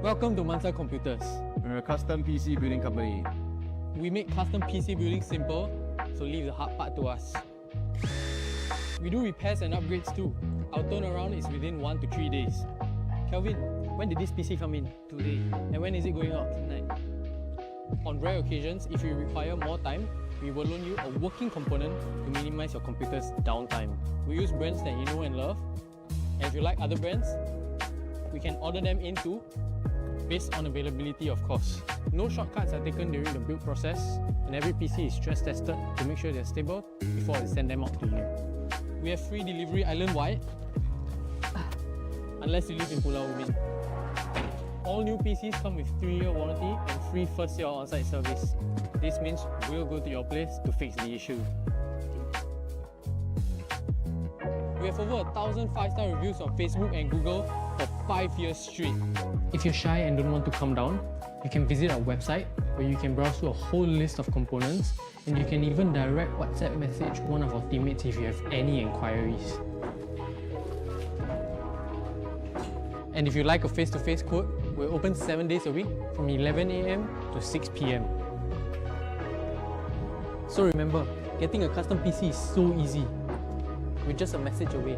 Welcome to Mansa Computers. We're a custom PC building company. We make custom PC building simple, so leave the hard part to us. We do repairs and upgrades too. Our turnaround is within 1 to 3 days. Kelvin, when did this PC come in? Today. And when is it going out? Tonight. On rare occasions, if you require more time, we will loan you a working component to minimize your computer's downtime. We use brands that you know and love, and if you like other brands, we can order them in too, based on availability of course. No shortcuts are taken during the build process, and every PC is stress tested to make sure they're stable before we send them out to you. We have free delivery island-wide, unless you live in Pulau Ubin. All new PCs come with 3-year warranty and free first-year on-site service. This means we'll go to your place to fix the issue. We have over 1,000 5-star reviews on Facebook and Google for 5 years straight. If you're shy and don't want to come down, you can visit our website where you can browse through a whole list of components, and you can even direct WhatsApp message one of our teammates if you have any inquiries. And if you like a face-to-face quote, we're open 7 days a week from 11 AM to 6 PM. So remember, getting a custom PC is so easy. We're just a message away.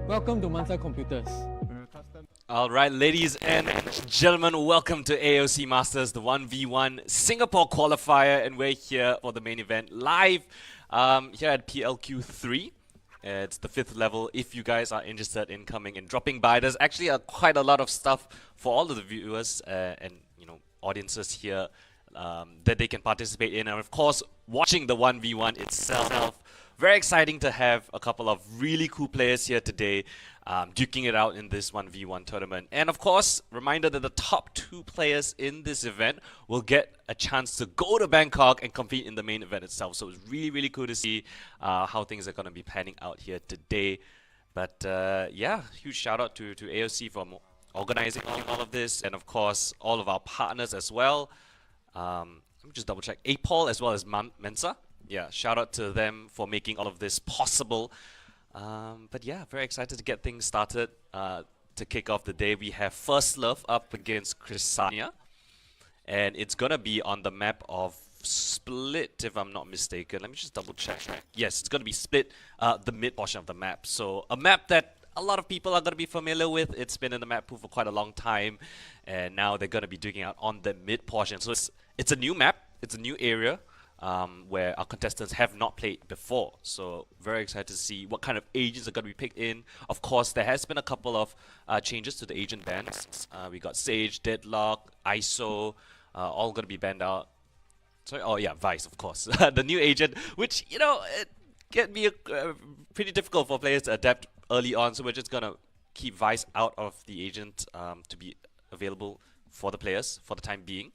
Welcome to Mansa Computers. We're a custom Alright, ladies and gentlemen, welcome to AOC Masters, the 1v1 Singapore qualifier, and we're here for the main event live here at PLQ3. It's the 5th level. If you guys are interested in coming and dropping by, there's actually quite a lot of stuff for all of the viewers and audiences here that they can participate in, and of course watching the 1v1 itself. Very exciting to have a couple of really cool players here today duking it out in this 1v1 tournament. And of course, reminder that the top 2 players in this event will get a chance to go to Bangkok and compete in the main event itself. So it's really, really cool to see how things are going to be panning out here today. But yeah, huge shout out to AOC for organizing all of this, and of course all of our partners as well. Let me just double check. APOL as well as Mensa. Yeah, shout out to them for making all of this possible. But yeah, very excited to get things started. To kick off the day, we have First Love up against Chrysania. And it's going to be on the map of Split, if I'm not mistaken. Let me just double check. Yes, it's going to be Split, the mid portion of the map. So a map that a lot of people are going to be familiar with. It's been in the map pool for quite a long time. And now they're going to be digging out on the mid portion. So it's a new map. It's a new area. Where our contestants have not played before. So very excited to see what kind of agents are going to be picked in. Of course, there has been a couple of changes to the agent bans. We got Sage, Deadlock, ISO, all going to be banned out. Sorry, oh yeah, Vice, of course. The new agent, which, it can be pretty difficult for players to adapt early on. So we're just going to keep Vice out of the agent to be available for the players for the time being.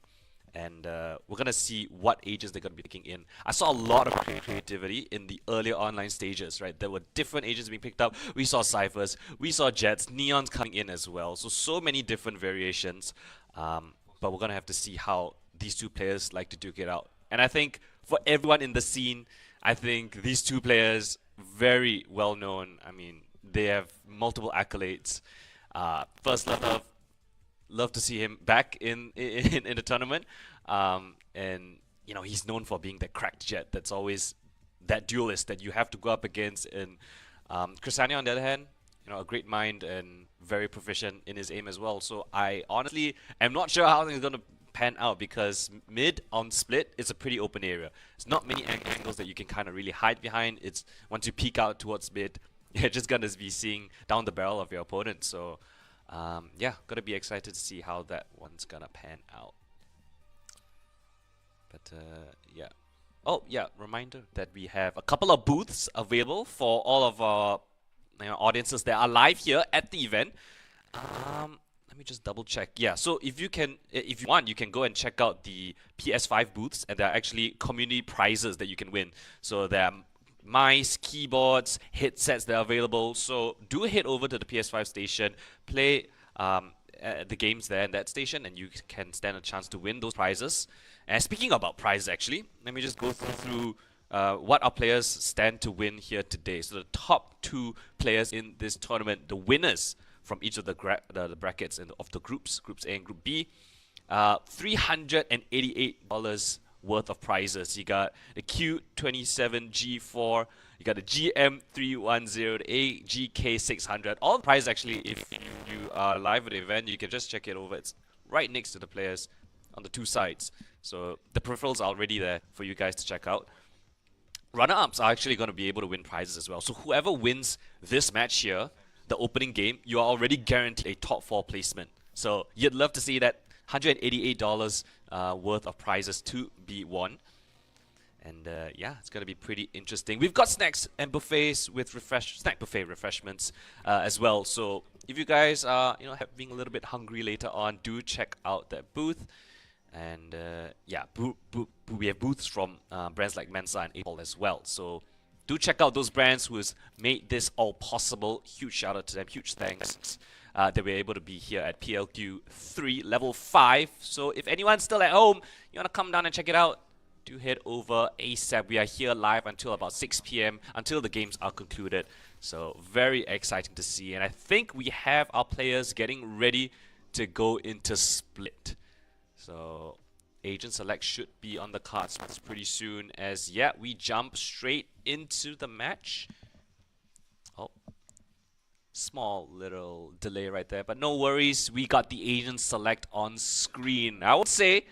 And we're going to see what agents they're going to be picking in. I saw a lot of creativity in the earlier online stages, right? There were different agents being picked up. We saw Cyphers, we saw Jets, Neons coming in as well. So many different variations. But we're going to have to see how these two players like to duke it out. And I think for everyone in the scene, I think these two players, very well known. I mean, they have multiple accolades. First love to see him back in the tournament, and he's known for being that cracked jet that's always that duelist that you have to go up against. And Chrysania, on the other hand, a great mind and very proficient in his aim as well. So I honestly am not sure how things are going to pan out, because mid on Split is a pretty open area. There's not many angles that you can kind of really hide behind. It's once you peek out towards mid, you're just going to be seeing down the barrel of your opponent. So yeah, gonna be excited to see how that one's gonna pan out. But yeah. Oh yeah, reminder that we have a couple of booths available for all of our audiences that are live here at the event. Let me just double check. Yeah, so if you want, you can go and check out the PS5 booths, and there are actually community prizes that you can win. So there are mice, keyboards, headsets that are available. So do head over to the PS5 station, play the games there in that station, and you can stand a chance to win those prizes. And speaking about prizes, actually, let me just go through what our players stand to win here today. So the top 2 players in this tournament, the winners from each of the brackets of the groups A and Group B, $388 worth of prizes. You got the Q27G4, you got the GM310, the AGK600. All the prizes, actually, if you are live at the event, you can just check it over. It's right next to the players on the 2 sides. So the peripherals are already there for you guys to check out. Runner-ups are actually going to be able to win prizes as well. So whoever wins this match here, the opening game, you are already guaranteed a top 4 placement. So you'd love to see that $188 worth of prizes to be won. And yeah, it's going to be pretty interesting. We've got snacks and buffets with snack buffet refreshments as well. So if you guys are being a little bit hungry later on, do check out that booth. And yeah, we have booths from brands like Mensa and APOL as well. So do check out those brands who has made this all possible. Huge shout out to them. Huge thanks that we're able to be here at PLQ3 level 5. So if anyone's still at home, you want to come down and check it out, do head over ASAP. We are here live until about 6 p.m. until the games are concluded. So very exciting to see. And I think we have our players getting ready to go into Split. So agent select should be on the cards pretty soon, as yeah, we jump straight into the match. Oh, small little delay right there, but no worries. We got the agent select on screen. I would say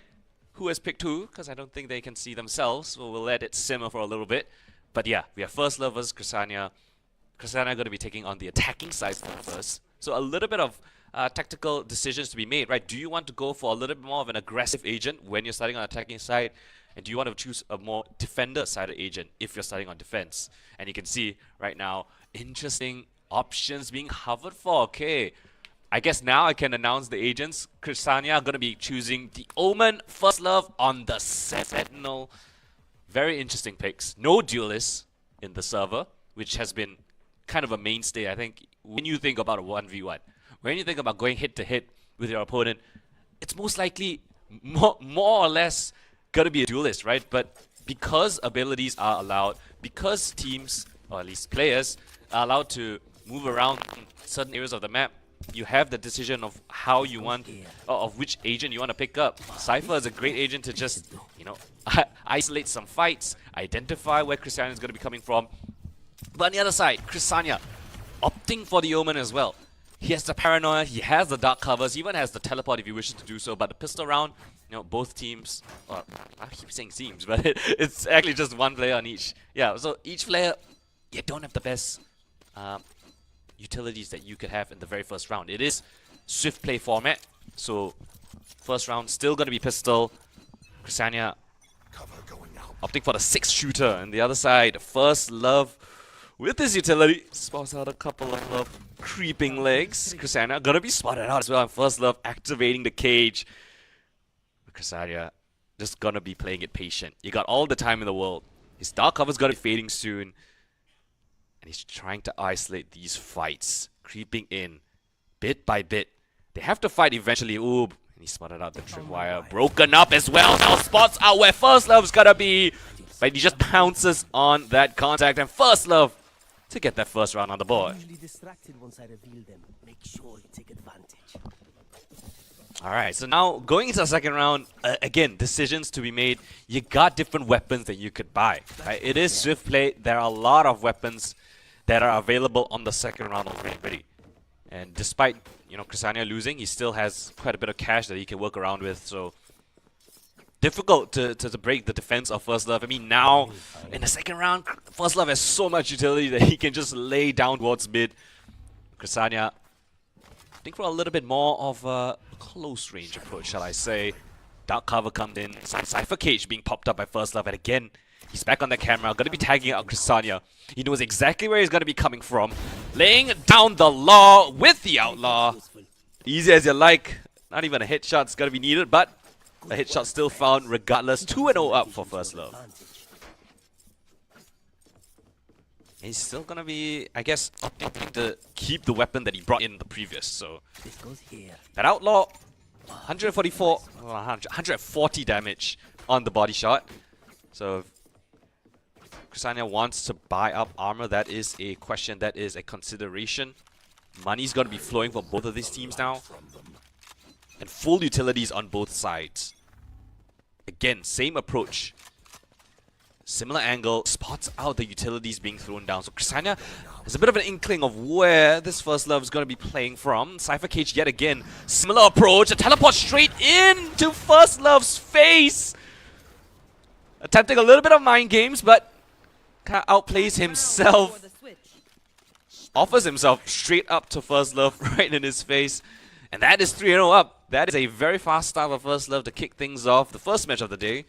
who has picked who, because I don't think they can see themselves, so we'll let it simmer for a little bit. But yeah, we have First Love versus Chrysania. Chrysania going to be taking on the attacking side first. So a little bit of tactical decisions to be made, right? Do you want to go for a little bit more of an aggressive agent when you're starting on attacking side? And do you want to choose a more defender-sided agent if you're starting on defense? And you can see right now, interesting options being hovered for. Okay, I guess now I can announce the agents. Chrysania are going to be choosing the Omen, First Love on the Sentinel. Very interesting picks. No duelists in the server, which has been kind of a mainstay. I think when you think about a 1v1, when you think about going hit-to-hit with your opponent, it's most likely more or less going to be a duelist, right? But because abilities are allowed, because teams, or at least players, are allowed to move around certain areas of the map, you have the decision of how you want, of which agent you want to pick up. Cypher is a great agent to just, you know, isolate some fights, identify where Chrysania is going to be coming from. But on the other side, Chrysania opting for the Omen as well. He has the paranoia, he has the dark covers, he even has the teleport if he wishes to do so. But the pistol round, you know, both teams, or I keep saying teams, but it's actually just one player on each. Yeah, so each player, you don't have the best utilities that you could have in the very first round. It is swift play format, so first round still going to be pistol. Chrysania opting for the 6th shooter, and the other side, First Love with his utility spots out a couple of creeping legs. Chrysania gonna be spotted out as well, and First Love activating the cage. Chrysania just gonna be playing it patient. You got all the time in the world. His dark cover's gonna be fading soon, and he's trying to isolate these fights, creeping in bit by bit. They have to fight eventually. Ooh, and he spotted out the tripwire, broken up as well. Now spots out where First Love's gonna be, but he just pounces on that contact, and First Love to get that first round on the board. Alright, so now going into the second round, again, decisions to be made. You got different weapons that you could buy. Right? It is swift play. There are a lot of weapons that are available on the second round already. And despite, you know, Chrysania losing, he still has quite a bit of cash that he can work around with. So difficult to break the defense of First Love. I mean, now in the second round, First Love has so much utility that he can just lay down towards mid. Chrysania, I think for a little bit more of a close range approach, shall I say. Dark cover comes in, Cypher Cage being popped up by First Love, and again, he's back on the camera, going to be tagging out Chrysania. He knows exactly where he's going to be coming from. Laying down the law with the Outlaw. Easy as you like. Not even a headshot's going to be needed, but a headshot still found regardless. 2-0 up for First Love. He's still gonna be, I guess, opting to keep the weapon that he brought in the previous. So that Outlaw, 140 damage on the body shot. So if Chrysania wants to buy up armor, that is a question, that is a consideration. Money's gonna be flowing for both of these teams now. And full utilities on both sides. Again, same approach. Similar angle, spots out the utilities being thrown down. So Chrysania has a bit of an inkling of where this First Love is going to be playing from. Cypher Cage yet again. Similar approach, a teleport straight into First Love's face. Attempting a little bit of mind games, but kind of outplays himself. Offers himself straight up to First Love, right in his face. And that is 3-0 up. That is a very fast start for First Love to kick things off. The first match of the day.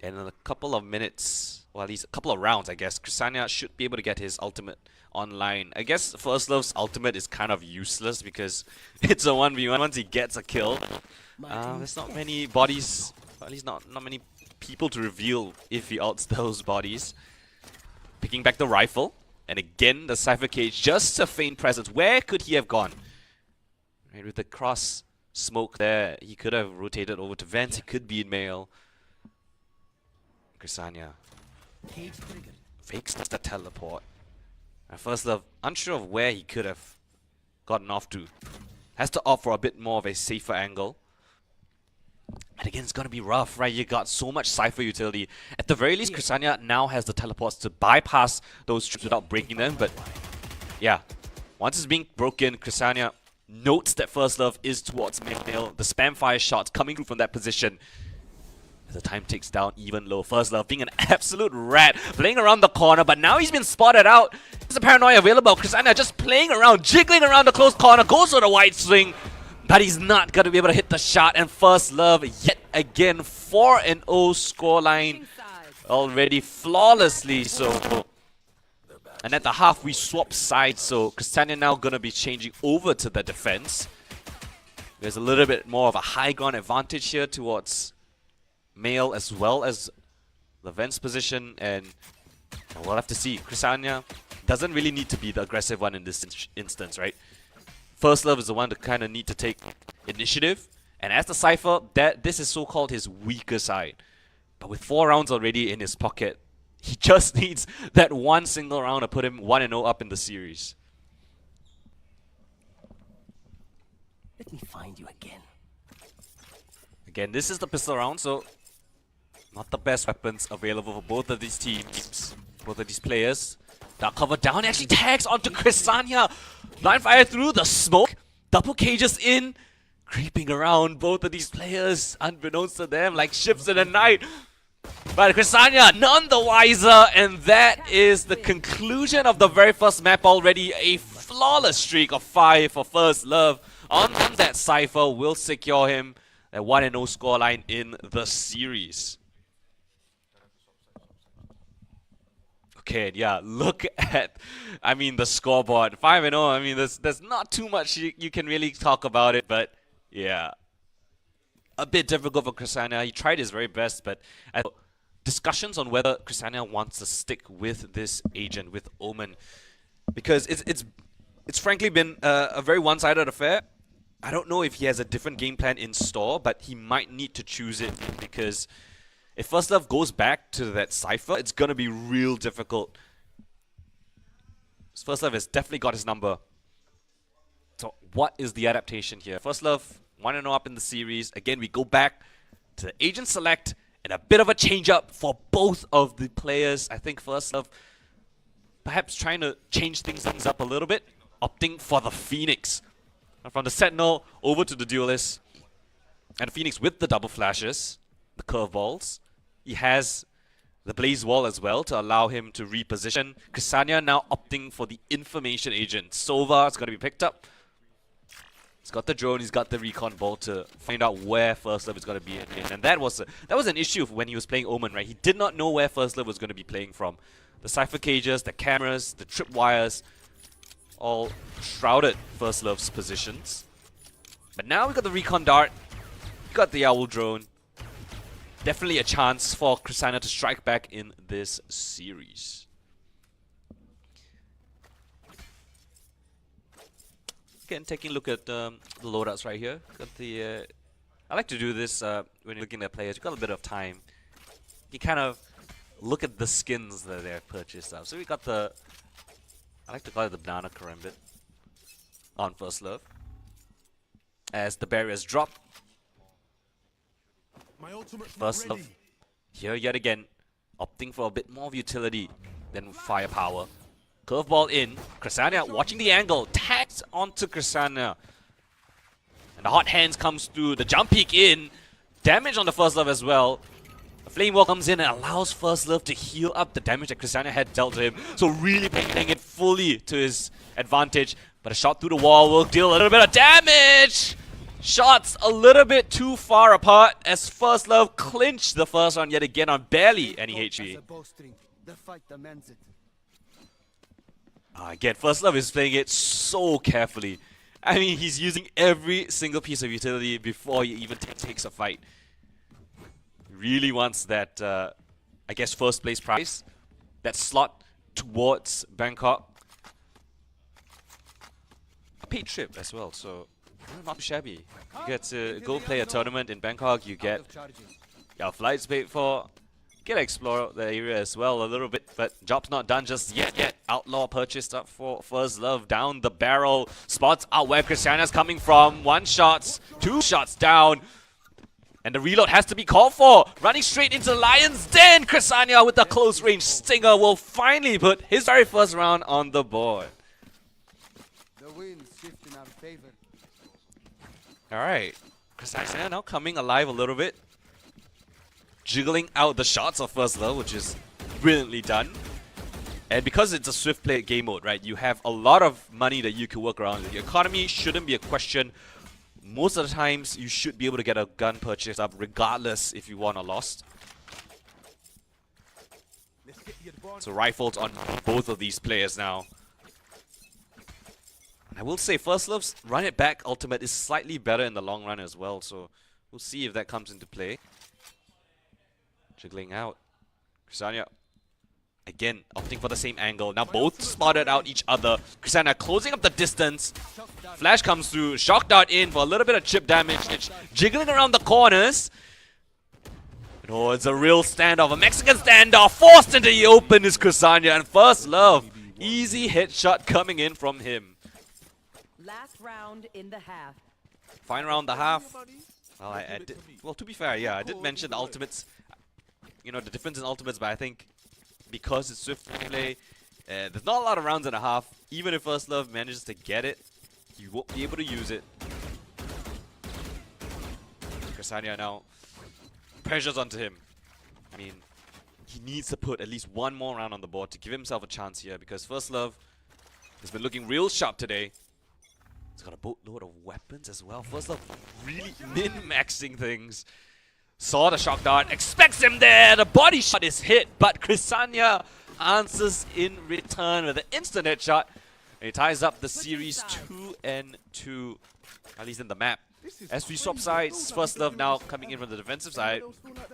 And in a couple of minutes, or at least a couple of rounds, I guess, Chrysania should be able to get his ultimate online. I guess First Love's ultimate is kind of useless because it's a 1v1. Once he gets a kill, there's not many bodies, or at least not many people to reveal if he ults those bodies. Picking back the rifle. And again, the Cypher Cage, just a faint presence. Where could he have gone? Right, with the cross smoke there, he could have rotated over to vent. He could be in mail. Chrysania fakes the teleport. And First Love, unsure of where he could have gotten off to. Has to opt for a bit more of a safer angle. And again, it's going to be rough, right? You got so much Cypher utility. At the very least, Chrysania now has the teleports to bypass those troops without breaking them, but yeah, once it's being broken, Chrysania notes that First Love is towards mid-mill. The spam fire shots coming through from that position. The time ticks down even low. First Love being an absolute rat, playing around the corner, but now he's been spotted out. There's a paranoia available. Chrysania just playing around, jiggling around the close corner, goes for the wide swing, but he's not going to be able to hit the shot. And First Love, yet again, 4-0 scoreline already flawlessly. So, and at the half, we swap sides, so Chrysania now going to be changing over to the defense. There's a little bit more of a high ground advantage here towards Male as well as Levent's position, and we'll have to see. Chrysania doesn't really need to be the aggressive one in this instance, right? First Love is the one to kind of need to take initiative, and as the Cypher, this is so-called his weaker side. But with 4 rounds already in his pocket, he just needs that one single round to put him 1-0 up in the series. Let me find you again. Again, this is the pistol round, so not the best weapons available for both of these teams, both of these players. Dark cover down, actually tags onto Chrysania. Blind fire through the smoke, double cages in, creeping around both of these players, unbeknownst to them, like ships in the night. But Chrysania none the wiser, and that is the conclusion of the very first map already. A flawless streak of 5 for First Love on that Cypher will secure him a 1-0 scoreline in the series. Okay, yeah, look at, the scoreboard. 5-0, there's not too much you can really talk about it, but yeah. A bit difficult for Chrysania. He tried his very best, but discussions on whether Chrysania wants to stick with this agent, with Omen, because it's frankly been a very one-sided affair. I don't know if he has a different game plan in store, but he might need to choose it, because if First Love goes back to that Cypher, it's going to be real difficult. First Love has definitely got his number. So what is the adaptation here? First Love 1-0 up in the series. Again, we go back to the agent select and a bit of a change up for both of the players. I think First Love perhaps trying to change things up a little bit, opting for the Phoenix. From the Sentinel over to the Duelist. And the Phoenix with the double flashes, the curveballs. He has the Blaze Wall as well to allow him to reposition. Chrysania now opting for the Information Agent. Sova is going to be picked up. He's got the drone, he's got the recon ball to find out where First Love is going to be in. And that was an issue when he was playing Omen, right? He did not know where First Love was going to be playing from. The Cypher cages, the cameras, the tripwires, all shrouded First Love's positions. But now we got the recon dart, got the owl drone. Definitely a chance for Chrysania to strike back in this series. Again, taking a look at the loadouts right here. Got the I like to do this when you're looking at players. You've got a bit of time. You kind of look at the skins that they've purchased up. So we got the, I like to call it the banana karambit on First Love. As the barriers drop, First Love here yet again, opting for a bit more of utility than firepower. Curveball in, Chrysania watching the angle, tags onto Chrysania. And the hot hands comes through, the jump peek in, damage on the First Love as well. The Flame Wall comes in and allows First Love to heal up the damage that Chrysania had dealt to him. So really playing it fully to his advantage. But a shot through the wall will deal a little bit of damage! Shots a little bit too far apart as First Love clinched the first round yet again on barely any HP. Again, First Love is playing it so carefully. I mean, he's using every single piece of utility before he even takes a fight. Really wants that, I guess, first place prize. That slot towards Bangkok. A paid trip as well, so not too shabby. You get to go play a tournament in Bangkok, you get your flights paid for, get to explore the area as well a little bit, but job's not done just yet. Outlaw purchased up for First Love, down the barrel, spots out where Chrysania's coming from, 1 shot, 2 shots down, and the reload has to be called for. Running straight into Lion's Den, Chrysania with the close range stinger will finally put his very first round on the board. The winds shift in our favor. Alright. Krisaria now coming alive a little bit. Jiggling out the shots of First Love, which is brilliantly done. And because it's a swift play game mode, right, you have a lot of money that you can work around. The economy shouldn't be a question. Most of the times, you should be able to get a gun purchase up regardless if you won or lost. So rifles on both of these players now. I will say First Love's run it back ultimate is slightly better in the long run as well. So we'll see if that comes into play. Jiggling out. Krisaria again opting for the same angle. Now both spotted out each other. Krisaria closing up the distance. Flash comes through. Shock dart in for a little bit of chip damage. It's jiggling around the corners. Oh, it's a real standoff. A Mexican standoff. Forced into the open is Krisaria. And First Love. Easy headshot coming in from him. Last round in the half. Fine round the half. Well, I did, well, to be fair, yeah, I did mention the ultimates. You know, the difference in ultimates, but I think because it's swift play, there's not a lot of rounds and a half. Even if First Love manages to get it, he won't be able to use it. Krisaria now pressures onto him. I mean, he needs to put at least one more round on the board to give himself a chance here because First Love has been looking real sharp today. He's got a boatload of weapons as well. First Love really min-maxing things. Saw the shock dart, expects him there. The body shot is hit, but Krisaria answers in return with an instant headshot. And he ties up the series 2-2, at least in the map. As we swap sides, First Love now coming in from the defensive side.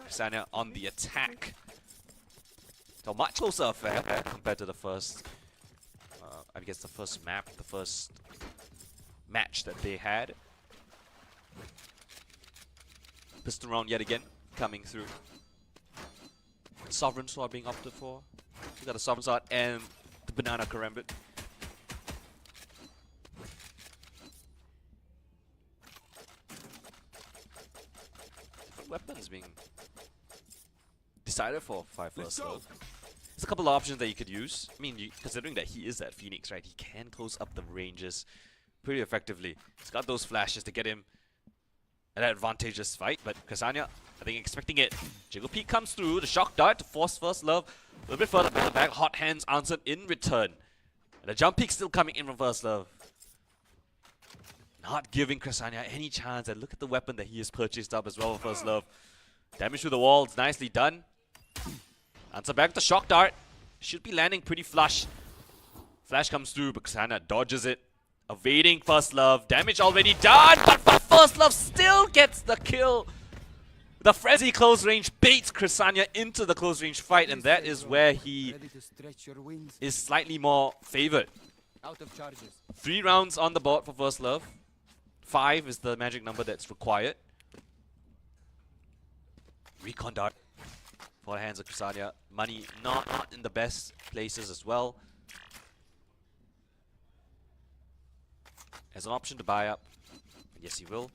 Krisaria on the attack. So much closer affair compared to the first, I guess the first map, the first match that they had. Piston round yet again, coming through. Sovereign Sword being opted for. We got a Sovereign Sword and the Banana Karambit. Different weapons being decided for 5 First Love. There's a couple of options that you could use. I mean, considering that he is that Phoenix, right? He can close up the ranges pretty effectively. He's got those flashes to get him an advantageous fight, but Krisaria, I think, expecting it. Jiggle Peak comes through, the shock dart to force First Love a little bit further back. Hot hands answered in return. And the jump peak still coming in from First Love. Not giving Krisaria any chance, and look at the weapon that he has purchased up as well for First Love. Damage to the walls, nicely done. Answer back the shock dart. Should be landing pretty flush. Flash comes through, but Krisaria dodges it. Evading First Love. Damage already done, but First Love still gets the kill. The frenzy close range baits Krisaria into the close range fight, and that is where he is slightly more favored. 3 rounds on the board for First Love. 5 is the magic number that's required. Recon dart for the hands of Krisaria. Money not in the best places as well. Has an option to buy up. Yes, he will.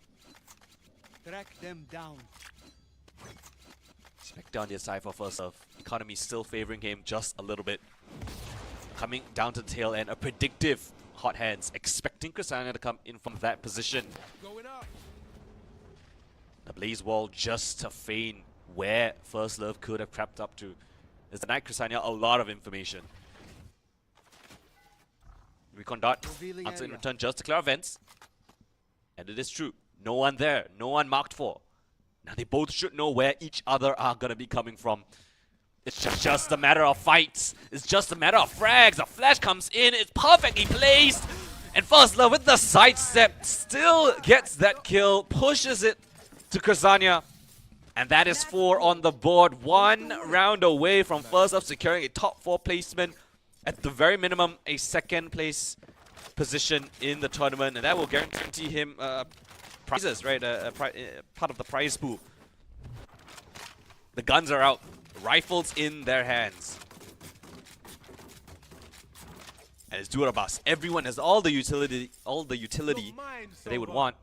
Track them down. Spec down the side for First Love. Economy still favoring him just a little bit. Coming down to the tail end, a predictive hot hands, expecting Krisaria to come in from that position. The Blaze Wall just to feign where First Love could have crept up to. It's denied Krisaria a lot of information. Recon dart, answer in return just to clear our vents. And it is true. No one there, no one marked for. Now they both should know where each other are gonna be coming from. It's just a matter of fights. It's just a matter of frags. A flash comes in, it's perfectly placed. And First Love with the sidestep still gets that kill, pushes it to Krisaria. And that is 4 on the board. 1 round away from First Love securing a top 4 placement. At the very minimum, a 2nd place position in the tournament, and that will guarantee him prizes, right? Part of the prize pool. The guns are out, rifles in their hands, and it's duo bus. Everyone has all the utility that they would want.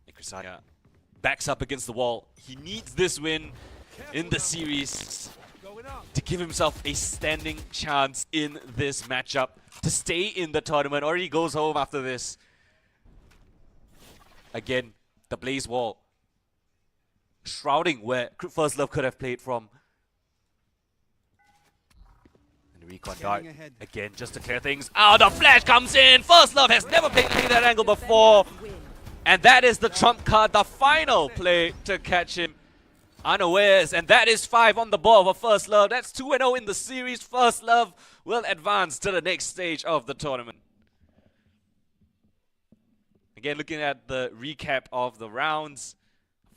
And Krisaria backs up against the wall. He needs this win in the series. to give himself a standing chance in this matchup to stay in the tournament, or he goes home after this. Again, the Blaze Wall shrouding where First Love could have played from. And the Recon Dart, again, just to clear things out. The flash comes in! First Love has never played that angle before. And that is the trump card, the final play to catch him unawares. And that is 5 on the board for First Love. That's 2-0 in the series. First Love will advance to the next stage of the tournament. Again, looking at the recap of the rounds,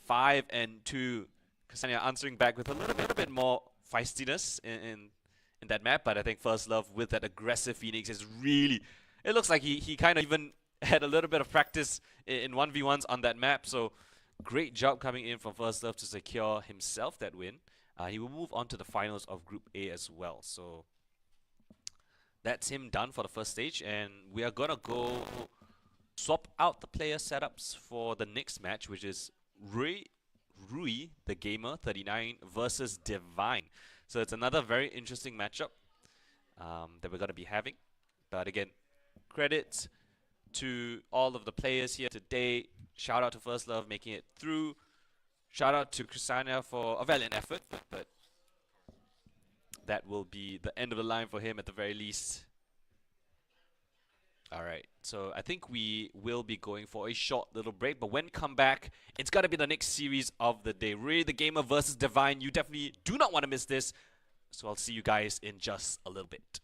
5 and 2. Ksenia answering back with a little bit more feistiness in that map, but I think First Love with that aggressive Phoenix is really, it looks like he kind of even had a little bit of practice in 1v1s on that map, so great job coming in from First Love to secure himself that win. He will move on to the finals of Group A as well, so that's him done for the first stage, and we are gonna go swap out the player setups for the next match, which is Rui the Gamer 39 versus Divine. So it's another very interesting matchup that we're going to be having. But again, credits to all of the players here today. Shout out to First Love making it through. Shout out to Ksenia for a valiant effort, but that will be the end of the line for him at the very least. Alright, so I think we will be going for a short little break, but when we come back, it's going to be the next series of the day. Rui the Gamer versus Divine. You definitely do not want to miss this. So I'll see you guys in just a little bit.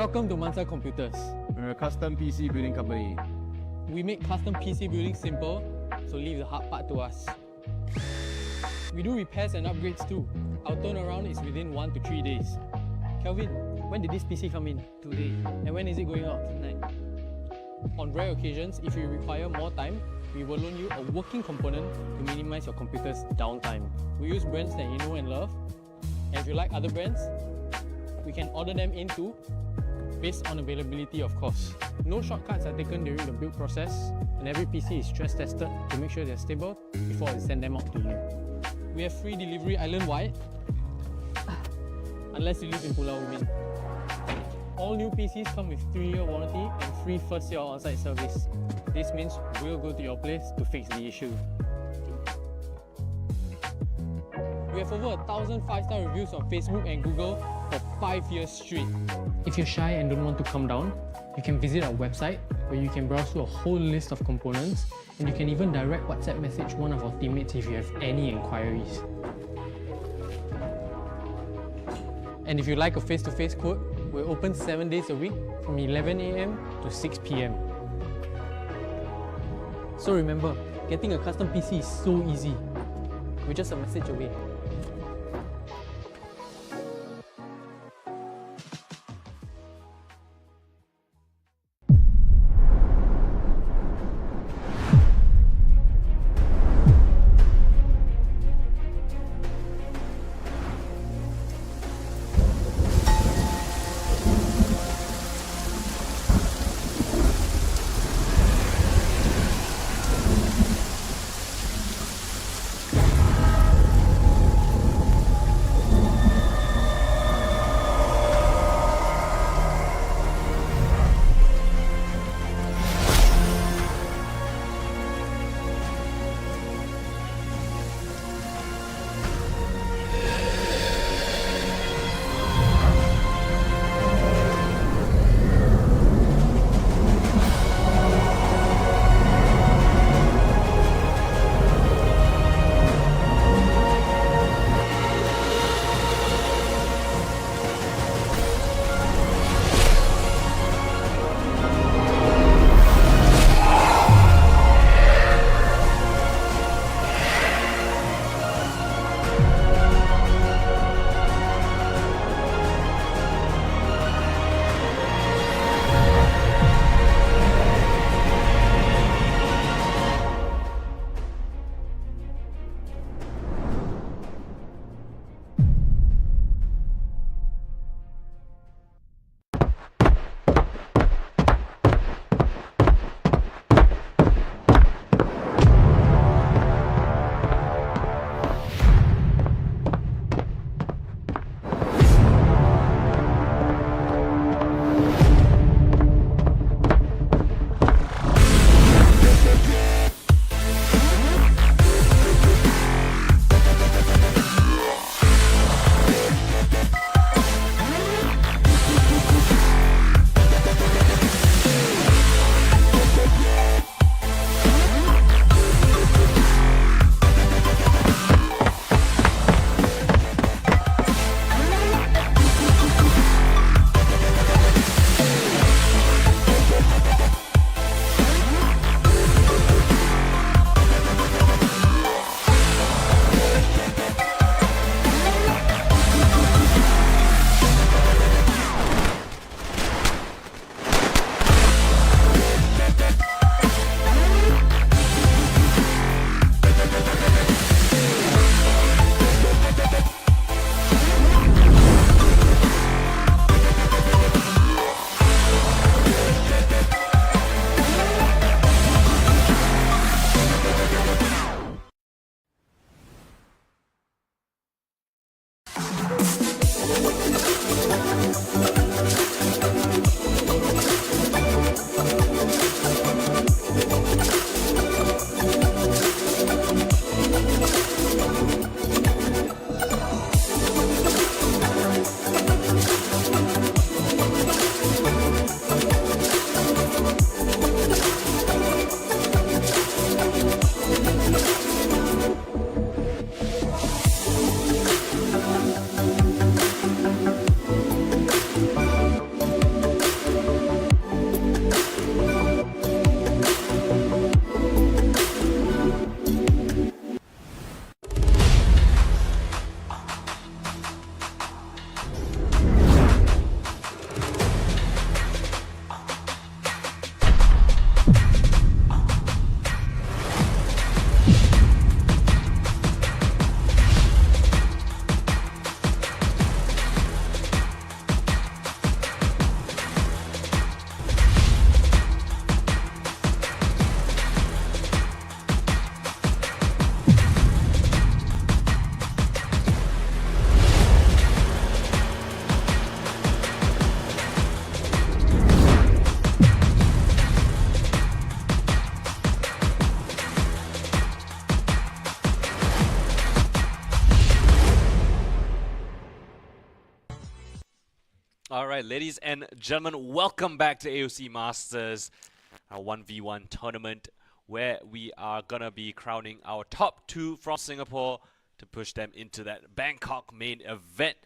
Welcome to Mansa Computers. We're a custom PC building company. We make custom PC building simple, so leave the hard part to us. We do repairs and upgrades too. Our turnaround is within 1 to 3 days. Kelvin, when did this PC come in? Today. And when is it going out? Tonight. On rare occasions, if you require more time, we will loan you a working component to minimize your computer's downtime. We use brands that you know and love, and if you like other brands, we can order them in too, based on availability of course. No shortcuts are taken during the build process, and every PC is stress tested to make sure they're stable before we send them out to you. We have free delivery island-wide, unless you live in Pulau Ubin. All new PCs come with 3-year warranty and free first-year on-site service. This means we'll go to your place to fix the issue. We have over 1,000 5-star reviews on Facebook and Google for 5 years straight. If you're shy and don't want to come down, you can visit our website where you can browse through a whole list of components, and you can even direct WhatsApp message one of our teammates if you have any inquiries. And if you like a face-to-face quote, we're open 7 days a week from 11 AM to 6 PM. So remember, getting a custom PC is so easy. We're just a message away. Alright, ladies and gentlemen, welcome back to AOC Masters, our 1v1 tournament, where we are gonna be crowning our top 2 from Singapore to push them into that Bangkok main event.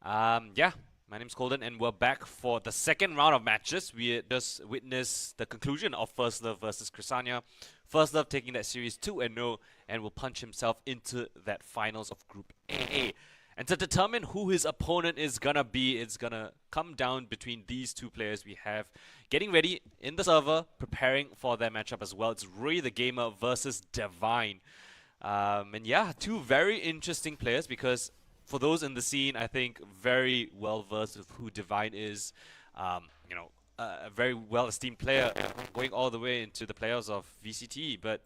Yeah, my name's Colden, and we're back for the second round of matches. We just witnessed the conclusion of First Love versus Chrysania. First Love taking that series 2-0 and will punch himself into that finals of Group A. And to determine who his opponent is gonna be, it's gonna come down between these two players we have getting ready in the server, preparing for their matchup as well. It's Rui the Gamer versus Divine. And yeah, two very interesting players because for those in the scene, I think very well versed with who Divine is. You know, a very well esteemed player going all the way into the playoffs of VCT. But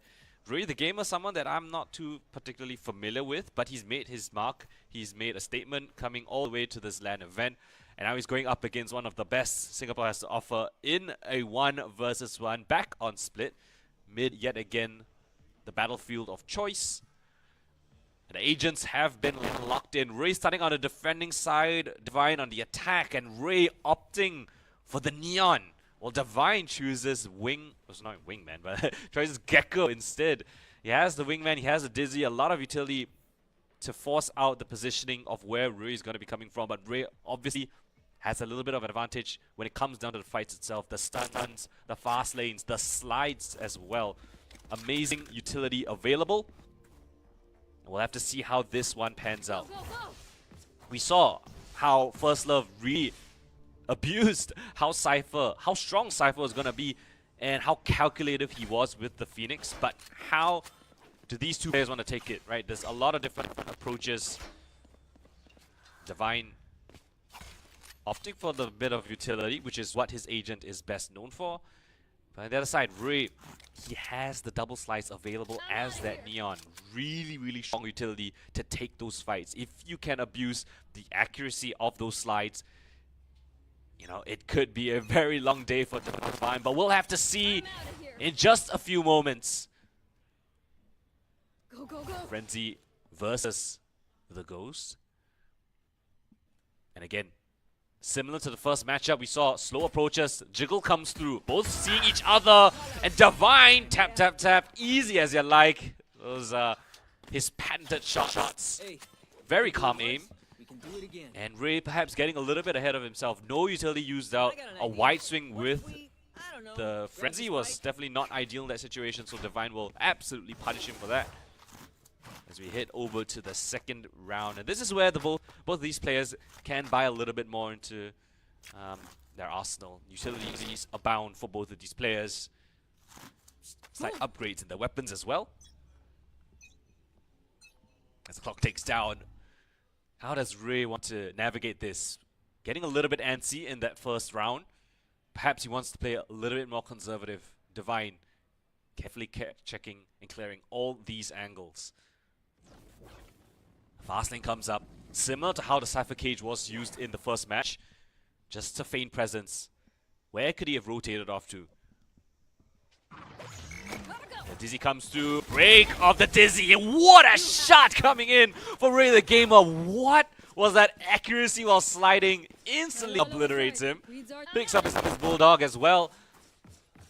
Rui the Gamer, someone that I'm not too particularly familiar with, but he's made his mark. He's made a statement coming all the way to this LAN event. And now he's going up against one of the best Singapore has to offer in a 1 versus 1 back on Split. Mid yet again, the battlefield of choice. And the agents have been locked in. Rui starting on the defending side, Divine on the attack, and Rui opting for the Neon. Well, Divine chooses Wing, it's not Wingman, but chooses Gecko instead. He has the Wingman, he has the Dizzy, a lot of utility to force out the positioning of where Rui is going to be coming from. But Rui obviously has a little bit of an advantage when it comes down to the fights itself. The stuns, the fast lanes, the slides as well. Amazing utility available. We'll have to see how this one pans out. We saw how First Love really abused how strong Cypher was going to be and how calculative he was with the Phoenix. But how do these two players want to take it, right? There's a lot of different approaches. Divine opting for the bit of utility, which is what his agent is best known for. But on the other side, Rui, he has the double slice available as that Neon. Really, really strong utility to take those fights. If you can abuse the accuracy of those slides, you know, it could be a very long day for Divine. But we'll have to see in just a few moments. Go. Frenzy versus the Ghost. And again, similar to the first matchup, we saw slow approaches. Jiggle comes through. Both seeing each other. And Divine, tap. Easy as you like. Those his patented shots. Very calm aim. And Rui perhaps getting a little bit ahead of himself. No utility used out. A wide swing with the Frenzy was definitely not ideal in that situation. So Divine will absolutely punish him for that. As we head over to the second round. And this is where both of these players can buy a little bit more into their arsenal. Utilities abound for both of these players. Slight upgrades in their weapons as well. As the clock ticks down, how does Rui want to navigate this? Getting a little bit antsy in that first round. Perhaps he wants to play a little bit more conservative. Divine carefully checking and clearing all these angles. Fast lane comes up, similar to how the Cypher Cage was used in the first match. Just a faint presence. Where could he have rotated off to? The Dizzy comes through, break of the Dizzy, and what a shot coming in for Rui the Gamer. What was that accuracy while sliding? Instantly obliterates him. Picks up his Bulldog as well.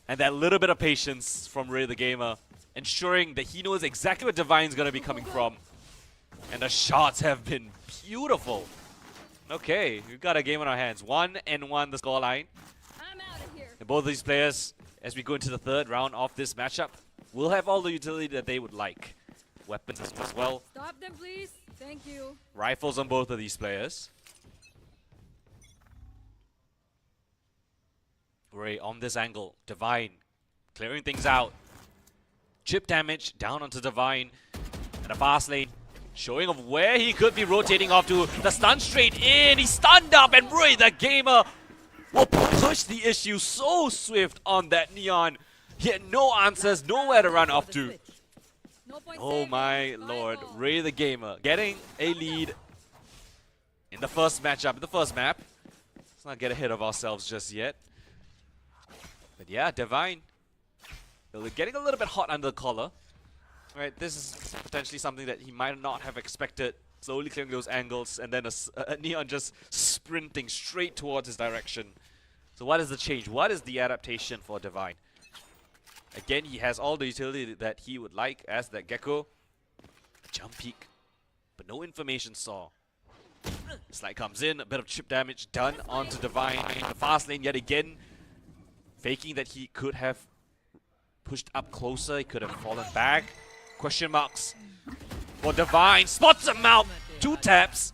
And that little bit of patience from Rui the Gamer, ensuring that he knows exactly where Divine's going to be coming from. And the shots have been beautiful. Okay, we've got a game on our hands. 1-1 the scoreline. And both of these players, as we go into the third round of this matchup, will have all the utility that they would like. Weapons as well. Stop them, please. Thank you. Rifles on both of these players. Rui on this angle. Divine clearing things out. Chip damage down onto Divine. And a fast lane. Showing of where he could be rotating off to. The stun straight in. He's stunned up, and Rui the Gamer will push the issue so swift on that Neon. He had no answers, nowhere to run off to. Oh my lord. Rui the Gamer getting a lead in the first matchup, in the first map. Let's not get ahead of ourselves just yet. But yeah, Divine getting a little bit hot under the collar. Right, this is potentially something that he might not have expected slowly clearing those angles, and then a Neon just sprinting straight towards his direction. So what is the change? What is the adaptation for Divine? Again, he has all the utility that he would like as that Gecko. Jump peek, but no information saw. Slide comes in, a bit of chip damage done onto Divine. The fast lane yet again, faking that he could have pushed up closer, he could have fallen back. Question marks for Divine, spots him out, 2 taps,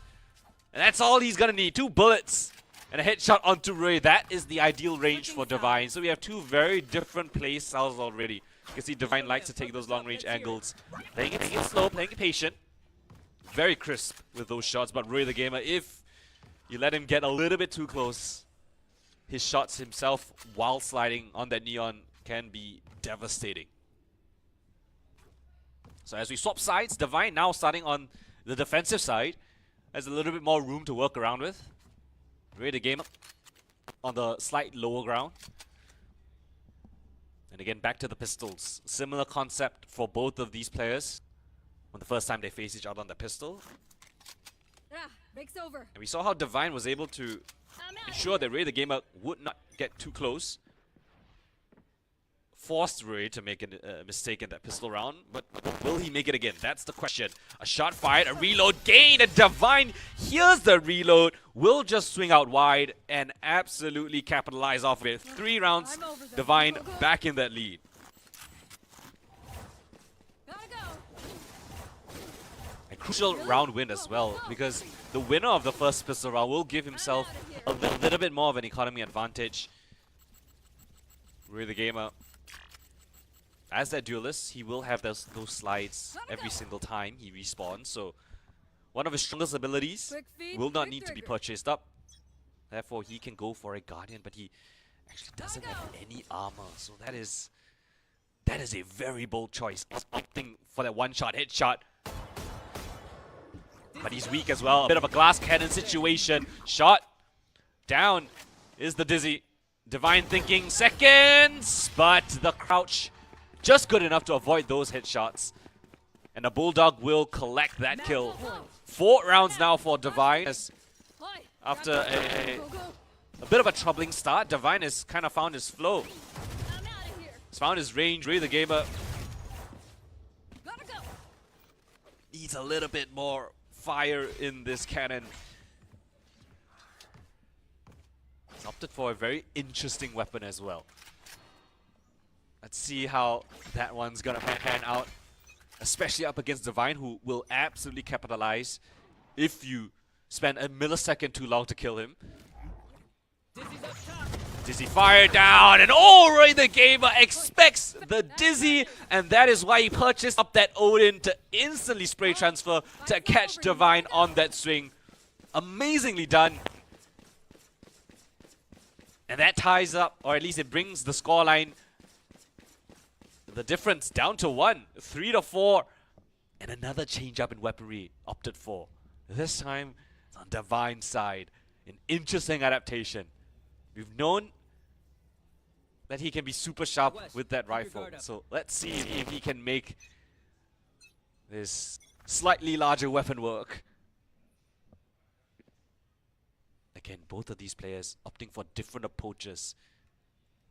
and that's all he's gonna need, 2 bullets. And a headshot onto Ray. That is the ideal range for Divine. So we have 2 very different play styles already. You can see Divine likes to take those long range angles. Playing it slow, playing it patient. Very crisp with those shots, but Ray the Gamer, if you let him get a little bit too close, his shots himself while sliding on that Neon can be devastating. So as we swap sides, Divine now starting on the defensive side, has a little bit more room to work around with. Ray the Gamer on the slight lower ground. And again, back to the pistols. Similar concept for both of these players. On the first time they face each other on the pistol. Break's over. And we saw how Divine was able to ensure that Ray the Gamer would not get too close. Forced Ray to make a mistake in that pistol round, but will he make it again? That's the question. A shot fired, a reload gain, and Divine hears the reload, will just swing out wide and absolutely capitalize off of it. 3 rounds, Divine back in that lead. Gotta go. A crucial round win as well, because the winner of the first pistol round will give himself a little bit more of an economy advantage. Ray the Gamer, as that duelist, he will have those slides every single time he respawns, so one of his strongest abilities will not need to be purchased up. Therefore, he can go for a Guardian, but he actually doesn't have any armor, so that is a very bold choice. Opting for that one-shot headshot. But he's weak as well. A bit of a glass cannon situation. Shot down is the Dizzy. Divine thinking seconds, but the crouch just good enough to avoid those headshots. And the Bulldog will collect that kill. 4 rounds now for Divine. As after a bit of a troubling start, Divine has kind of found his flow. He's found his range. Ray the Gamer needs a little bit more fire in this cannon. He's opted for a very interesting weapon as well. Let's see how that one's gonna pan out, especially up against Divine, who will absolutely capitalize if you spend a millisecond too long to kill him. Dizzy fire down, and Ray the Gamer expects the Dizzy, and that is why he purchased up that Odin to instantly spray transfer to catch Divine on that swing. Amazingly done. And that ties up, or at least it brings the scoreline, the difference down to 1, 3 to 4, and another change up in weaponry opted for. This time it's on Divine's side. An interesting adaptation. We've known that he can be super sharp with that rifle, so let's see if he can make this slightly larger weapon work. Again, both of these players opting for different approaches.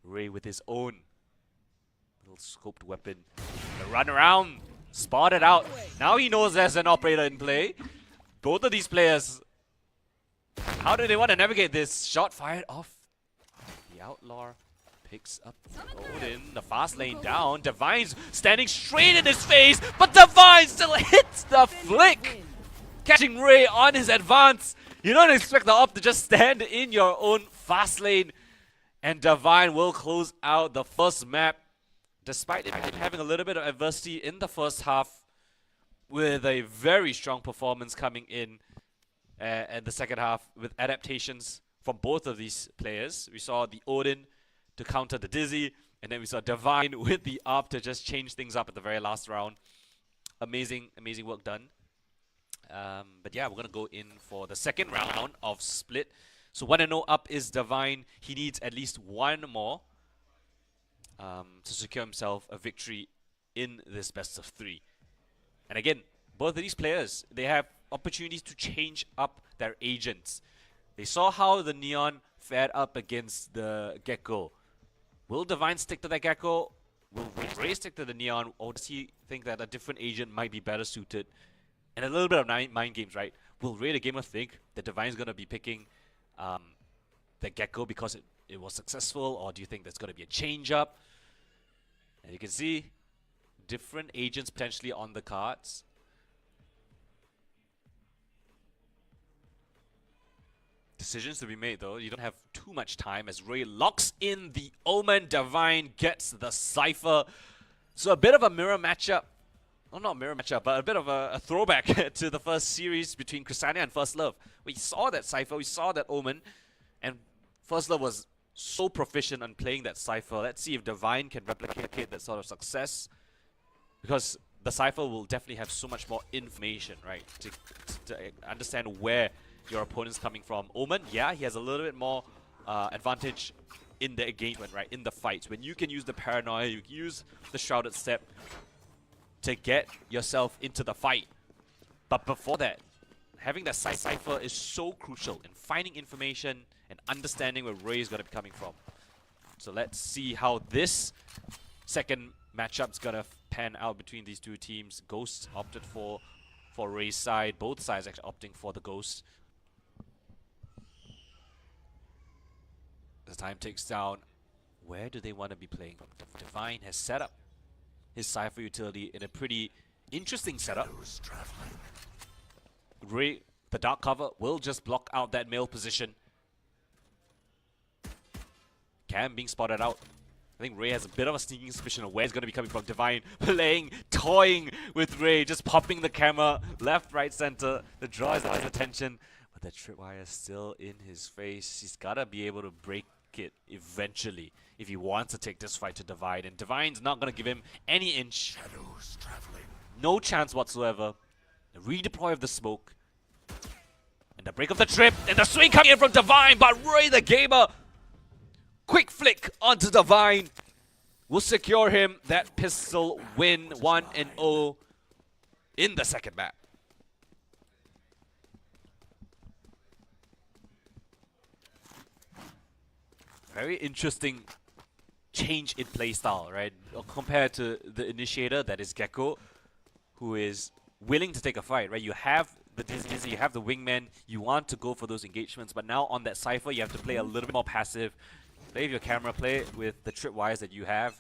Ray with his own little scoped weapon. The run around, spotted out. Now he knows there's an operator in play. Both of these players, how do they want to navigate this? Shot fired off. The Outlaw picks up Odin. The fast lane down. Divine's standing straight in his face, but Divine still hits the flick. Catching Ray on his advance. You don't expect the op to just stand in your own fast lane. And Divine will close out the first map, despite it having a little bit of adversity in the first half, with a very strong performance coming in at the second half with adaptations from both of these players. We saw the Odin to counter the Dizzy, and then we saw Divine with the ARP to just change things up at the very last round. Amazing, amazing work done. But yeah, we're going to go in for the second round of Split. So 1-0 up is Divine. He needs at least one more to secure himself a victory in this best of 3. And again, both of these players, they have opportunities to change up their agents. They saw how the Neon fared up against the Gecko. Will Divine stick to that Gecko? Will Ray stick to the Neon? Or does he think that a different agent might be better suited? And a little bit of mind games, right? Will Ray the gamer think that Divine's going to be picking the Gecko because it was successful? Or do you think there's going to be a change up? And you can see different agents potentially on the cards. Decisions to be made though. You don't have too much time as Ray locks in the Omen. Divine gets the Cypher. So a bit of a mirror matchup. Well, not mirror matchup, but a bit of a throwback to the first series between Chrysania and First Love. We saw that Cypher, we saw that Omen, and First Love was so proficient on playing that Cypher. Let's see if Divine can replicate that sort of success. Because the Cypher will definitely have so much more information, right? To understand where your opponent's coming from. Omen, yeah, he has a little bit more advantage in the engagement, right? In the fights. When you can use the paranoia, you can use the Shrouded Step to get yourself into the fight. But before that, having that Cypher is so crucial in finding information and understanding where Ray is going to be coming from. So let's see how this second matchup's going to pan out between these two teams. Ghost opted for Ray's side. Both sides actually opting for the Ghost. As time ticks down, where do they want to be playing from? Divine has set up his Cypher utility in a pretty interesting setup. Ray, the dark cover, will just block out that male position. Cam being spotted out. I think Ray has a bit of a sneaking suspicion of where it's going to be coming from. Divine playing, toying with Ray, just popping the camera left, right, center. The draw is his attention, but the tripwire is still in his face. He's got to be able to break it eventually if he wants to take this fight to Divine. And Divine's not going to give him any inch. No chance whatsoever. The redeploy of the smoke. And the break of the trip. And the swing coming in from Divine. But Ray the gamer, quick flick onto Divine, will secure him that pistol win. 1-0 in the second map. Very interesting change in playstyle, right? Compared to the initiator, that is Gecko, who is willing to take a fight, right? You have the Dizzy, you have the Wingman, you want to go for those engagements, but now on that Cypher, you have to play a little bit more passive. Play with your camera, play with the tripwires that you have.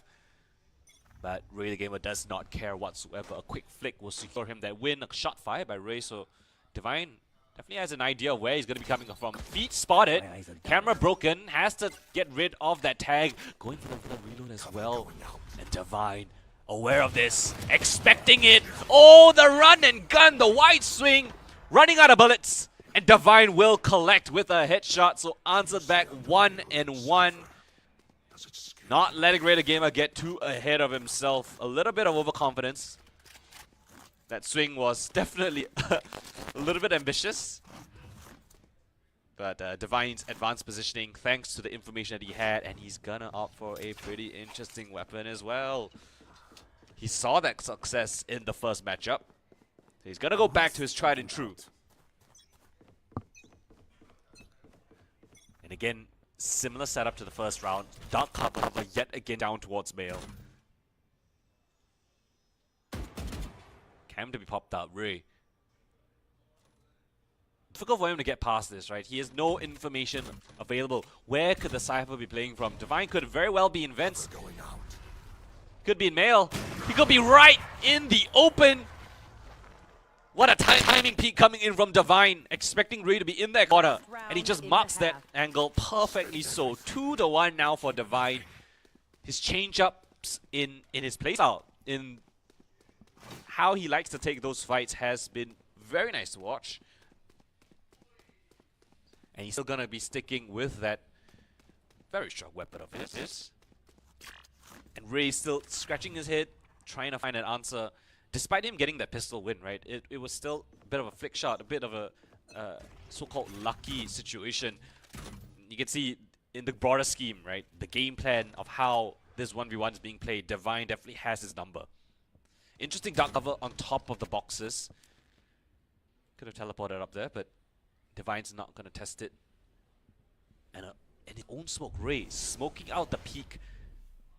But Ray the Gamer does not care whatsoever. A quick flick will secure him that win. A shot fired by Ray, so Divine definitely has an idea of where he's going to be coming from. Feet spotted, camera broken, has to get rid of that tag. Going for the reload as well. And Divine, aware of this, expecting it. Oh, the run and gun, the wide swing, running out of bullets. And Divine will collect with a headshot, so answered back 1-1. Not letting Ray the Gamer get too ahead of himself. A little bit of overconfidence. That swing was definitely a little bit ambitious. But Divine's advanced positioning, thanks to the information that he had, and he's gonna opt for a pretty interesting weapon as well. He saw that success in the first matchup. He's gonna go back to his tried and true. And again, similar setup to the first round. Dark cover yet again down towards male. Cam to be popped out, Ray. Difficult for him to get past this, right? He has no information available. Where could the Cypher be playing from? Divine could very well be in vents. Could be in male. He could be right in the open. What a timing peek coming in from Divine, expecting Ray to be in that corner. And he just marks that angle perfectly so. 2-1 now for Divine. His change-ups in his playstyle, in how he likes to take those fights, has been very nice to watch. And he's still going to be sticking with that very strong weapon of his. And Ray still scratching his head, trying to find an answer. Despite him getting that pistol win, right? It was still a bit of a flick shot, a bit of a so-called lucky situation. You can see in the broader scheme, right? The game plan of how this 1v1 is being played, Divine definitely has his number. Interesting dark cover on top of the boxes. Could have teleported up there, but Divine's not going to test it. And his own smoke. Ray smoking out the peak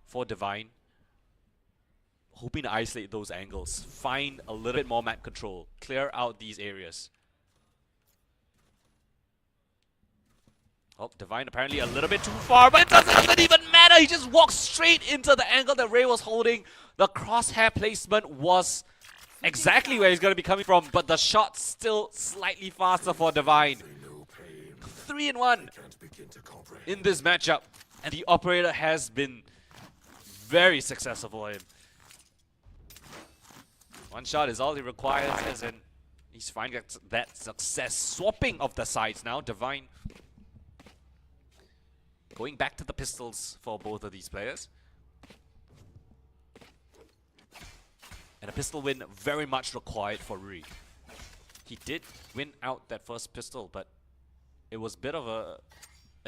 for Divine. Hoping to isolate those angles. Find a little bit more map control. Clear out these areas. Oh, Divine apparently a little bit too far, but it doesn't even matter. He just walks straight into the angle that Ray was holding. The crosshair placement was exactly where he's going to be coming from, but the shot's still slightly faster for Divine. 3-1 in this matchup, and the operator has been very successful for him. One shot is all he requires, and he's finding that success. Swapping of the sides now. Divine going back to the pistols for both of these players. And a pistol win very much required for Rui. He did win out that first pistol, but it was a bit of a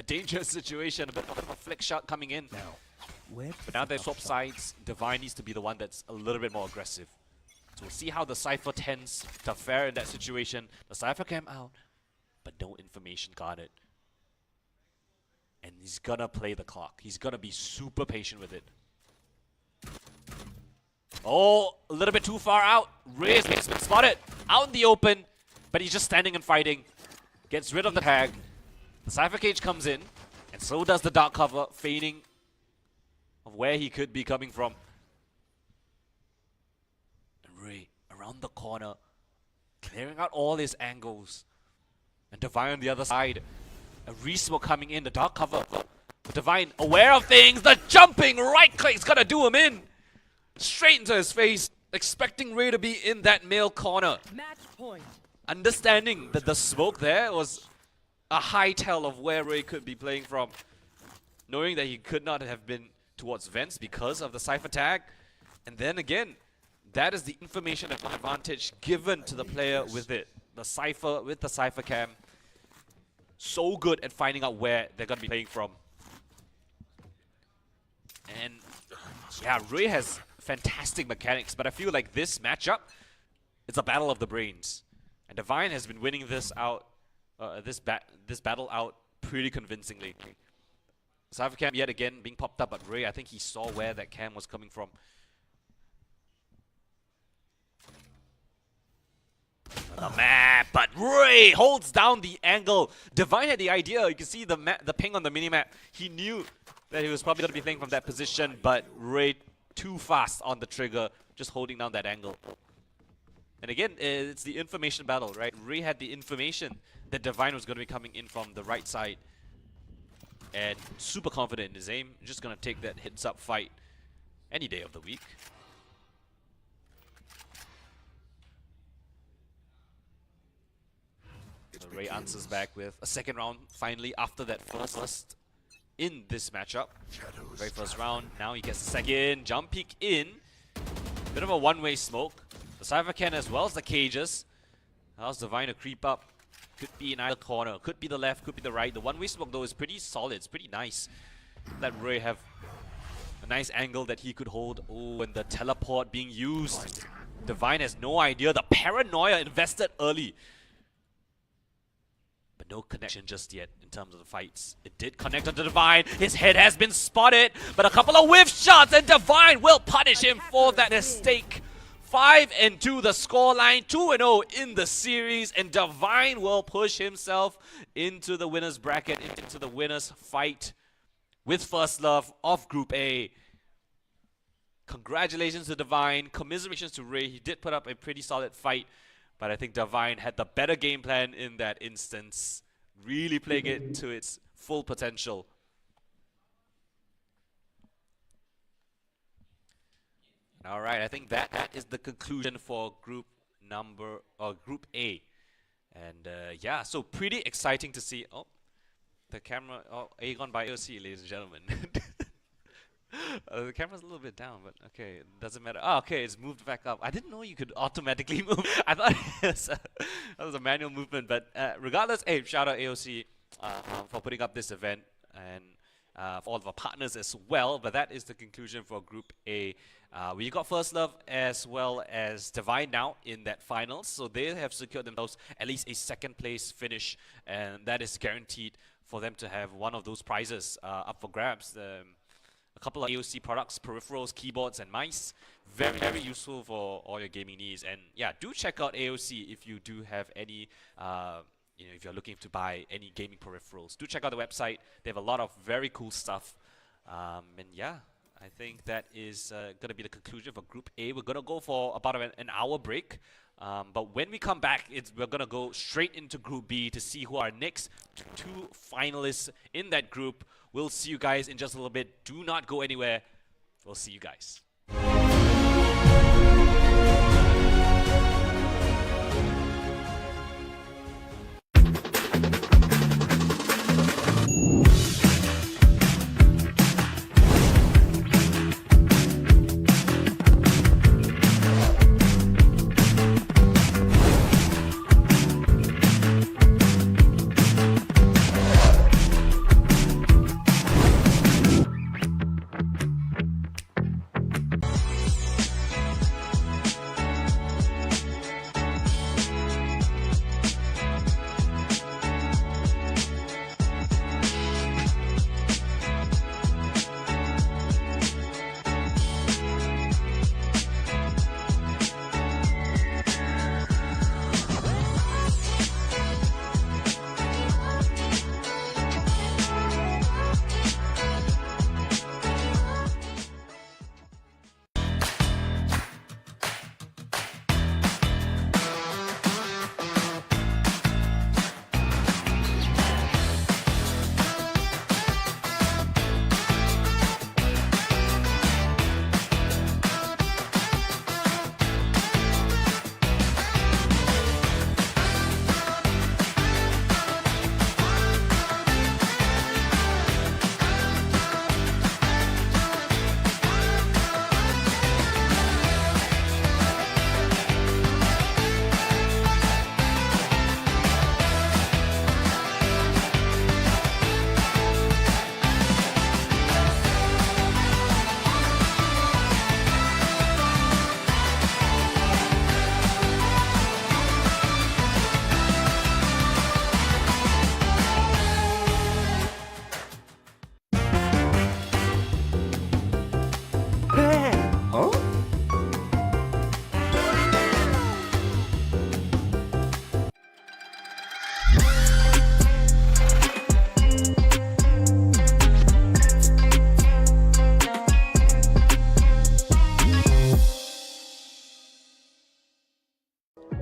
dangerous situation, a bit of a flick shot coming in. But now they swap sides. Divine needs to be the one that's a little bit more aggressive. So we'll see how the Cypher tends to fare in that situation. The Cypher came out, but no information guarded. And he's gonna play the clock. He's gonna be super patient with it. Oh, a little bit too far out. Ray's been spotted out in the open, but he's just standing and fighting. Gets rid of the tag. The Cypher Cage comes in, and so does the dark cover, feigning of where he could be coming from. And Ray around the corner, clearing out all his angles. And Divine on the other side. A re-smoke coming in, the dark cover. Divine aware of things, the jumping right click's gonna do him in. Straight into his face, expecting Ray to be in that male corner. Match point. Understanding that the smoke there was a high tell of where Ray could be playing from. Knowing that he could not have been towards vents because of the Cypher tag. And then again, that is the information advantage given to the player with it. The Cypher with the Cypher cam. So good at finding out where they're going to be playing from. And yeah, Ray has fantastic mechanics, but I feel like this matchup, it's a battle of the brains. And Divine has been winning this out, this battle out pretty convincingly. Cypher cam yet again being popped up, but Ray, I think he saw where that cam was coming from. The map, but Ray holds down the angle. Divine had the idea. You can see the ping on the minimap. He knew that he was probably going to be playing from that position, but Ray too fast on the trigger, just holding down that angle. And again, it's the information battle, right? Ray had the information that Divine was going to be coming in from the right side. And super confident in his aim. Just going to take that heads-up fight any day of the week. So Ray answers back with a second round finally after that first in this matchup. Very first round. Now he gets the second. Jump peek in. Bit of a one-way smoke. The Cypher can as well as the cages. Allows Divine to creep up. Could be in either corner. Could be the left. Could be the right. The one-way smoke though is pretty solid. It's pretty nice. Let Ray have a nice angle that he could hold. Oh, and the teleport being used. Divine has no idea. The paranoia invested early. But no connection just yet in terms of the fights. It did connect onto Divine. His head has been spotted, but a couple of whiff shots and Divine will punish him for that mistake. 5-2 the scoreline, 2-0 in the series, and Divine will push himself into the winner's bracket, into the winner's fight with First Love of Group A. Congratulations to Divine, commiserations to Ray. He did put up a pretty solid fight, but I think Divine had the better game plan in that instance, really playing it to its full potential. All right, I think that is the conclusion for Group A, and yeah, so pretty exciting to see. Oh, the camera. Oh, Aegon by AOC, ladies and gentlemen. The camera's a little bit down, but okay, it doesn't matter. Oh, okay, it's moved back up. I didn't know you could automatically move. I thought that was a manual movement, but regardless, hey, shout out AOC for putting up this event, and for all of our partners as well. But that is the conclusion for Group A. We got First Love as well as Divine now in that finals, so they have secured themselves at least a second place finish, and that is guaranteed for them to have one of those prizes up for grabs. A couple of AOC products, peripherals, keyboards, and mice. Very, very useful for all your gaming needs. And yeah, do check out AOC if you do have any, if you're looking to buy any gaming peripherals. Do check out the website. They have a lot of very cool stuff. And yeah, I think that is going to be the conclusion for Group A. We're going to go for about an hour break. But when we come back, we're going to go straight into Group B to see who our next two finalists in that group. We'll see you guys in just a little bit. Do not go anywhere. We'll see you guys.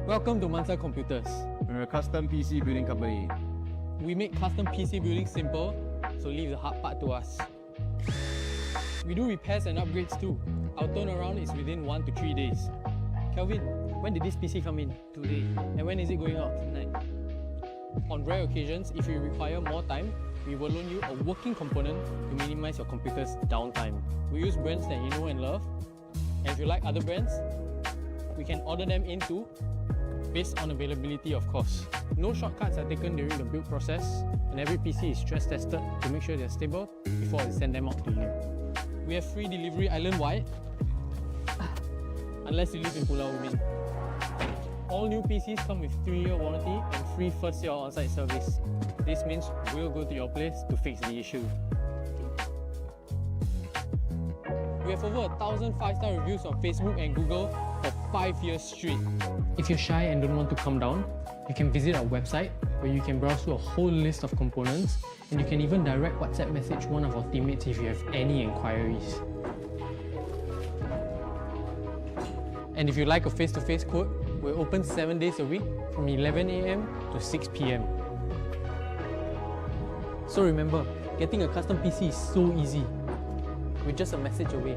Welcome to Mansa Computers. We're a custom PC building company. We make custom PC building simple, so leave the hard part to us. We do repairs and upgrades too. Our turnaround is within 1 to 3 days. Kelvin, when did this PC come in? Today. And when is it going out? Tonight. On rare occasions, if you require more time, we will loan you a working component to minimize your computer's downtime. We use brands that you know and love, and if you like other brands, we can order them in too, based on availability of course. No shortcuts are taken during the build process, and every PC is stress tested to make sure they're stable before we send them out to you. We have free delivery island-wide, unless you live in Pulau Ubin. All new PCs come with 3-year warranty and free first-year on-site service. This means we'll go to your place to fix the issue. We have over 1,000 5-star reviews on Facebook and Google for 5 years straight. If you're shy and don't want to come down, you can visit our website where you can browse through a whole list of components, and you can even direct WhatsApp message one of our teammates if you have any inquiries. And if you like a face-to-face quote, we're open 7 days a week from 11 AM to 6 PM. So remember, getting a custom PC is so easy. We're just a message away.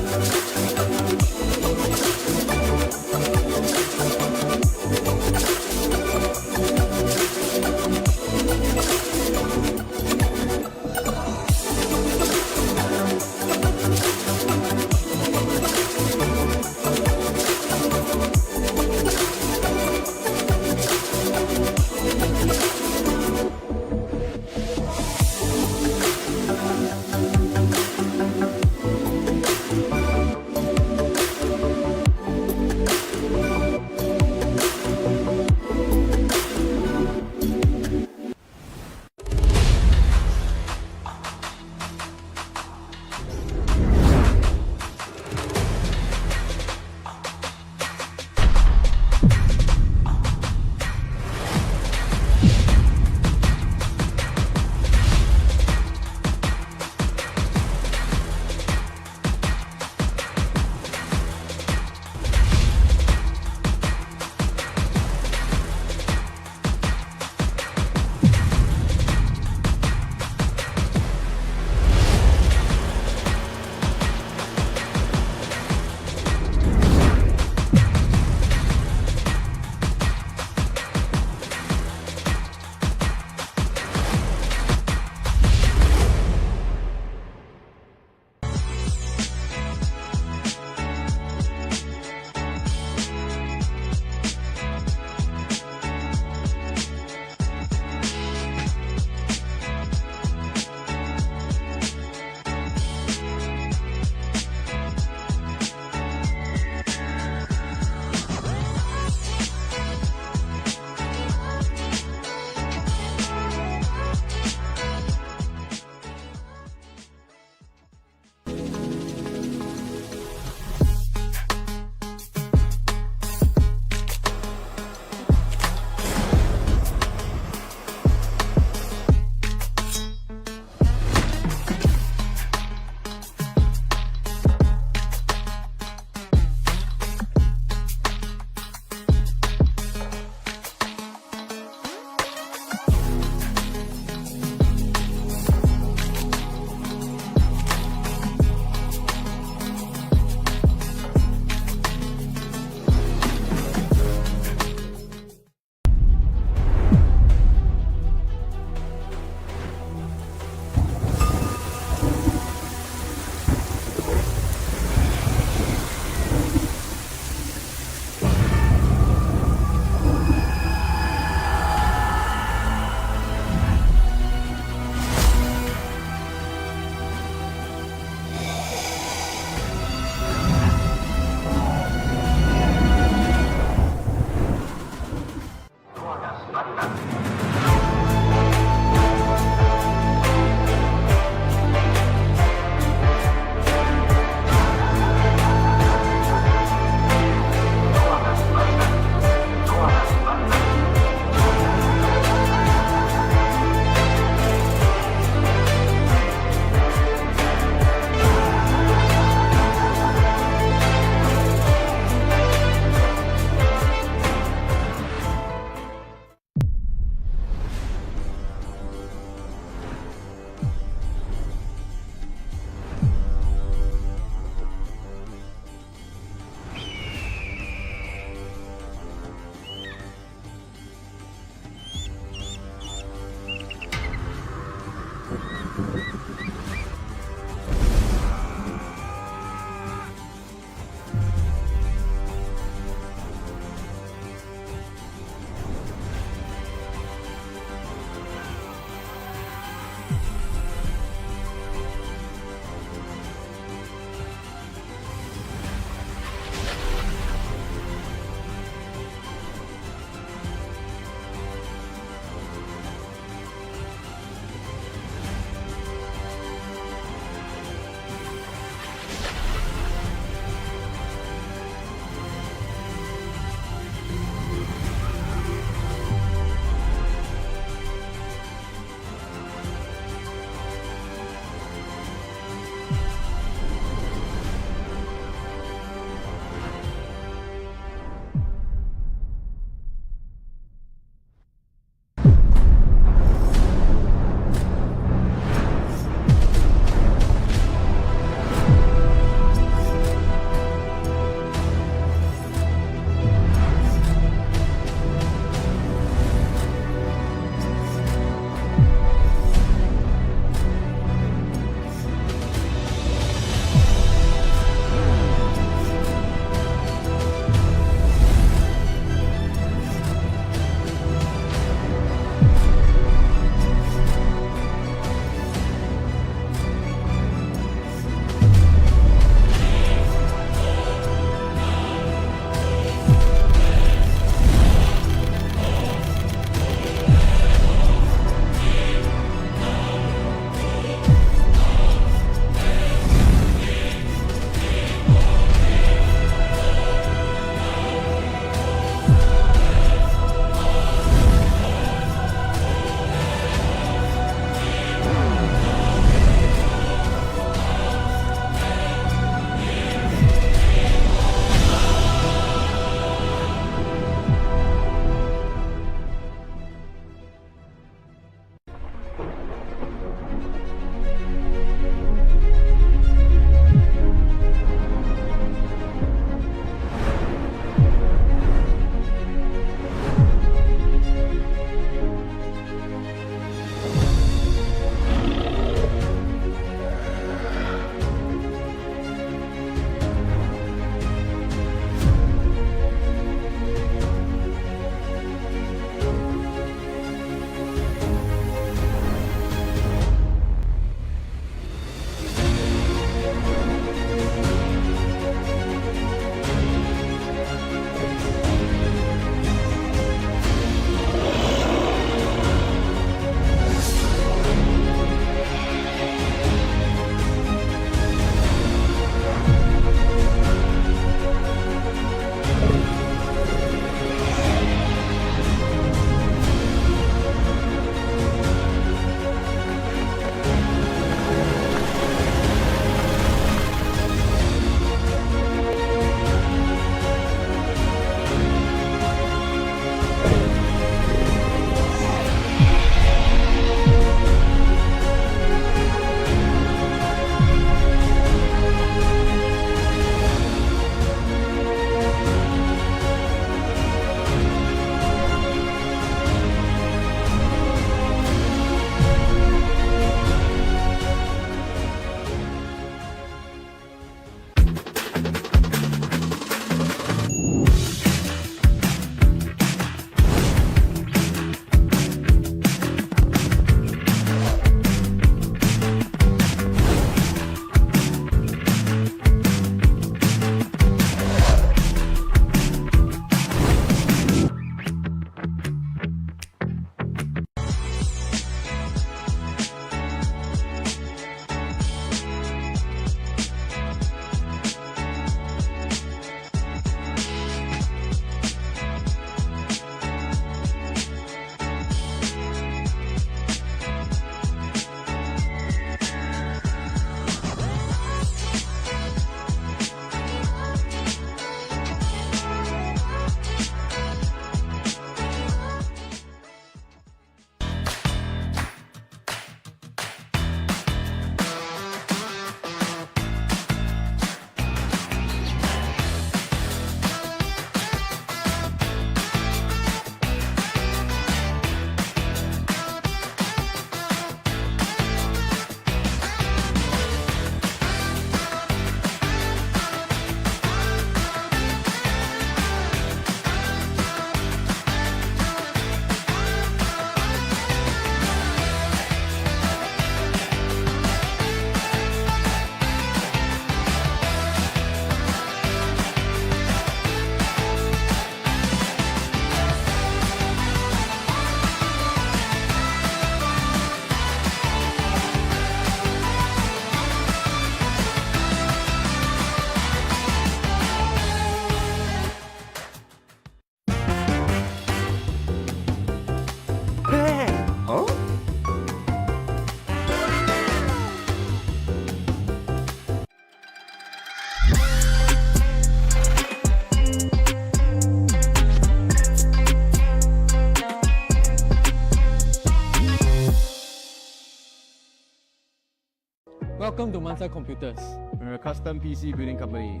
Welcome to Mansa Computers. We're a custom PC building company.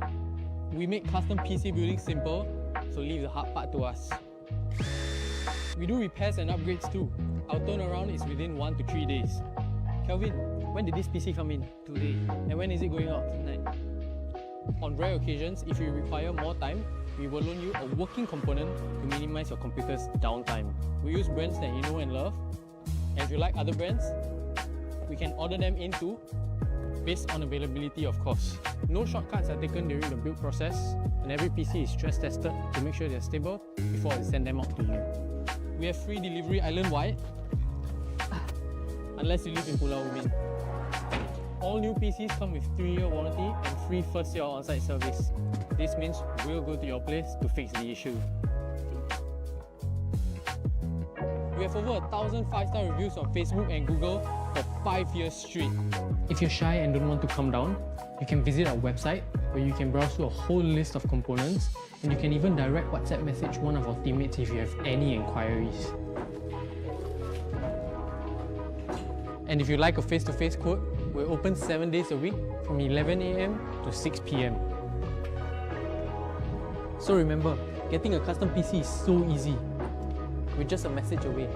We make custom PC building simple, so leave the hard part to us. We do repairs and upgrades too. Our turnaround is within 1 to 3 days. Kelvin, when did this PC come in? Today. And when is it going out? Tonight. On rare occasions, if you require more time, we will loan you a working component to minimize your computer's downtime. We use brands that you know and love, and if you like other brands, we can order them in too, based on availability of course. No shortcuts are taken during the build process, and every PC is stress tested to make sure they're stable before I send them out to you. We have free delivery island-wide, unless you live in Pulau Ubin. All new PCs come with 3-year warranty and free first-year on-site service. This means we'll go to your place to fix the issue. We have over 1,000 5-star reviews on Facebook and Google for 5 years straight. If you're shy and don't want to come down, you can visit our website where you can browse through a whole list of components, and you can even direct WhatsApp message one of our teammates if you have any inquiries. And if you like a face-to-face quote, we're open 7 days a week from 11 AM to 6 PM. So remember, getting a custom PC is so easy. We're just a message away.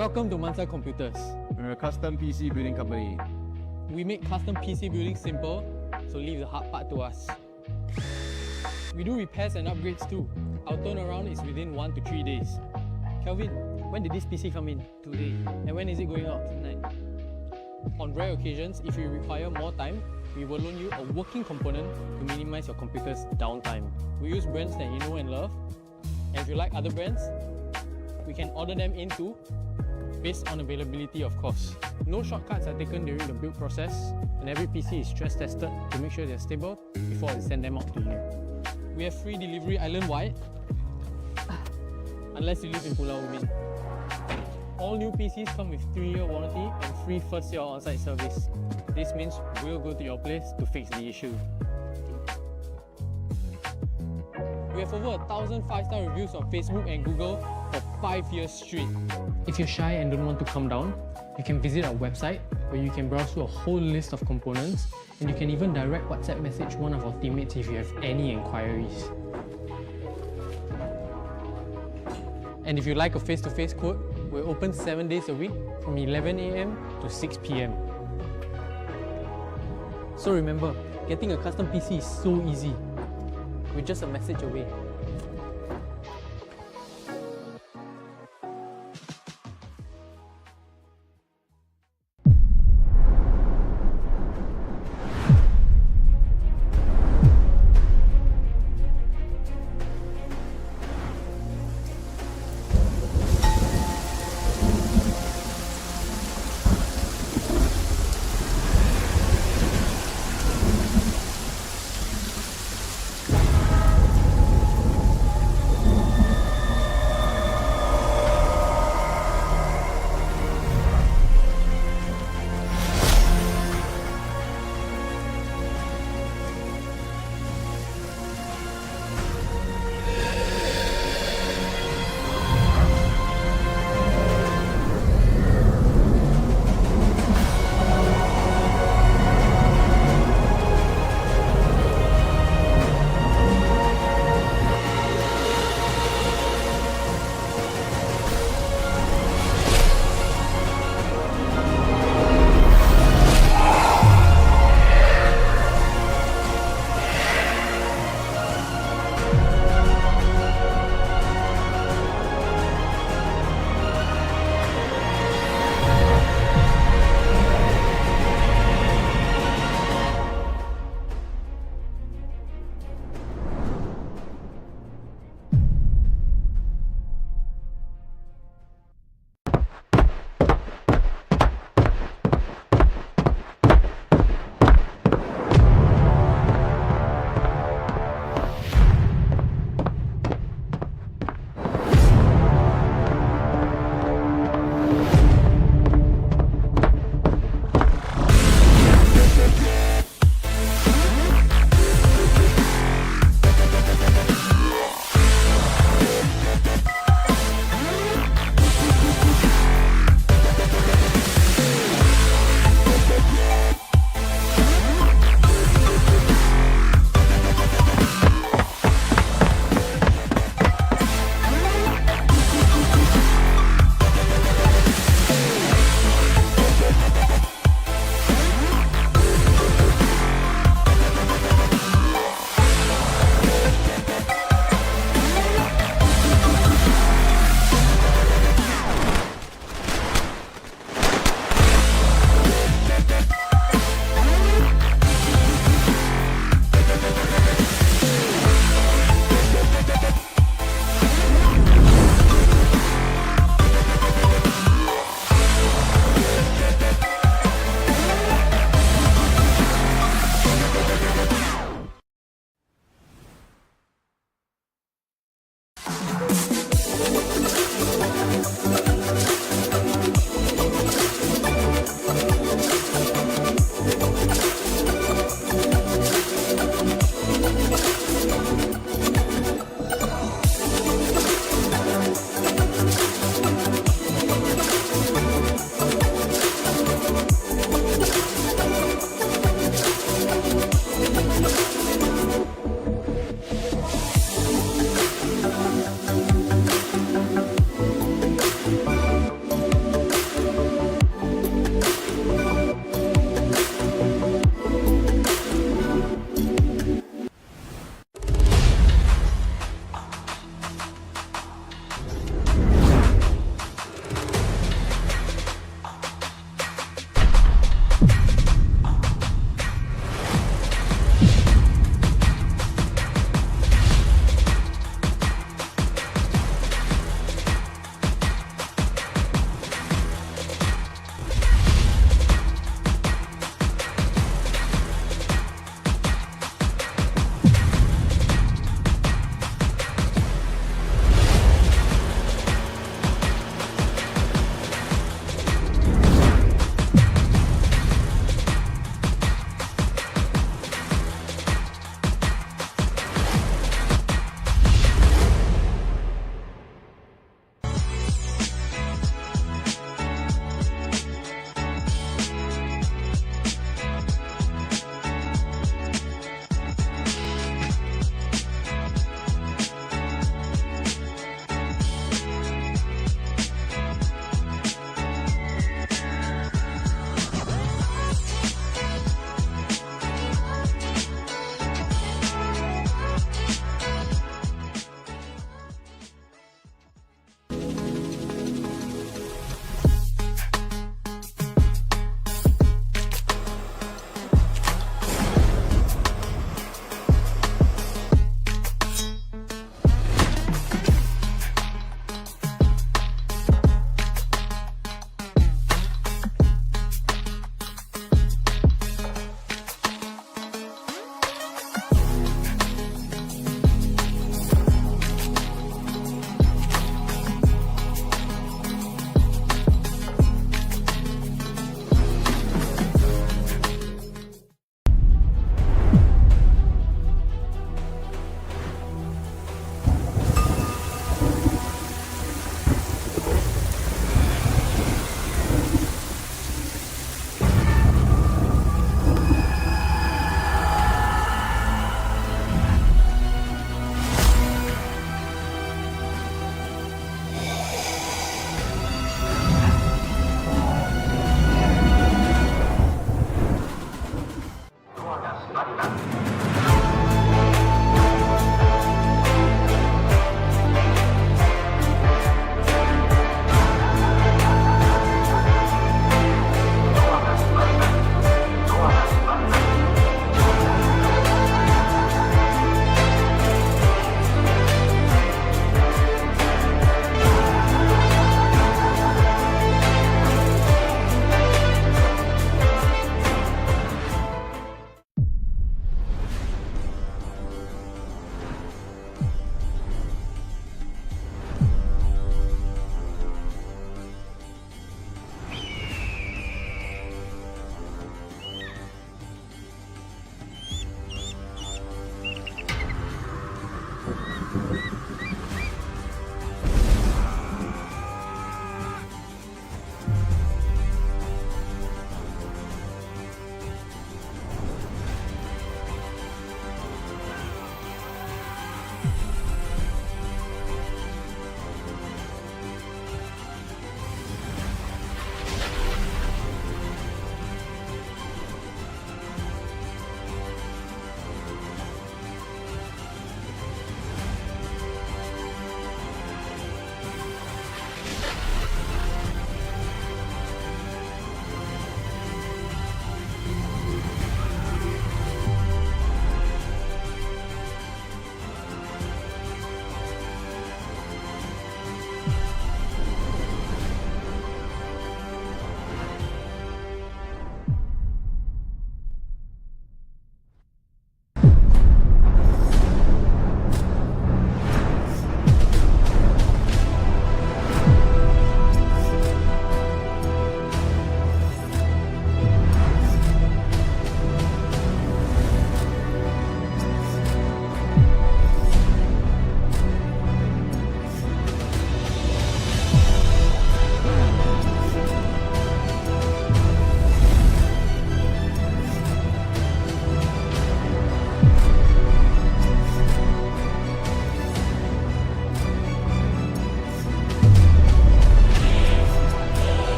Welcome to Mansa Computers. We're a custom PC building company. We make custom PC building simple, so leave the hard part to us. We do repairs and upgrades too. Our turnaround is within 1 to 3 days. Kelvin, when did this PC come in? Today. And when is it going out? Tonight. On rare occasions, if you require more time, we will loan you a working component to minimize your computer's downtime. We use brands that you know and love, and if you like other brands, we can order them in too, based on availability of course. No shortcuts are taken during the build process, and every PC is stress tested to make sure they're stable before we send them out to you. We have free delivery island-wide, unless you live in Pulau Ubin. All new PCs come with 3-year warranty and free first-year on-site service. This means we'll go to your place to fix the issue. We have over 1,000 5-star reviews on Facebook and Google for 5 years straight. If you're shy and don't want to come down, you can visit our website where you can browse through a whole list of components, and you can even direct WhatsApp message one of our teammates if you have any inquiries. And if you like a face-to-face quote, we're open 7 days a week from 11 AM to 6 PM. So remember, getting a custom PC is so easy. We're just a message away.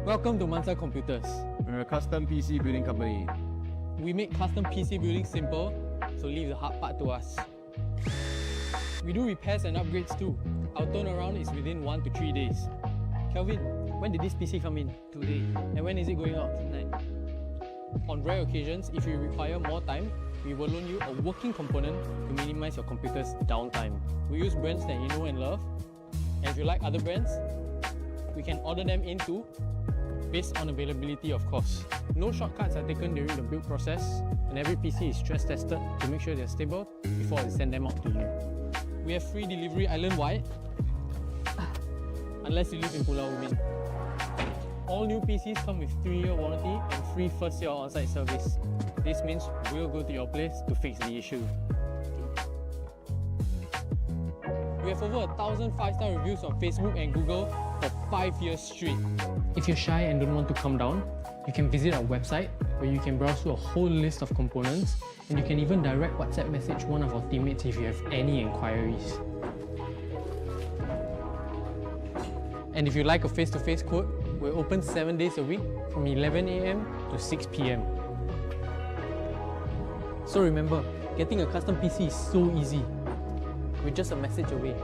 Welcome to Mansa Computers. We're a custom PC building company. We make custom PC building simple, so leave the hard part to us. We do repairs and upgrades too. Our turnaround is within 1 to 3 days. Kelvin, when did this PC come in? Today. And when is it going out? Tonight. On rare occasions, if you require more time, we will loan you a working component to minimize your computer's downtime. We use brands that you know and love, and if you like other brands, we can order them in too, based on availability of course. No shortcuts are taken during the build process, and every PC is stress tested to make sure they're stable before we send them out to you. We have free delivery island-wide, unless you live in Pulau Ubin. All new PCs come with 3-year warranty and free first-year on-site service. This means we'll go to your place to fix the issue. We have over 1,000 5-star reviews on Facebook and Google for 5 years straight. If you're shy and don't want to come down, you can visit our website where you can browse through a whole list of components, and you can even direct WhatsApp message one of our teammates if you have any inquiries. And if you like a face-to-face quote, we're open 7 days a week from 11 AM to 6 PM. So remember, getting a custom PC is so easy. We're just a message away.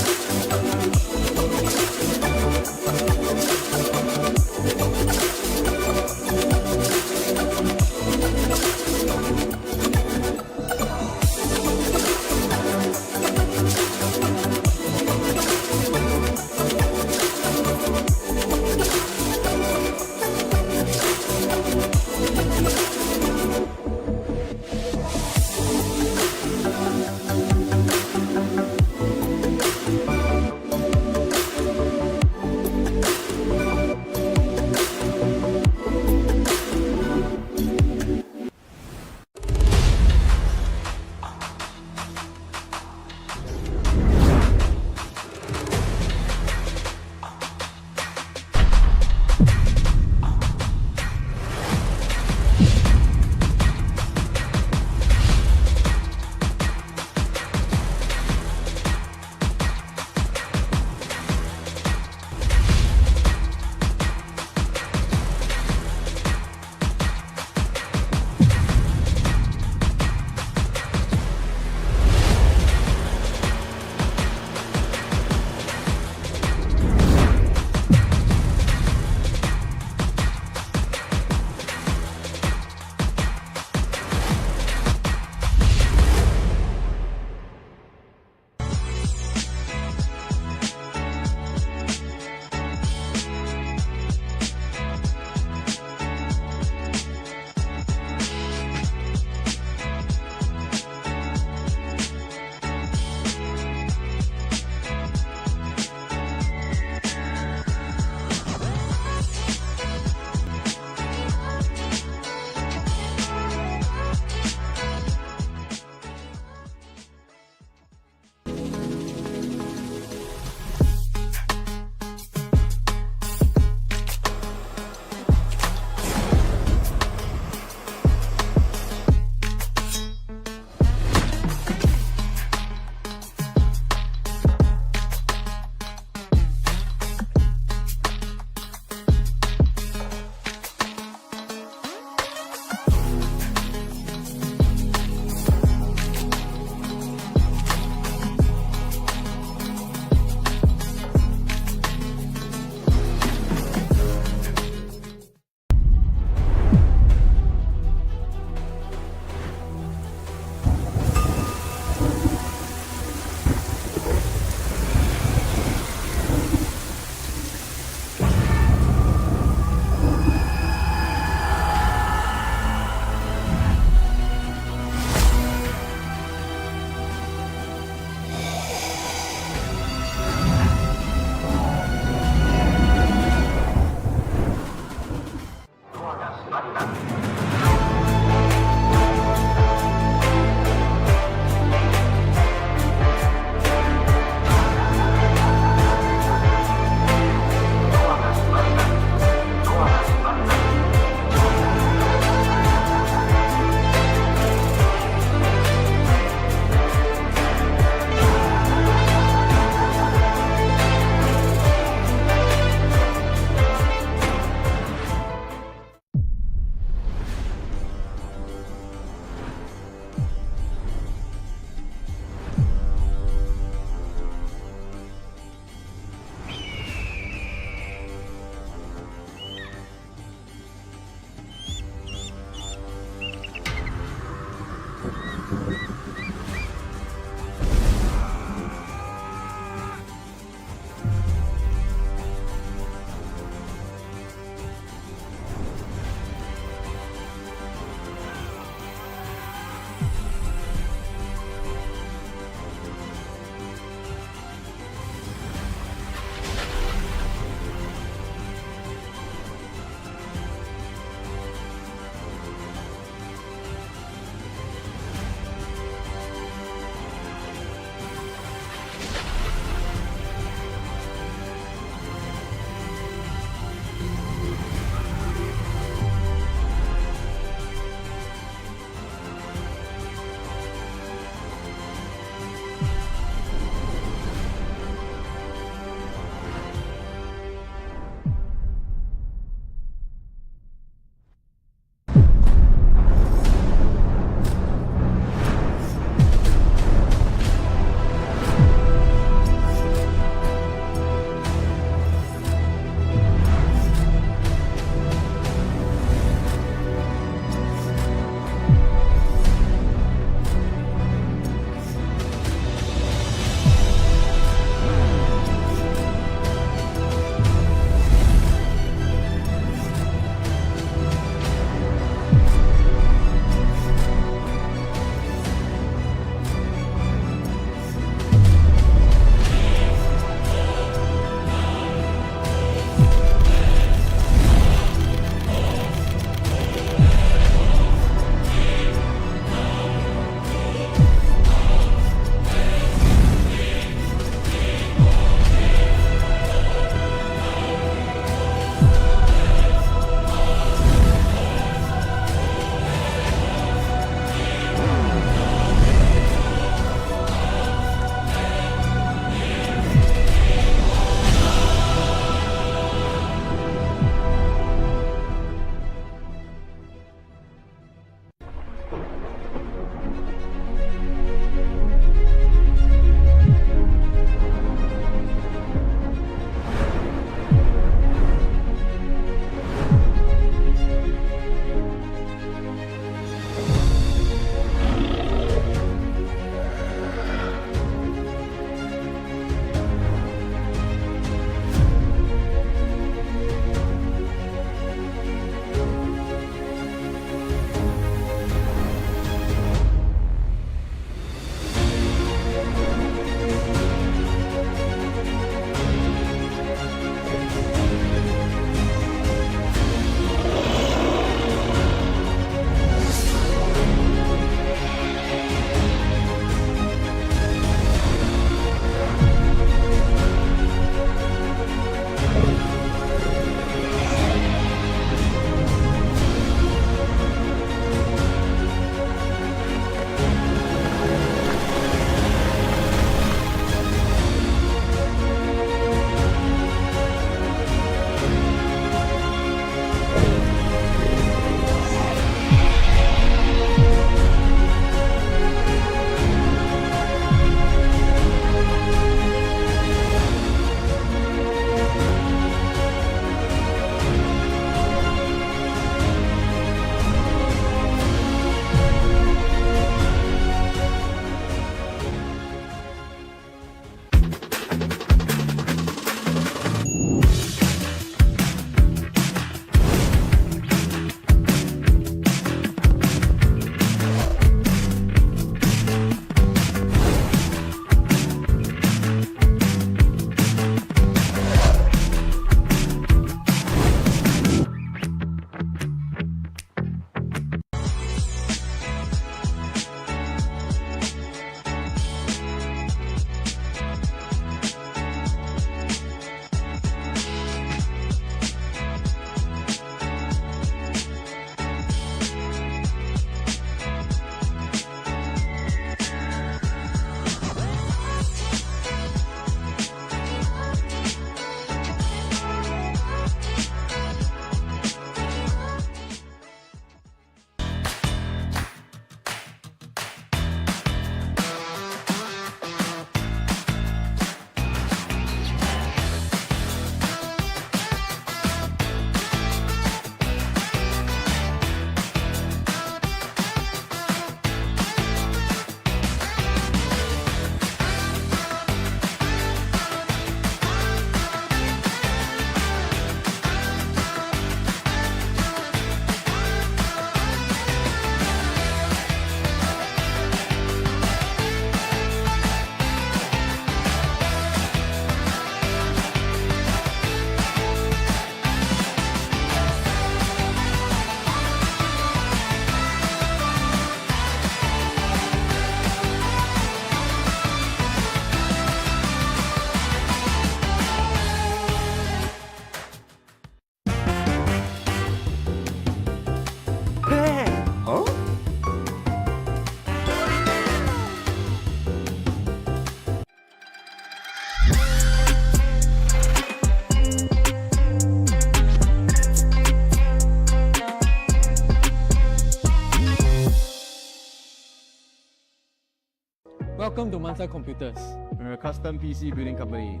Welcome to Mansa Computers. We're a custom PC building company.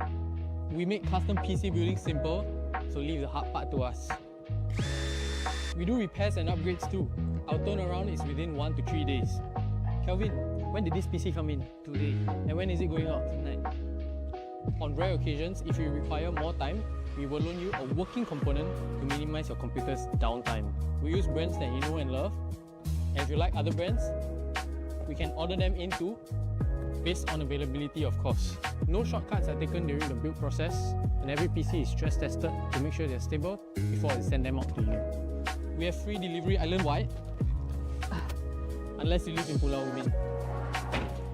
We make custom PC building simple, so leave the hard part to us. We do repairs and upgrades too. Our turnaround is within 1 to 3 days. Kelvin, when did this PC come in? Today. And when is it going out? Tonight. On rare occasions, if you require more time, we will loan you a working component to minimize your computer's downtime. We use brands that you know and love, and if you like other brands, we can order them in too, based on availability of course. No shortcuts are taken during the build process, and every PC is stress tested to make sure they're stable before I send them out to you. We have free delivery island-wide, unless you live in Pulau Ubin.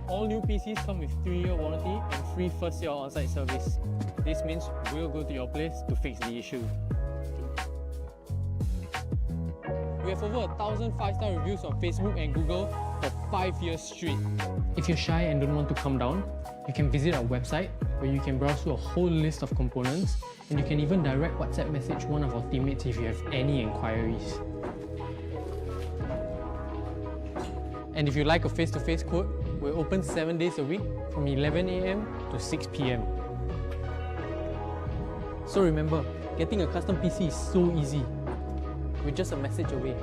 All new PCs come with 3-year warranty and free first-year on-site service. This means we'll go to your place to fix the issue. We have over 1,000 5-star reviews on Facebook and Google for 5 years straight. If you're shy and don't want to come down, you can visit our website where you can browse through a whole list of components, and you can even direct WhatsApp message one of our teammates if you have any inquiries. And if you like a face-to-face quote, we're open 7 days a week from 11 AM to 6 PM. So remember, getting a custom PC is so easy. We're just a message away.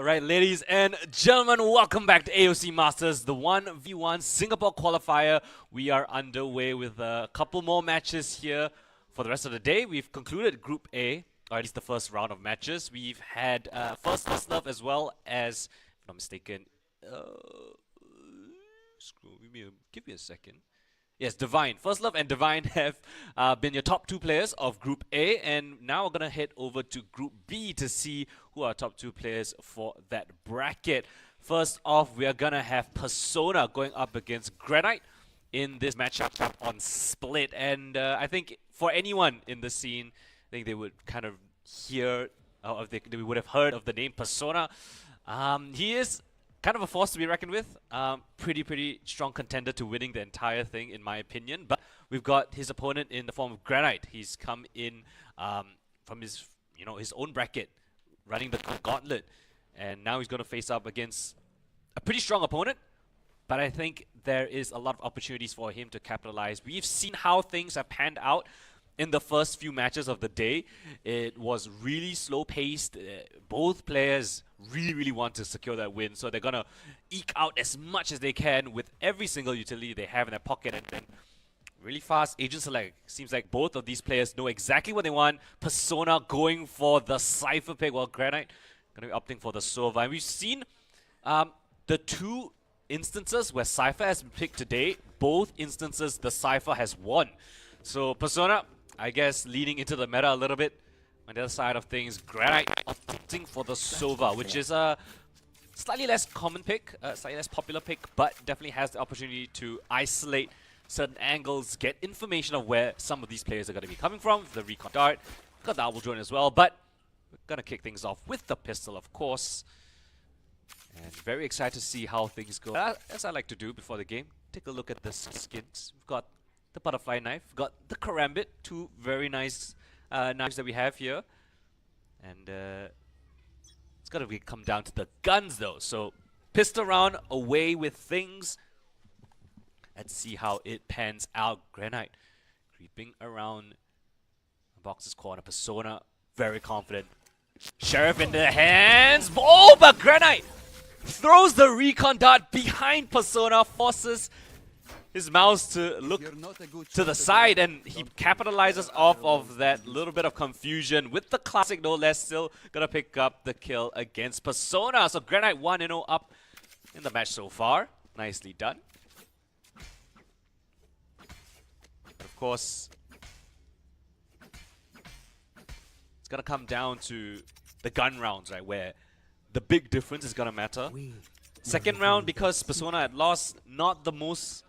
Alright, ladies and gentlemen, welcome back to AOC Masters, the 1v1 Singapore qualifier. We are underway with a couple more matches here for the rest of the day. We've concluded Group A, or at least the first round of matches. We've had First Love as well as, if I'm not mistaken, give me a second. Yes, Divine. First Love and Divine have been your top two players of Group A, and now we're going to head over to Group B to see who are top two players for that bracket. First off, we are going to have Persona going up against Granite in this matchup on Split, and I think for anyone in the scene, I think they would kind of hear, or they would have heard of the name Persona. He is kind of a force to be reckoned with. Pretty strong contender to winning the entire thing, in my opinion. But we've got his opponent in the form of Granite. He's come in from his own bracket, running the gauntlet, and now he's going to face up against a pretty strong opponent. But I think there is a lot of opportunities for him to capitalize. We've seen how things have panned out in the first few matches of the day. It was really slow-paced. Both players really want to secure that win, so they're gonna eke out as much as they can with every single utility they have in their pocket. And then really fast agent select. Seems like both of these players know exactly what they want. Persona going for the Cypher pick, while Granite gonna be opting for the Sova. And we've seen the two instances where Cypher has been picked today. Both instances the Cypher has won. So Persona, I guess, leading into the meta a little bit. On the other side of things, Granite opting for the Sova, which is a slightly less common pick, slightly less popular pick, but definitely has the opportunity to isolate certain angles, get information of where some of these players are going to be coming from. The recon dart, got the double drone as well, but we're going to kick things off with the pistol, of course. And very excited to see how things go. As I like to do before the game, take a look at the skins. We've got the butterfly knife, we've got the karambit, two very nice knives that we have here. And it's got to come down to the guns though. So pistol round away with things. Let's see how it pans out. Granite creeping around the box's corner. Persona very confident. Sheriff in the hands. Oh, but Granite throws the recon dart behind Persona, forces his mouse to look to the side, and he capitalizes off of that little bit of confusion with the classic no less. Still gonna pick up the kill against Persona. So Granite 1-0 up in the match so far. Nicely done. But of course, it's gonna come down to the gun rounds, right, where the big difference is gonna matter. Second round, because Persona had lost, not the most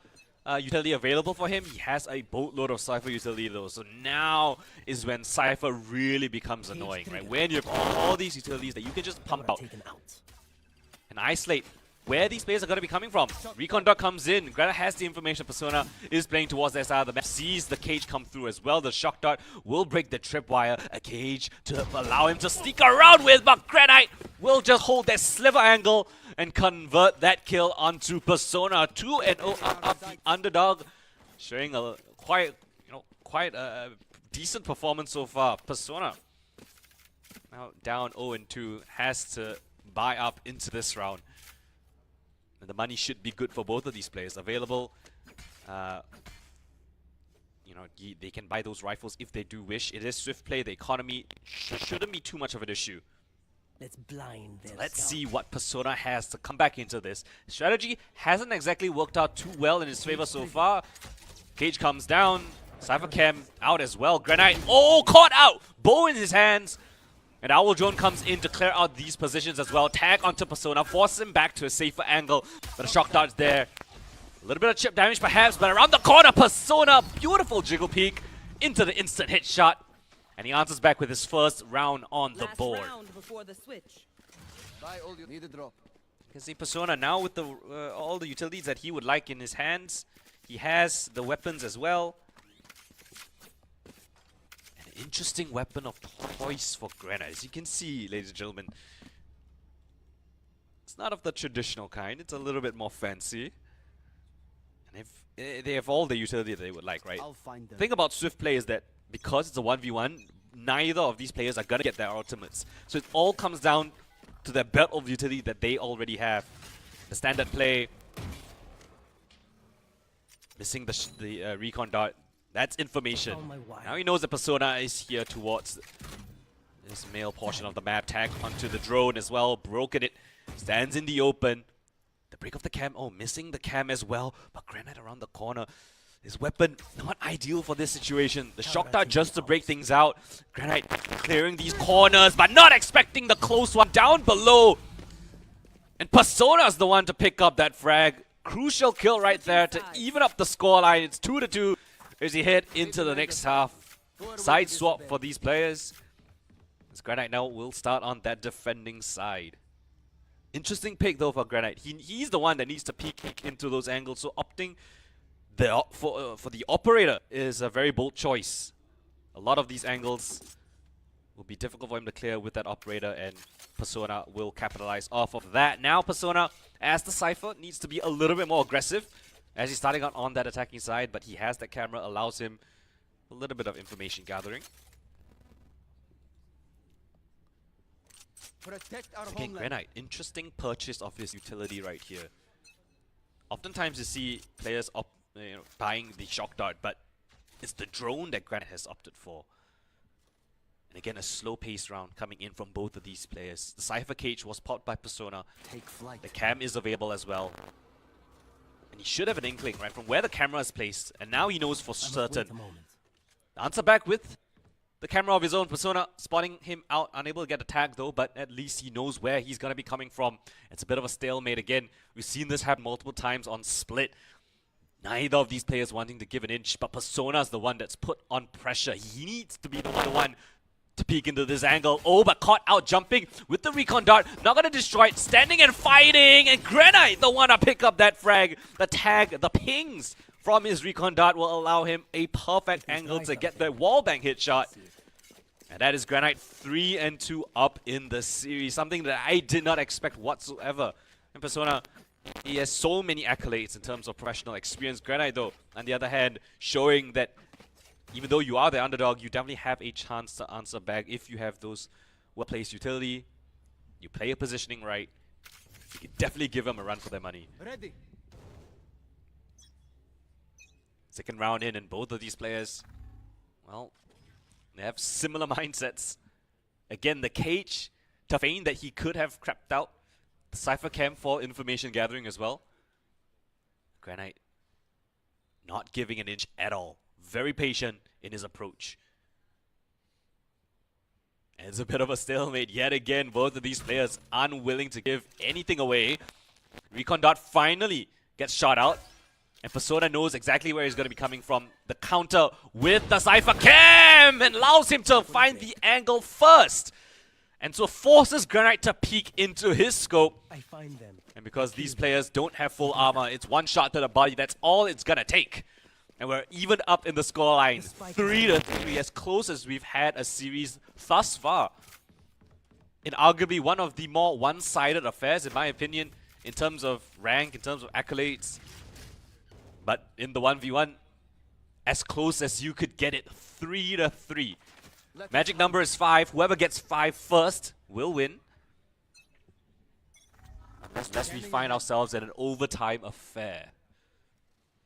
utility available for him. He has a boatload of Cypher utility though, so now is when Cypher really becomes annoying, right? When you have all these utilities that you can just pump out and isolate where these players are going to be coming from. Recon Dot comes in, Granite has the information. Persona is playing towards their side of the map, sees the cage come through as well. The shock dart will break the tripwire, a cage to allow him to sneak around with, but Granite will just hold that sliver angle and convert that kill onto Persona. 2-0 up the underdog, showing a quite a decent performance so far. Persona now down 0-2, has to buy up into this round. And the money should be good for both of these players. Available, they can buy those rifles if they do wish. It is swift play. The economy shouldn't be too much of an issue. Let's blind their Let's scout. see what Persona has to come back into this. Strategy hasn't exactly worked out too well in his favor so far. Cage comes down. Cypher Cam out as well. Granite, caught out! Bow in his hands. And Owl Drone comes in to clear out these positions as well. Tag onto Persona, force him back to a safer angle. But a shock dart's there. A little bit of chip damage perhaps, but around the corner, Persona, beautiful jiggle peek into the instant hit shot. And he answers back with his first round on the board. Last round before the switch. Buy all you need a drop. You can see Persona now with the all the utilities that he would like in his hands. He has the weapons as well. An interesting weapon of choice for Granite. As you can see, ladies and gentlemen, it's not of the traditional kind. It's a little bit more fancy. And if they have all the utility that they would like, right? I'll find them. The thing about swift play is that because it's a 1v1, neither of these players are gonna get their ultimates. So it all comes down to the belt of utility that they already have. The standard play. Missing the recon dart. That's information. Oh my word. Now he knows the persona is here towards this male portion of the map. Tag onto the drone as well. Broken it. Stands in the open. The break of the cam. Oh, missing the cam as well. But Granite around the corner. His weapon not ideal for this situation. The shock dart just to break things out. Granite clearing these corners, but not expecting the close one down below. And Persona's the one to pick up that frag. Crucial kill right there to even up the scoreline. It's 2-2 as he head into the next half. Side swap for these players. As Granite now will start on that defending side. Interesting pick though for Granite. He's the one that needs to peek into those angles. So opting for the operator is a very bold choice. A lot of these angles will be difficult for him to clear with that operator, and Persona will capitalize off of that. Now Persona, as the Cypher, needs to be a little bit more aggressive as he's starting out on that attacking side, but he has that camera, allows him a little bit of information gathering. Protect our Again, homeland. Granite, interesting purchase of his utility right here. Oftentimes you see players buying the shock dart, but it's the drone that Granite has opted for. And again, a slow pace round coming in from both of these players. The Cypher Cage was popped by Persona. Take flight. The cam is available as well. And he should have an inkling, right, from where the camera is placed. And now he knows for certain. The answer back with the camera of his own. Persona spotting him out, unable to get a tag though, but at least he knows where he's going to be coming from. It's a bit of a stalemate again. We've seen this happen multiple times on Split. Neither of these players wanting to give an inch, but Persona's the one that's put on pressure. He needs to be the one to peek into this angle. Oh, but caught out jumping with the recon dart. Not going to destroy it. Standing and fighting. And Granite, the one to pick up that frag. The tag, the pings from his recon dart will allow him a perfect angle to get the wallbang hit shot. And that is Granite 3-2 up in the series. Something that I did not expect whatsoever. And Persona, he has so many accolades in terms of professional experience. Granite, though, on the other hand, showing that even though you are the underdog, you definitely have a chance to answer back if you have those well-placed utility. You play your positioning right. You can definitely give them a run for their money. Ready. Second round in, and both of these players, well, they have similar mindsets. Again, the cage to feign that he could have crept out. The Cypher Cam for information gathering as well. Granite not giving an inch at all. Very patient in his approach. And it's a bit of a stalemate yet again. Both of these players unwilling to give anything away. Recon Dart finally gets shot out. And Persona knows exactly where he's going to be coming from. The counter with the Cypher Cam and allows him to find the angle first. And so forces Granite to peek into his scope. I find them. And because these players don't have full armor, it's one shot to the body. That's all it's going to take. And we're even up in the scoreline. 3-3, as close as we've had a series thus far. In arguably one of the more one-sided affairs, in my opinion, in terms of rank, in terms of accolades. But in the 1v1, as close as you could get it, 3-3. Magic number is 5. Whoever gets 5 first will win. Unless we find ourselves in an overtime affair.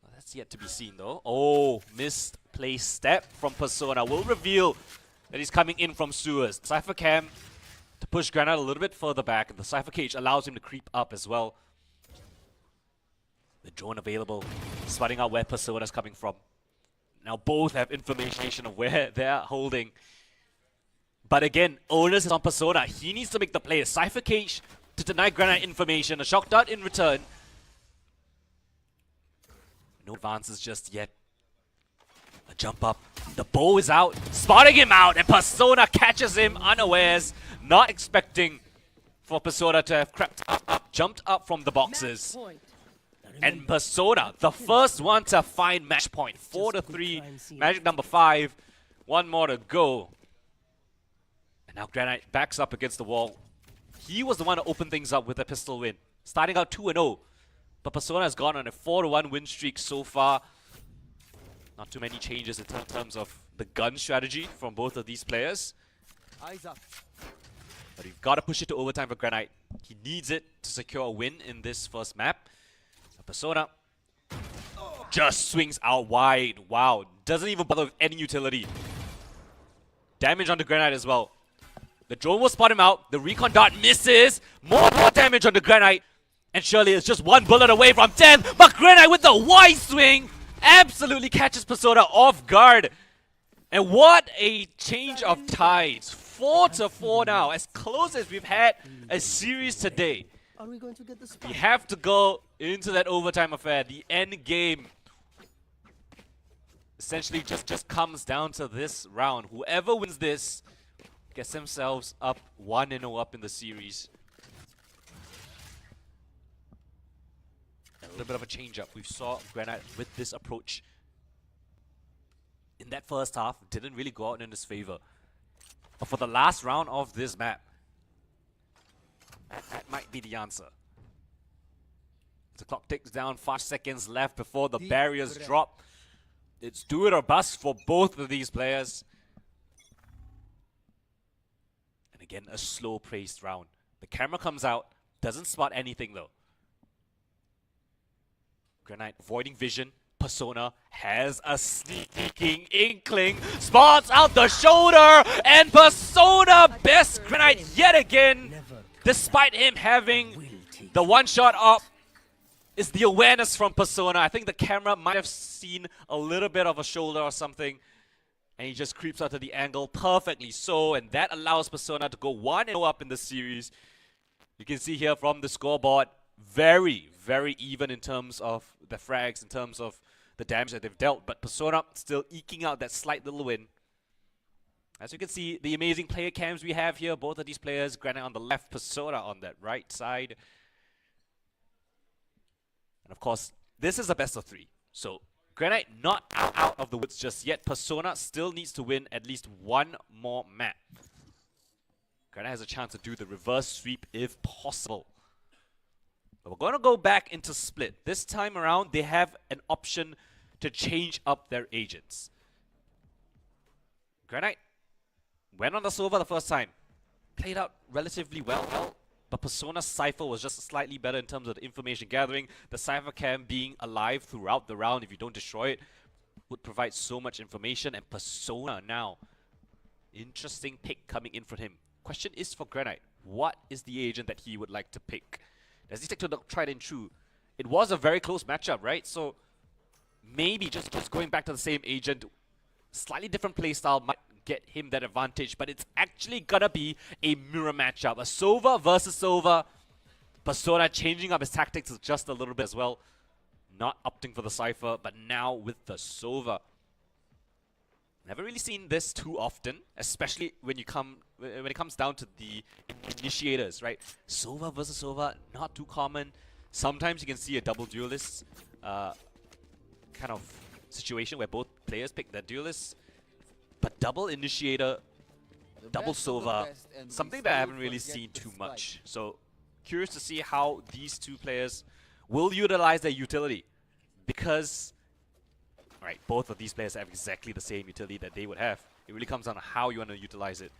Well, that's yet to be seen though. Oh, misplaced step from Persona will reveal that he's coming in from sewers. Cypher Cam to push Granite a little bit further back, and the Cypher Cage allows him to creep up as well. The drone available, spotting out where Persona's coming from. Now both have information of where they're holding. But again, onus is on Persona. He needs to make the play. A Cypher Cage to deny Granite information. A shock dart in return. No advances just yet. A jump up. The bow is out. Spotting him out. And Persona catches him unawares. Not expecting for Persona to have crept up, jumped up from the boxes. And Persona, the first one to find match point. 4-3. Magic number 5. One more to go. And now Granite backs up against the wall. He was the one to open things up with a pistol win. Starting out 2-0. But Persona has gone on a 4-1 win streak so far. Not too many changes in terms of the gun strategy from both of these players. Eyes up. But we've got to push it to overtime for Granite. He needs it to secure a win in this first map. Persona just swings out wide. Wow, doesn't even bother with any utility. Damage on the Granite as well. The drone will spot him out. The recon dart misses. More damage on the Granite. And surely it's just one bullet away from death. But Granite with the wide swing absolutely catches Persona off guard. And what a change of tides. 4-4 now. As close as we've had a series today. Are we going to get the spot? We have to go into that overtime affair. The end game essentially just comes down to this round. Whoever wins this gets themselves up 1-0 up in the series. A little bit of a change up. We saw Granite with this approach in that first half didn't really go out in his favor. But for the last round of this map, that might be the answer. The clock ticks down, 5 seconds left before the barriers drop. It's do it or bust for both of these players. And again, a slow-paced round. The camera comes out, doesn't spot anything though. Granite avoiding vision. Persona has a sneaking inkling. Spots out the shoulder, and Persona bests Granite yet again. Despite him having the one shot up, is the awareness from Persona. I think the camera might have seen a little bit of a shoulder or something, and he just creeps out to the angle perfectly so, and that allows Persona to go 1-0 up in the series. You can see here from the scoreboard, very, very even in terms of the frags, in terms of the damage that they've dealt, but Persona still eking out that slight little win. As you can see, the amazing player cams we have here, both of these players, Granite on the left, Persona on that right side. And of course, this is a best of 3. So, Granite not out of the woods just yet. Persona still needs to win at least one more map. Granite has a chance to do the reverse sweep if possible. But we're going to go back into split. This time around, they have an option to change up their agents. Granite went on the Sova the first time. Played out relatively well. But Persona's Cypher was just slightly better in terms of the information gathering. The Cypher cam being alive throughout the round, if you don't destroy it, would provide so much information. And Persona now, interesting pick coming in from him. Question is for Granite, what is the agent that he would like to pick? Does he stick to the tried and true? It was a very close matchup, right? So maybe just going back to the same agent, slightly different playstyle might get him that advantage, but it's actually gonna be a mirror matchup. A Sova versus Sova. Persona changing up his tactics just a little bit as well. Not opting for the Cypher, but now with the Sova. Never really seen this too often, especially when it comes down to the initiators, right? Sova versus Sova, not too common. Sometimes you can see a double duelist kind of situation where both players pick their duelists. But double initiator, double Sova, something that I haven't really seen too much. So curious to see how these two players will utilize their utility. Because right, both of these players have exactly the same utility that they would have. It really comes down to how you want to utilize it.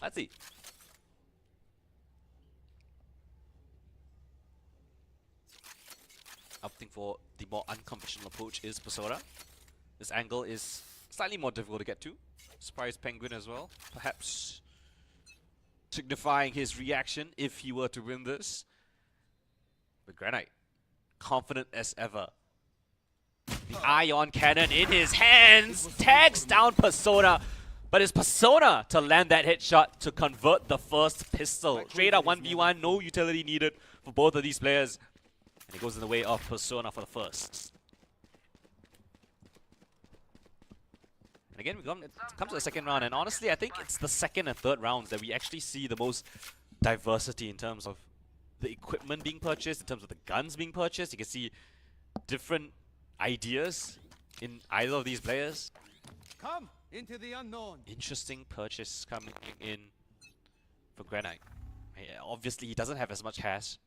Let's see. Opting for the more unconventional approach is Persona. This angle is slightly more difficult to get to. Surprise Penguin as well. Perhaps signifying his reaction if he were to win this. But Granite, confident as ever. The ion cannon in his hands, tags down Persona, but it's Persona to land that headshot to convert the first pistol. Straight up 1v1, no utility needed for both of these players. And it goes in the way of Persona for the first. And again, it comes to the second round, and honestly, I think it's the second and third rounds that we actually see the most diversity in terms of the equipment being purchased, in terms of the guns being purchased. You can see different ideas in either of these players. Come into the unknown. Interesting purchase coming in for Granite. Yeah, obviously, he doesn't have as much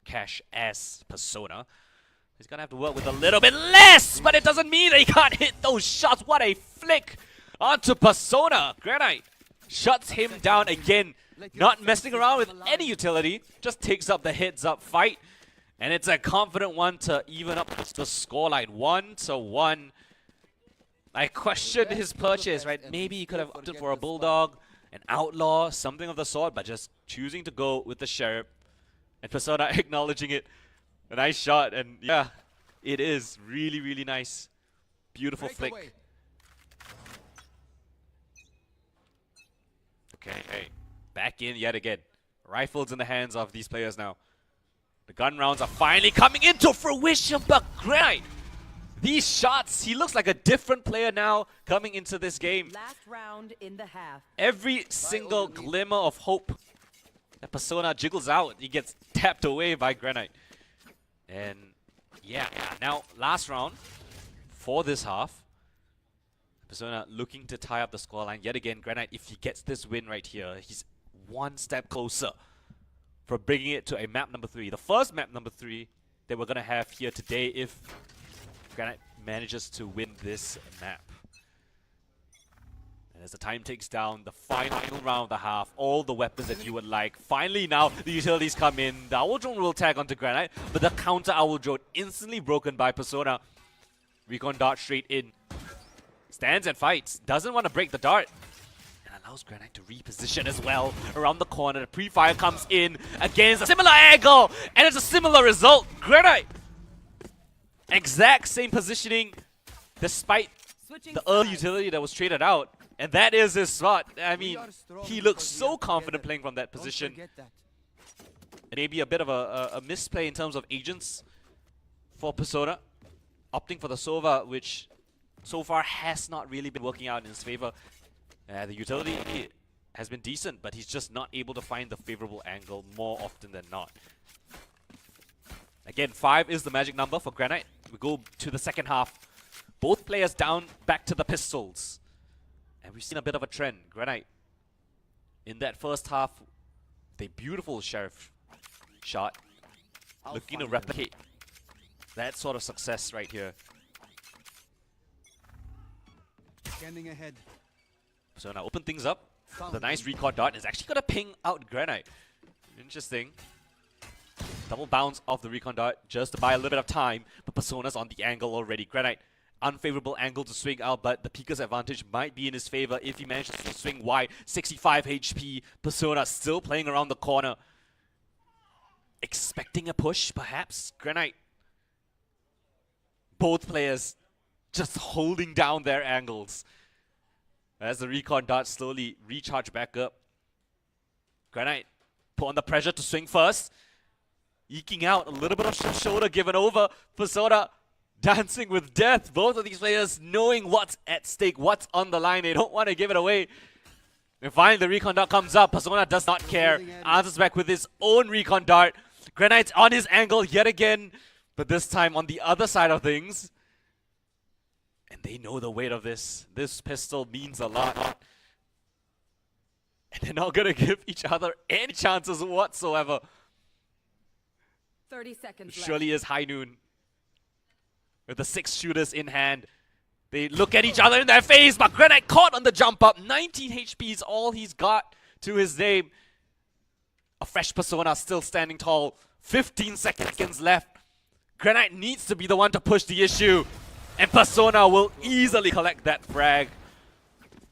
cash as Persona. He's gonna have to work with a little bit less, but it doesn't mean that he can't hit those shots. What a flick onto Persona. Granite shuts him down again. Not messing around with any utility, just takes up the heads-up fight. And it's a confident one to even up the scoreline. 1-1. I questioned his purchase, right? Maybe he could have opted for a Bulldog, an Outlaw, something of the sort, but just choosing to go with the Sheriff. And Persona acknowledging it. A nice shot, and yeah, it is really, really nice. Beautiful flick. Okay, back in yet again. Rifles in the hands of these players now. The gun rounds are finally coming into fruition, but great! These shots, he looks like a different player now coming into this game. Last round in the half. Every single glimmer of hope that Persona jiggles out, he gets tapped away by Granite. And yeah, now last round for this half. Persona looking to tie up the scoreline. Yet again, Granite, if he gets this win right here, he's one step closer for bringing it to a map number 3. The first map number 3 that we're going to have here today if Granite manages to win this map. And as the time ticks down, the final round of the half, all the weapons that you would like. Finally now, the utilities come in. The Owl Drone will tag onto Granite, but the counter Owl Drone instantly broken by Persona. Recon dart straight in. Stands and fights. Doesn't want to break the dart. And allows Granite to reposition as well. Around the corner, the pre-fire comes in against a similar angle. And it's a similar result. Granite! Exact same positioning despite the early utility that was traded out. And that is his spot. I mean, he looks so confident playing from that position. Maybe a bit of a misplay in terms of agents for Persona. Opting for the Sova, which so far has not really been working out in his favor. The utility has been decent, but he's just not able to find the favorable angle more often than not. Again, 5 is the magic number for Granite. We go to the second half. Both players down back to the pistols. And we've seen a bit of a trend. Granite, in that first half, the beautiful Sheriff shot. Looking to replicate that sort of success right here. Scanning ahead. So now open things up. The nice recon dart is actually going to ping out Granite. Interesting. Double bounce off the recon dart just to buy a little bit of time. But Persona's on the angle already. Granite, unfavorable angle to swing out, but the Pika's advantage might be in his favor if he manages to swing wide. 65 HP. Persona still playing around the corner. Expecting a push, perhaps? Granite. Both players just holding down their angles. As the recon darts slowly recharge back up. Granite put on the pressure to swing first. Eking out a little bit of shoulder given over. Persona dancing with death. Both of these players knowing what's at stake, what's on the line. They don't want to give it away. And finally the recon dart comes up. Persona does not care. Answers back with his own recon dart. Granite's on his angle yet again. But this time on the other side of things. And they know the weight of this. This pistol means a lot. And they're not going to give each other any chances whatsoever. 30 seconds left. Surely is high noon. With the 6 shooters in hand. They look at each other in their face, but Granite caught on the jump up. 19 HP is all he's got to his name. A fresh Persona still standing tall. 15 seconds left. Granite needs to be the one to push the issue. And Persona will easily collect that frag.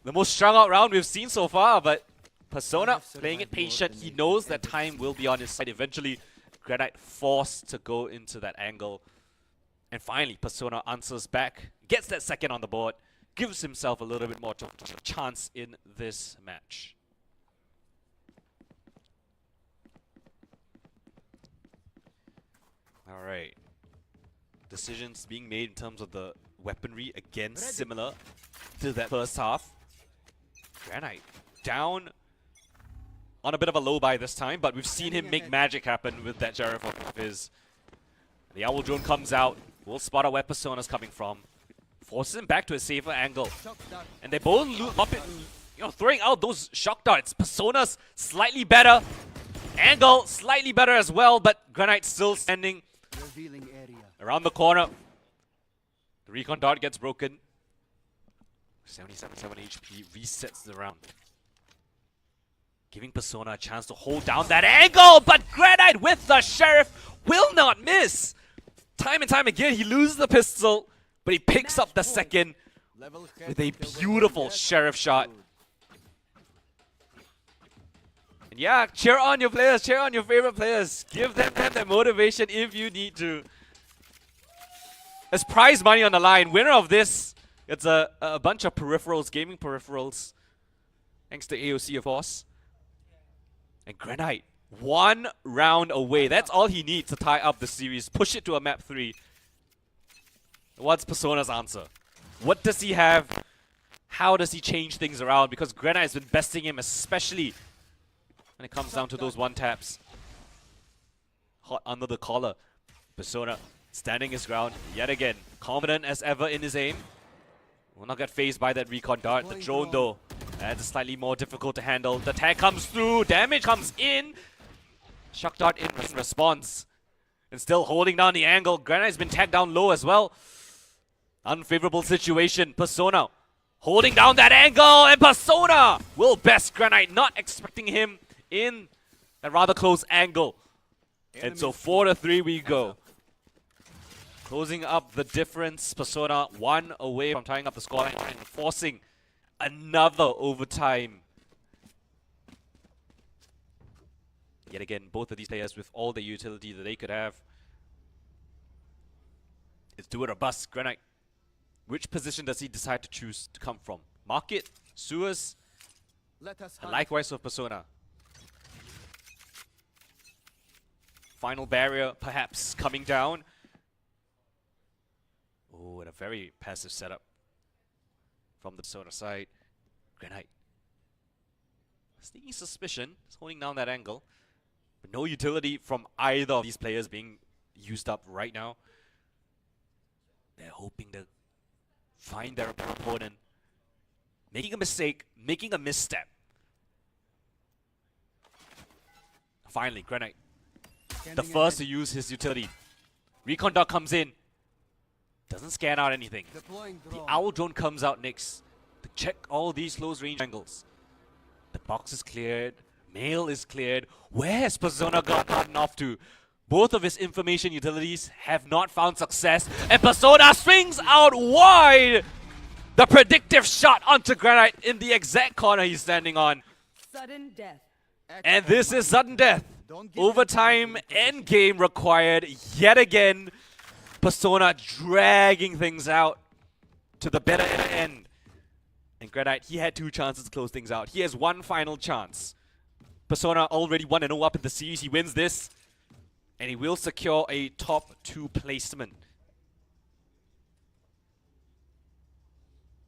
The most strung out round we've seen so far, but Persona playing it patient. He knows that time will be on his side eventually. Granite forced to go into that angle. And finally, Persona answers back, gets that second on the board, gives himself a little bit more chance in this match. Alright. Decisions being made in terms of the weaponry, again similar to that first half. Granite down on a bit of a low buy this time, but we've seen him make magic happen with that Sheriff of his. The Owl Drone comes out, will spot out where Persona's coming from, forces him back to a safer angle. And they both up it, throwing out those shock darts. Persona's slightly better, angle slightly better as well, but Granite still standing around the corner. The recon dart gets broken. 77 HP resets the round. Giving Persona a chance to hold down that angle, but Granite with the Sheriff will not miss. Time and time again, he loses the pistol, but he picks up the second with a beautiful Sheriff shot. And yeah, cheer on your players, cheer on your favorite players. Give them that motivation if you need to. There's prize money on the line. Winner of this, it's a bunch of peripherals, gaming peripherals. Thanks to AOC, of course. And Granite, 1 round away. That's all he needs to tie up the series. Push it to a map 3. What's Persona's answer? What does he have? How does he change things around? Because Granite has been besting him, especially when it comes down to those one-taps. Hot under the collar. Persona standing his ground yet again. Confident as ever in his aim. Will not get phased by that recon dart. The drone though, that's slightly more difficult to handle. The tag comes through, damage comes in. Shock dart in response. And still holding down the angle. Granite's been tagged down low as well. Unfavorable situation. Persona holding down that angle, and Persona will best Granite, not expecting him in that rather close angle. And so 4-3 we go. Closing up the difference. Persona 1 away from tying up the scoreline and forcing another overtime. Yet again, both of these players with all the utility that they could have. It's do it or bust. Granite. Which position does he decide to choose to come from? Market, sewers, and likewise with Persona. Final barrier perhaps coming down. Oh, and a very passive setup from the Persona side. Granite. Sneaky suspicion. He's holding down that angle. But no utility from either of these players being used up right now. They're hoping to find their opponent. Making a mistake, making a misstep. Finally, Granite. The first to use his utility. Recon Dog comes in. Doesn't scan out anything. The Owl Drone comes out next to check all these close range angles. The box is cleared. Mail is cleared. Where has Persona gotten off to? Both of his information utilities have not found success. And Persona swings out wide! The predictive shot onto Granite in the exact corner he's standing on. Sudden death. And this is sudden death. Overtime end game required yet again. Persona dragging things out to the better end. And Granite, he had 2 chances to close things out. He has 1 final chance. Persona already 1-0 up in the series. He wins this. And he will secure a top 2 placement.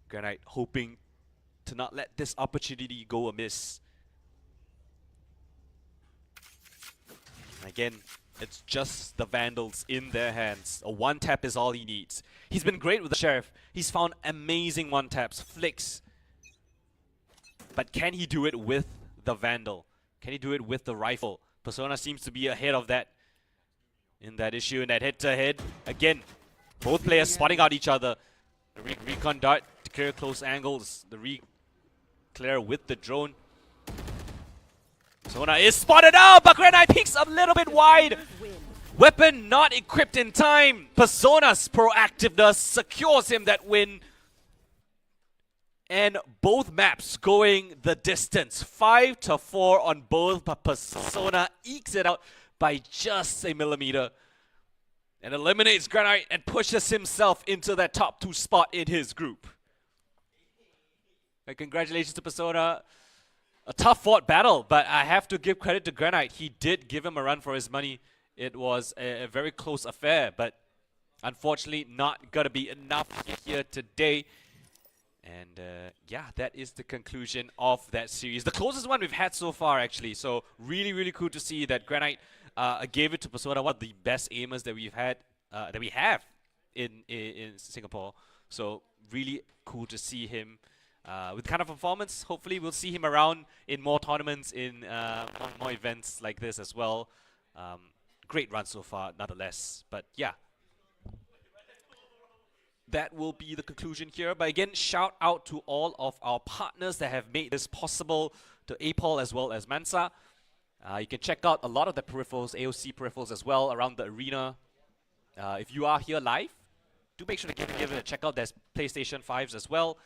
Granite hoping to not let this opportunity go amiss. And again, it's just the Vandals in their hands. A 1-tap is all he needs. He's been great with the Sheriff. He's found amazing 1-taps, flicks. But can he do it with the Vandal? Can he do it with the rifle? Persona seems to be ahead of that in that issue, in that head-to-head. Again, both players spotting out each other. The recon dart to clear close angles. The clear with the drone. Persona is spotted out, but Granite peeks a little bit wide. Weapon not equipped in time. Persona's proactiveness secures him that win. And both maps going the distance. 5-4 on both, but Persona ekes it out by just a millimeter. And eliminates Granite and pushes himself into that top 2 spot in his group. And congratulations to Persona. A tough fought battle, but I have to give credit to Granite. He did give him a run for his money. It was a very close affair, but unfortunately not going to be enough here today. And yeah, that is the conclusion of that series. The closest one we've had so far, actually. So really, really cool to see that Granite gave it to Persona, one of the best aimers that we've had, that we have in Singapore. So really cool to see him with kind of performance. Hopefully we'll see him around in more tournaments, in more events like this as well. Great run so far, nonetheless. But yeah, that will be the conclusion here. But again, shout out to all of our partners that have made this possible, to APOL as well as Mansa. You can check out a lot of the peripherals, AOC peripherals as well, around the arena. If you are here live, do make sure to give it a check out. There's PlayStation 5s as well.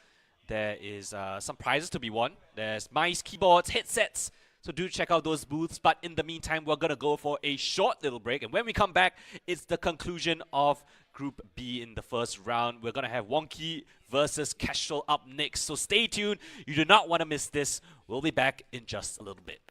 There is some prizes to be won. There's mice, keyboards, headsets. So do check out those booths. But in the meantime, we're going to go for a short little break. And when we come back, it's the conclusion of Group B in the first round. We're going to have Wonky versus Casual up next. So stay tuned. You do not want to miss this. We'll be back in just a little bit.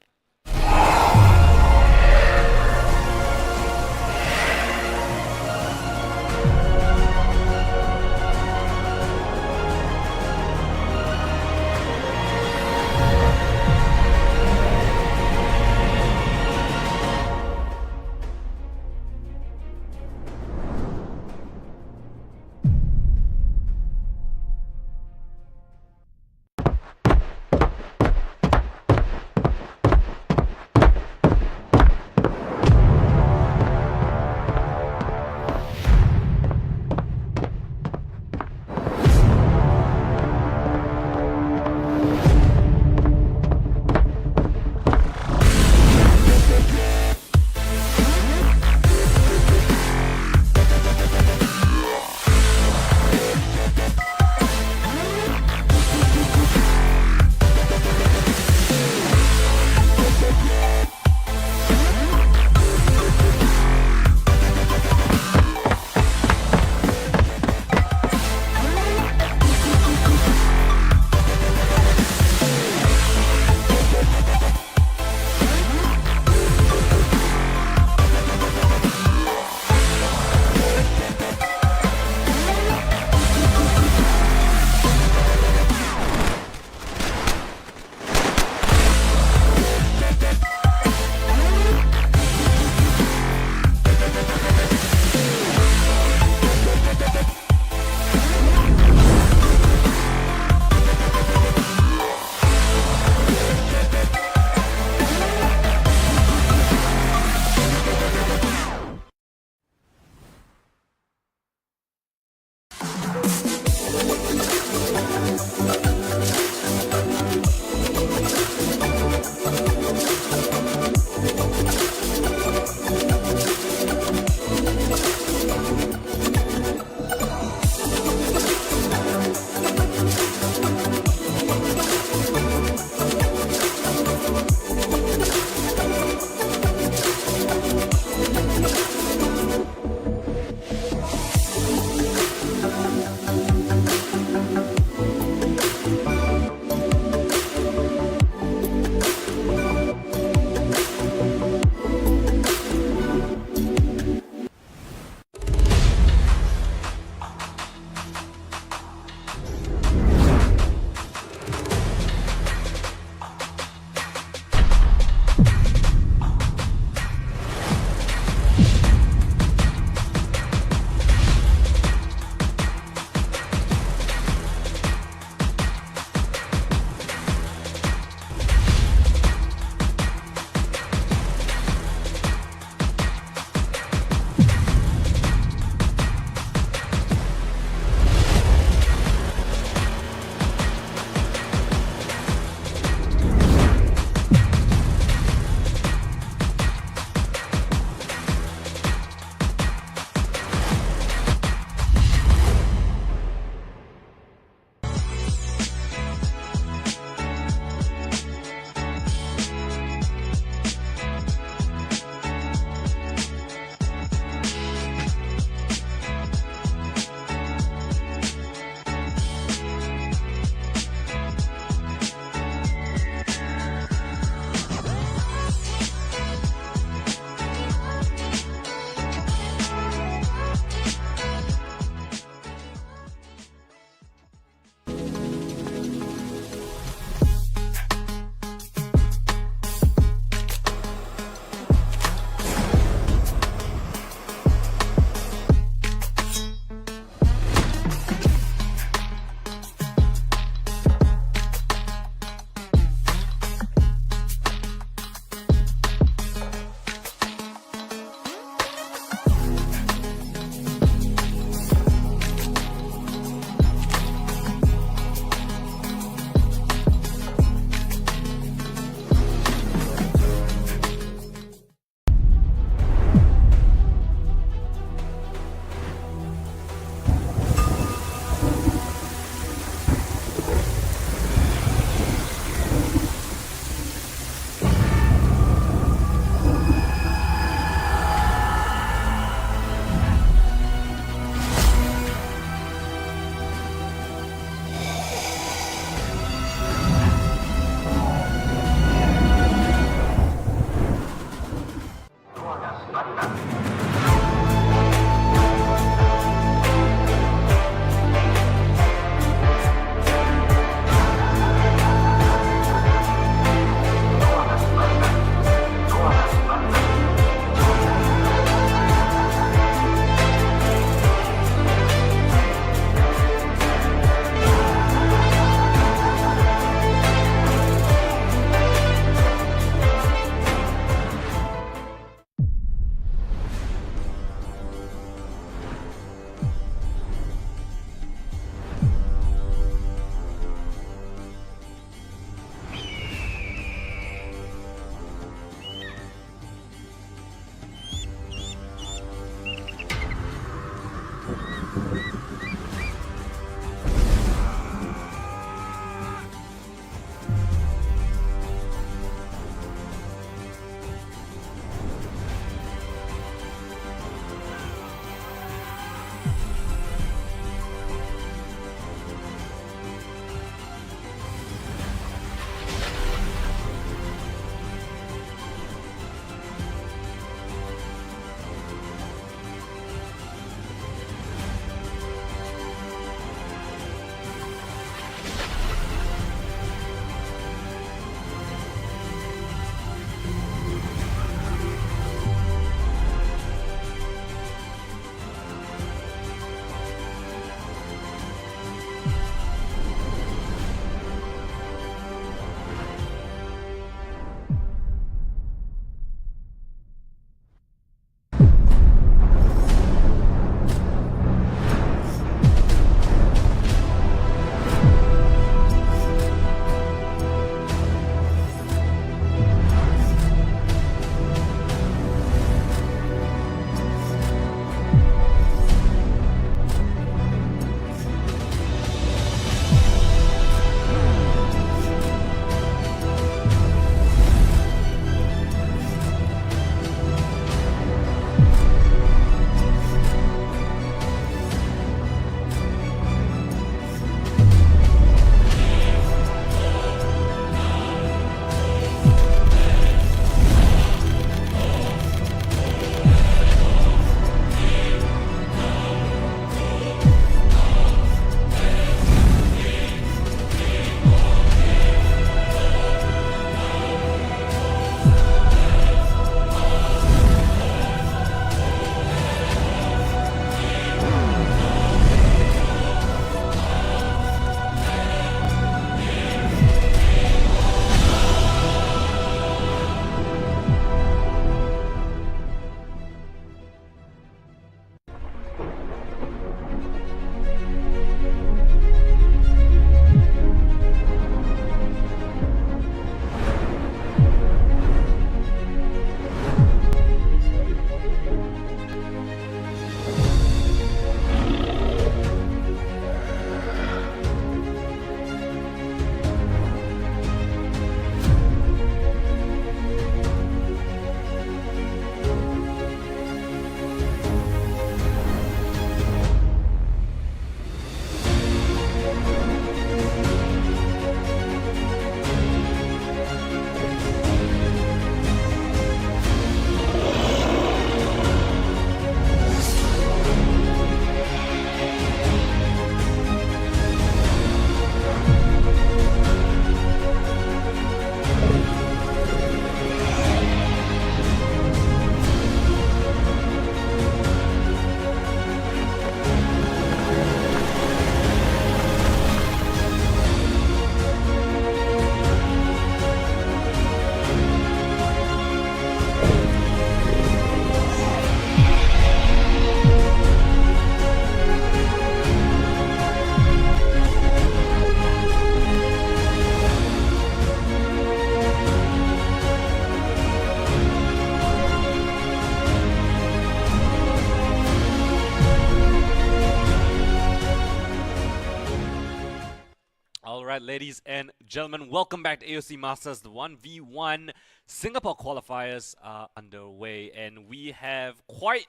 Alright, ladies and gentlemen, welcome back to AOC Masters. The 1v1 Singapore qualifiers are underway, and we have quite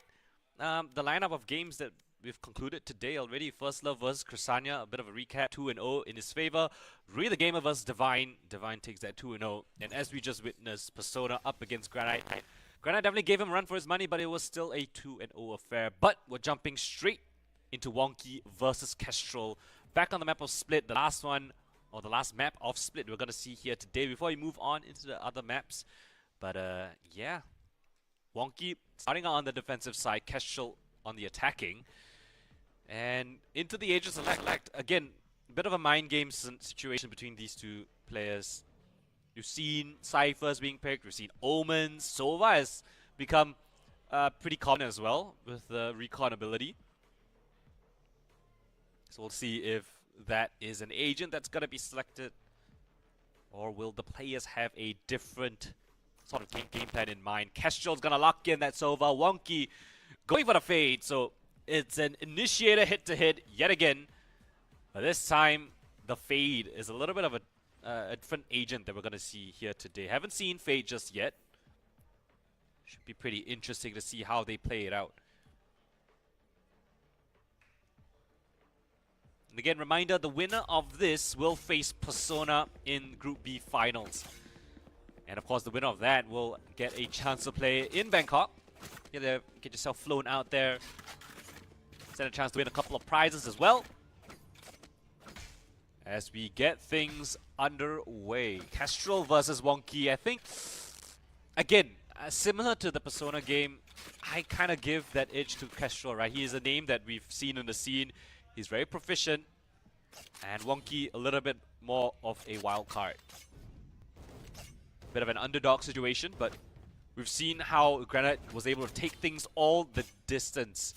the lineup of games that we've concluded today already. First Love versus Chrysania, a bit of a recap, 2-0 in his favor. Really the game of us, Divine. Divine takes that 2-0, and as we just witnessed, Persona up against Granite. Granite definitely gave him a run for his money, but it was still a 2-0 affair. But we're jumping straight into Wonky versus Kestrel. Back on the map of Split, the last one, or the last map of Split we're going to see here today before we move on into the other maps. But yeah, Wonky starting out on the defensive side, Kestrel on the attacking. And into the Agent Select, again, a bit of a mind game situation between these two players. You've seen Cyphers being picked, we've seen Omens, Sova has become pretty common as well with the recon ability. So we'll see if that is an agent that's going to be selected, or will the players have a different sort of game plan in mind. Kestrel's going to lock in that Sova. Wonky going for the fade, so it's an initiator hit-to-hit yet again. But this time, the fade is a little bit of a different agent that we're going to see here today. Haven't seen fade just yet. Should be pretty interesting to see how they play it out. And again, reminder, the winner of this will face Persona in Group B finals. And of course, the winner of that will get a chance to play in Bangkok. Get yourself flown out there. Stand a chance to win a couple of prizes as well. As we get things underway. Kestrel versus Wonky. I think, again, similar to the Persona game, I kind of give that edge to Kestrel, right? He is a name that we've seen in the scene. He's very proficient, and Wonky a little bit more of a wild card. Bit of an underdog situation, but we've seen how Granite was able to take things all the distance.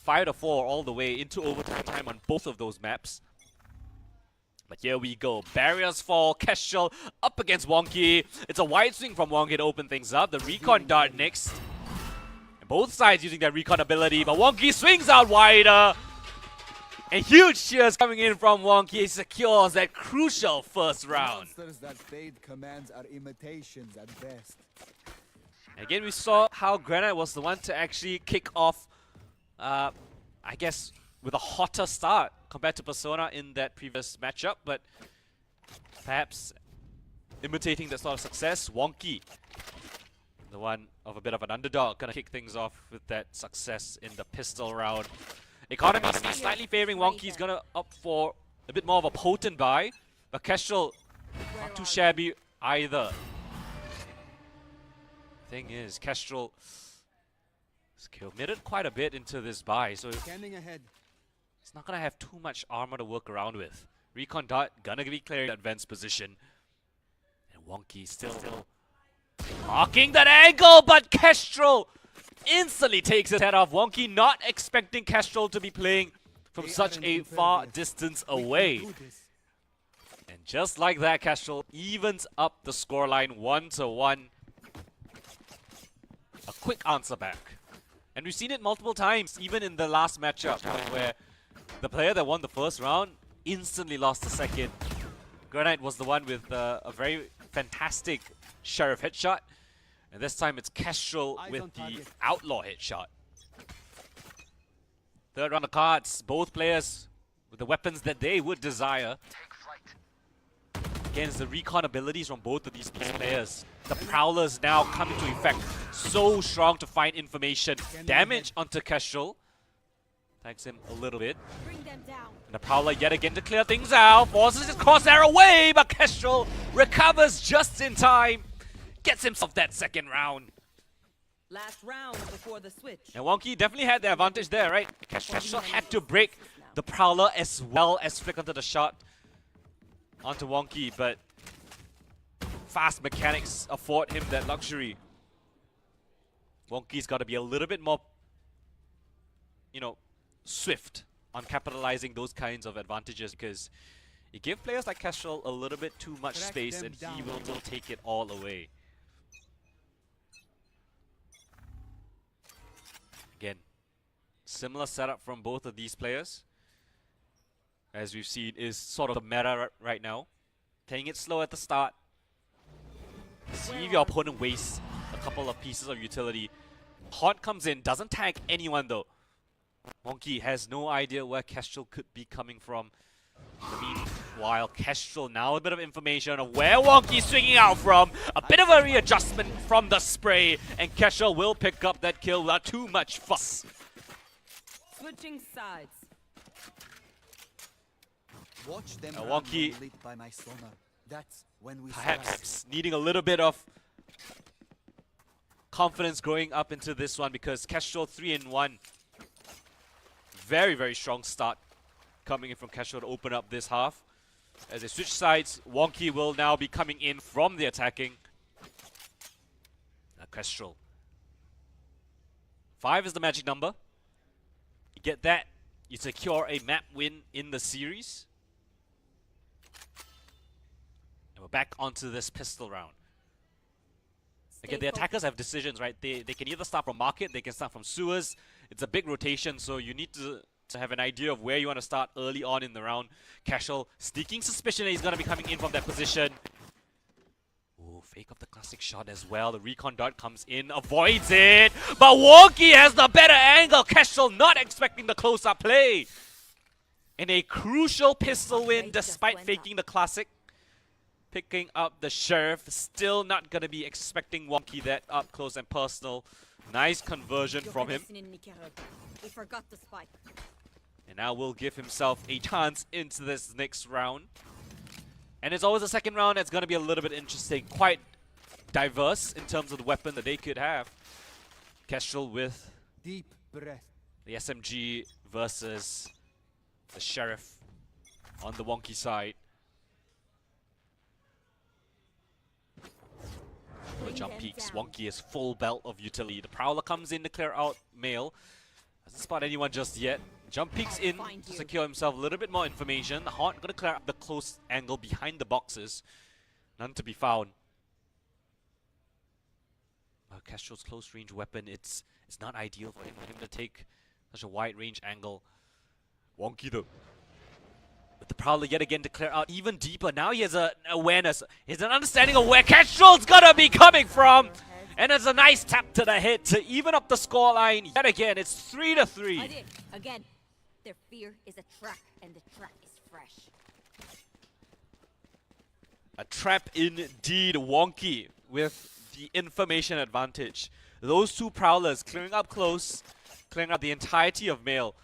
5-4 all the way into overtime on both of those maps. But here we go. Barriers fall. Kestrel up against Wonky. It's a wide swing from Wonky to open things up. The recon dart next. And both sides using their recon ability, but Wonky swings out wider. And huge cheers coming in from Wonky. He secures that crucial first round. Monsters that fade commands are imitations at best. Again, we saw how Granite was the one to actually kick off, I guess, with a hotter start compared to Persona in that previous matchup, but perhaps imitating that sort of success. Wonky, the one of a bit of an underdog, gonna kick things off with that success in the pistol round. Economy slightly favoring Wonky. He's gonna opt for a bit more of a potent buy, but Kestrel not too shabby either. Thing is, Kestrel has committed quite a bit into this buy, so Scanning ahead. he's not gonna have too much armor to work around with. Recon dart gonna be clearing that advanced position, and Wonky still blocking that angle, but Kestrel instantly takes his head off. Wonky not expecting Kestrel to be playing from such a far distance away. And just like that, Kestrel evens up the scoreline 1-1. A quick answer back. And we've seen it multiple times, even in the last matchup, where the player that won the first round instantly lost the second. Granite was the one with a very fantastic Sheriff headshot. And this time it's Kestrel with the Outlaw headshot. Third round of cards, both players with the weapons that they would desire. Again, it's the recon abilities from both of these players. The Prowlers now come into effect. So strong to find information. Damage onto Kestrel. Tags him a little bit. Bring them down. And the Prowler yet again to clear things out. Forces his crosshair away, but Kestrel recovers just in time. Gets himself that second round. Last round before the switch. And Wonky definitely had the advantage there, right? Kestrel had to break the Prowler as well as flick onto the shot onto Wonky, but fast mechanics afford him that luxury. Wonky's got to be a little bit more, swift on capitalizing those kinds of advantages, because you give players like Kestrel a little bit too much space and he will take it all away. Again, similar setup from both of these players. as we've seen, is sort of the meta right now. Playing it slow at the start. See if your opponent wastes a couple of pieces of utility. Haunt comes in, doesn't tag anyone though. Wonky has no idea where Kestrel could be coming from. Meanwhile, Kestrel now a bit of information of where Wonky's swinging out from. A bit of a readjustment from the spray, and Kestrel will pick up that kill without too much fuss. Switching sides. Watch them Now run Wonky when lit by my sonar. That's when we perhaps needing a little bit of confidence growing up into this one, because Kestrel 3-1. Very, very strong start coming in from Kestrel to open up this half. As they switch sides, Wonky will now be coming in from the attacking. Kestrel. 5 is the magic number. You get that, you secure a map win in the series. And we're back onto this pistol round. Again, the attackers have decisions, right? They can either start from market, they can start from sewers. It's a big rotation, so you need to have an idea of where you want to start early on in the round. Kestrel sneaking suspicion that he's going to be coming in from that position. Ooh, fake of the classic shot as well. The recon dart comes in, avoids it. But Wonky has the better angle. Kestrel not expecting the close-up play. In a crucial pistol win despite faking the classic. Picking up the Sheriff. Still not going to be expecting Wonky that up close and personal. Nice conversion from him. We forgot the spike. And now will give himself a chance into this next round. And it's always the second round that's going to be a little bit interesting. Quite diverse in terms of the weapon that they could have. Kestrel with deep breath. the SMG versus the Sheriff on the Wonky side. The jump peaks. Wonky is full belt of utility. The Prowler comes in to clear out Mail. Doesn't spot anyone just yet. Jump peeks in to secure himself a little bit more information. The Haunt gonna clear up the close angle behind the boxes. None to be found. Kestrel's close range weapon, it's not ideal for him to take such a wide range angle. Wonky though. But the Prowler yet again to clear out even deeper. Now he has an awareness. He has an understanding of where Kestrel's gonna be coming from. And it's a nice tap to the head to even up the scoreline. Yet again, it's 3-3. Again, their fear is a trap, and the trap is fresh. A trap indeed. Wonky with the information advantage. Those two Prowlers clearing up close, clearing up the entirety of Mail.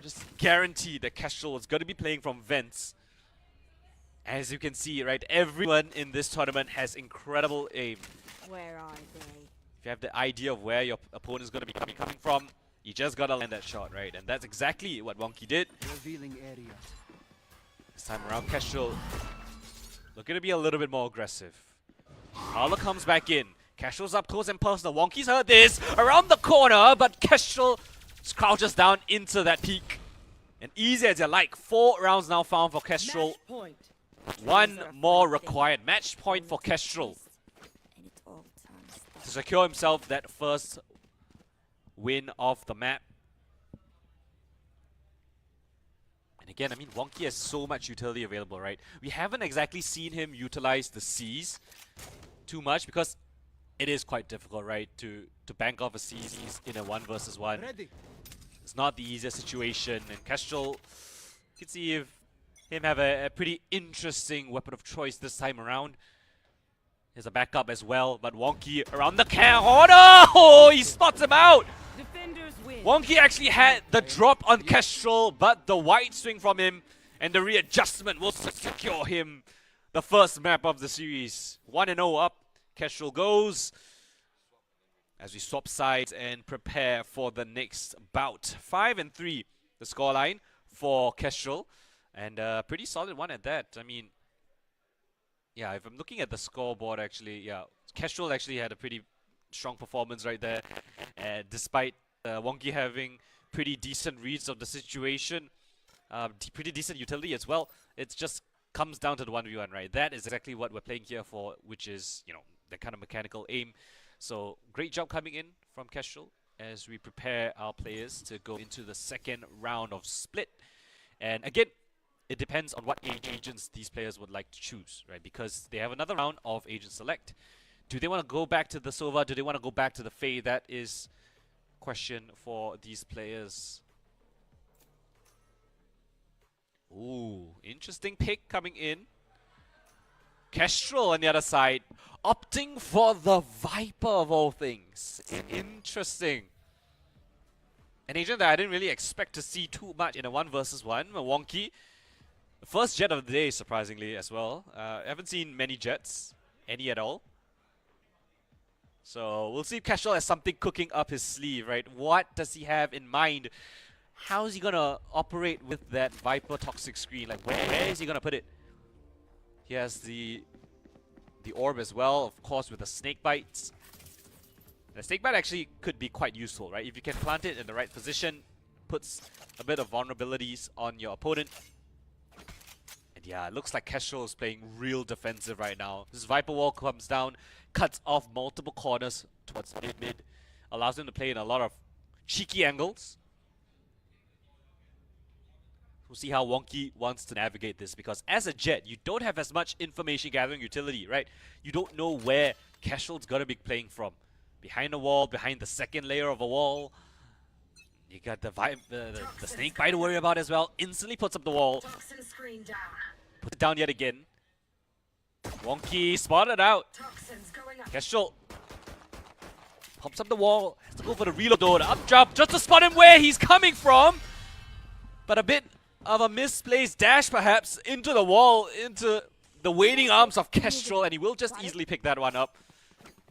Just guaranteed that Kestrel is going to be playing from vents. As you can see, right, everyone in this tournament has incredible aim. Where are they? If you have the idea of where your opponent is going to be coming from, you just got to land that shot, right? And that's exactly what Wonky did. Revealing area. This time around, Kestrel looking to be a little bit more aggressive. Prowler comes back in. Kestrel's up close and personal. Wonky's heard this around the corner, but Kestrel crouches down into that peak. And easy as you like. 4 rounds now found for Kestrel. Match point. 1 more required. Match point for Kestrel And it all turns to secure himself that first win of the map. And again, I mean, Wonky has so much utility available, right? We haven't exactly seen him utilize the C's too much because it is quite difficult, right, to bank off a C's in a 1 versus 1. Ready. It's not the easiest situation, and Kestrel, you can see him have a pretty interesting weapon of choice this time around. There's a backup as well, but Wonky around the corner! Oh, he spots him out! Defenders win. Wonky actually had the drop on Kestrel, but the wide swing from him and the readjustment will secure him the first map of the series. 1-0 up, Kestrel goes. As we swap sides and prepare for the next bout. 5-3, the scoreline for Kestrel. And a pretty solid one at that. I mean, yeah, if I'm looking at the scoreboard actually, yeah, Kestrel actually had a pretty strong performance right there. Despite Wonky having pretty decent reads of the situation, pretty decent utility as well. It just comes down to the 1v1, right? That is exactly what we're playing here for, which is, you know, the kind of mechanical aim. So, great job coming in from Kestrel as we prepare our players to go into the second round of split. And again, it depends on what agents these players would like to choose, right? Because they have another round of agent select. Do they want to go back to the Sova? Do they want to go back to the Fae? That is question for these players. Ooh, interesting pick coming in. Kestrel on the other side, opting for the Viper of all things. Interesting. An agent that I didn't really expect to see too much in a 1 versus 1. Wonky, first jet of the day, surprisingly as well. I haven't seen many jets, any at all. So we'll see if Kestrel has something cooking up his sleeve, right? What does he have in mind? How is he gonna operate with that Viper toxic screen? Like where is he gonna put it? He has the orb as well, of course, with the snake bites. The snake bite actually could be quite useful, right? If you can plant it in the right position, puts a bit of vulnerabilities on your opponent. And yeah, it looks like Kestrel is playing real defensive right now. This Viper wall comes down, cuts off multiple corners towards mid, allows him to play in a lot of cheeky angles. We'll see how Wonky wants to navigate this, because as a jet, you don't have as much information gathering utility, right? You don't know where Kestrel's gonna be playing from. Behind a wall, behind the second layer of a wall. You got the snake bite to worry about as well. Instantly puts up the wall. Puts it down yet again. Wonky spotted out. Kestrel pops up the wall. Has to go for the reload though. The up jump just to spot him where he's coming from. But a bit of a misplaced dash perhaps into the wall, into the waiting arms of Kestrel, and he will just easily pick that one up.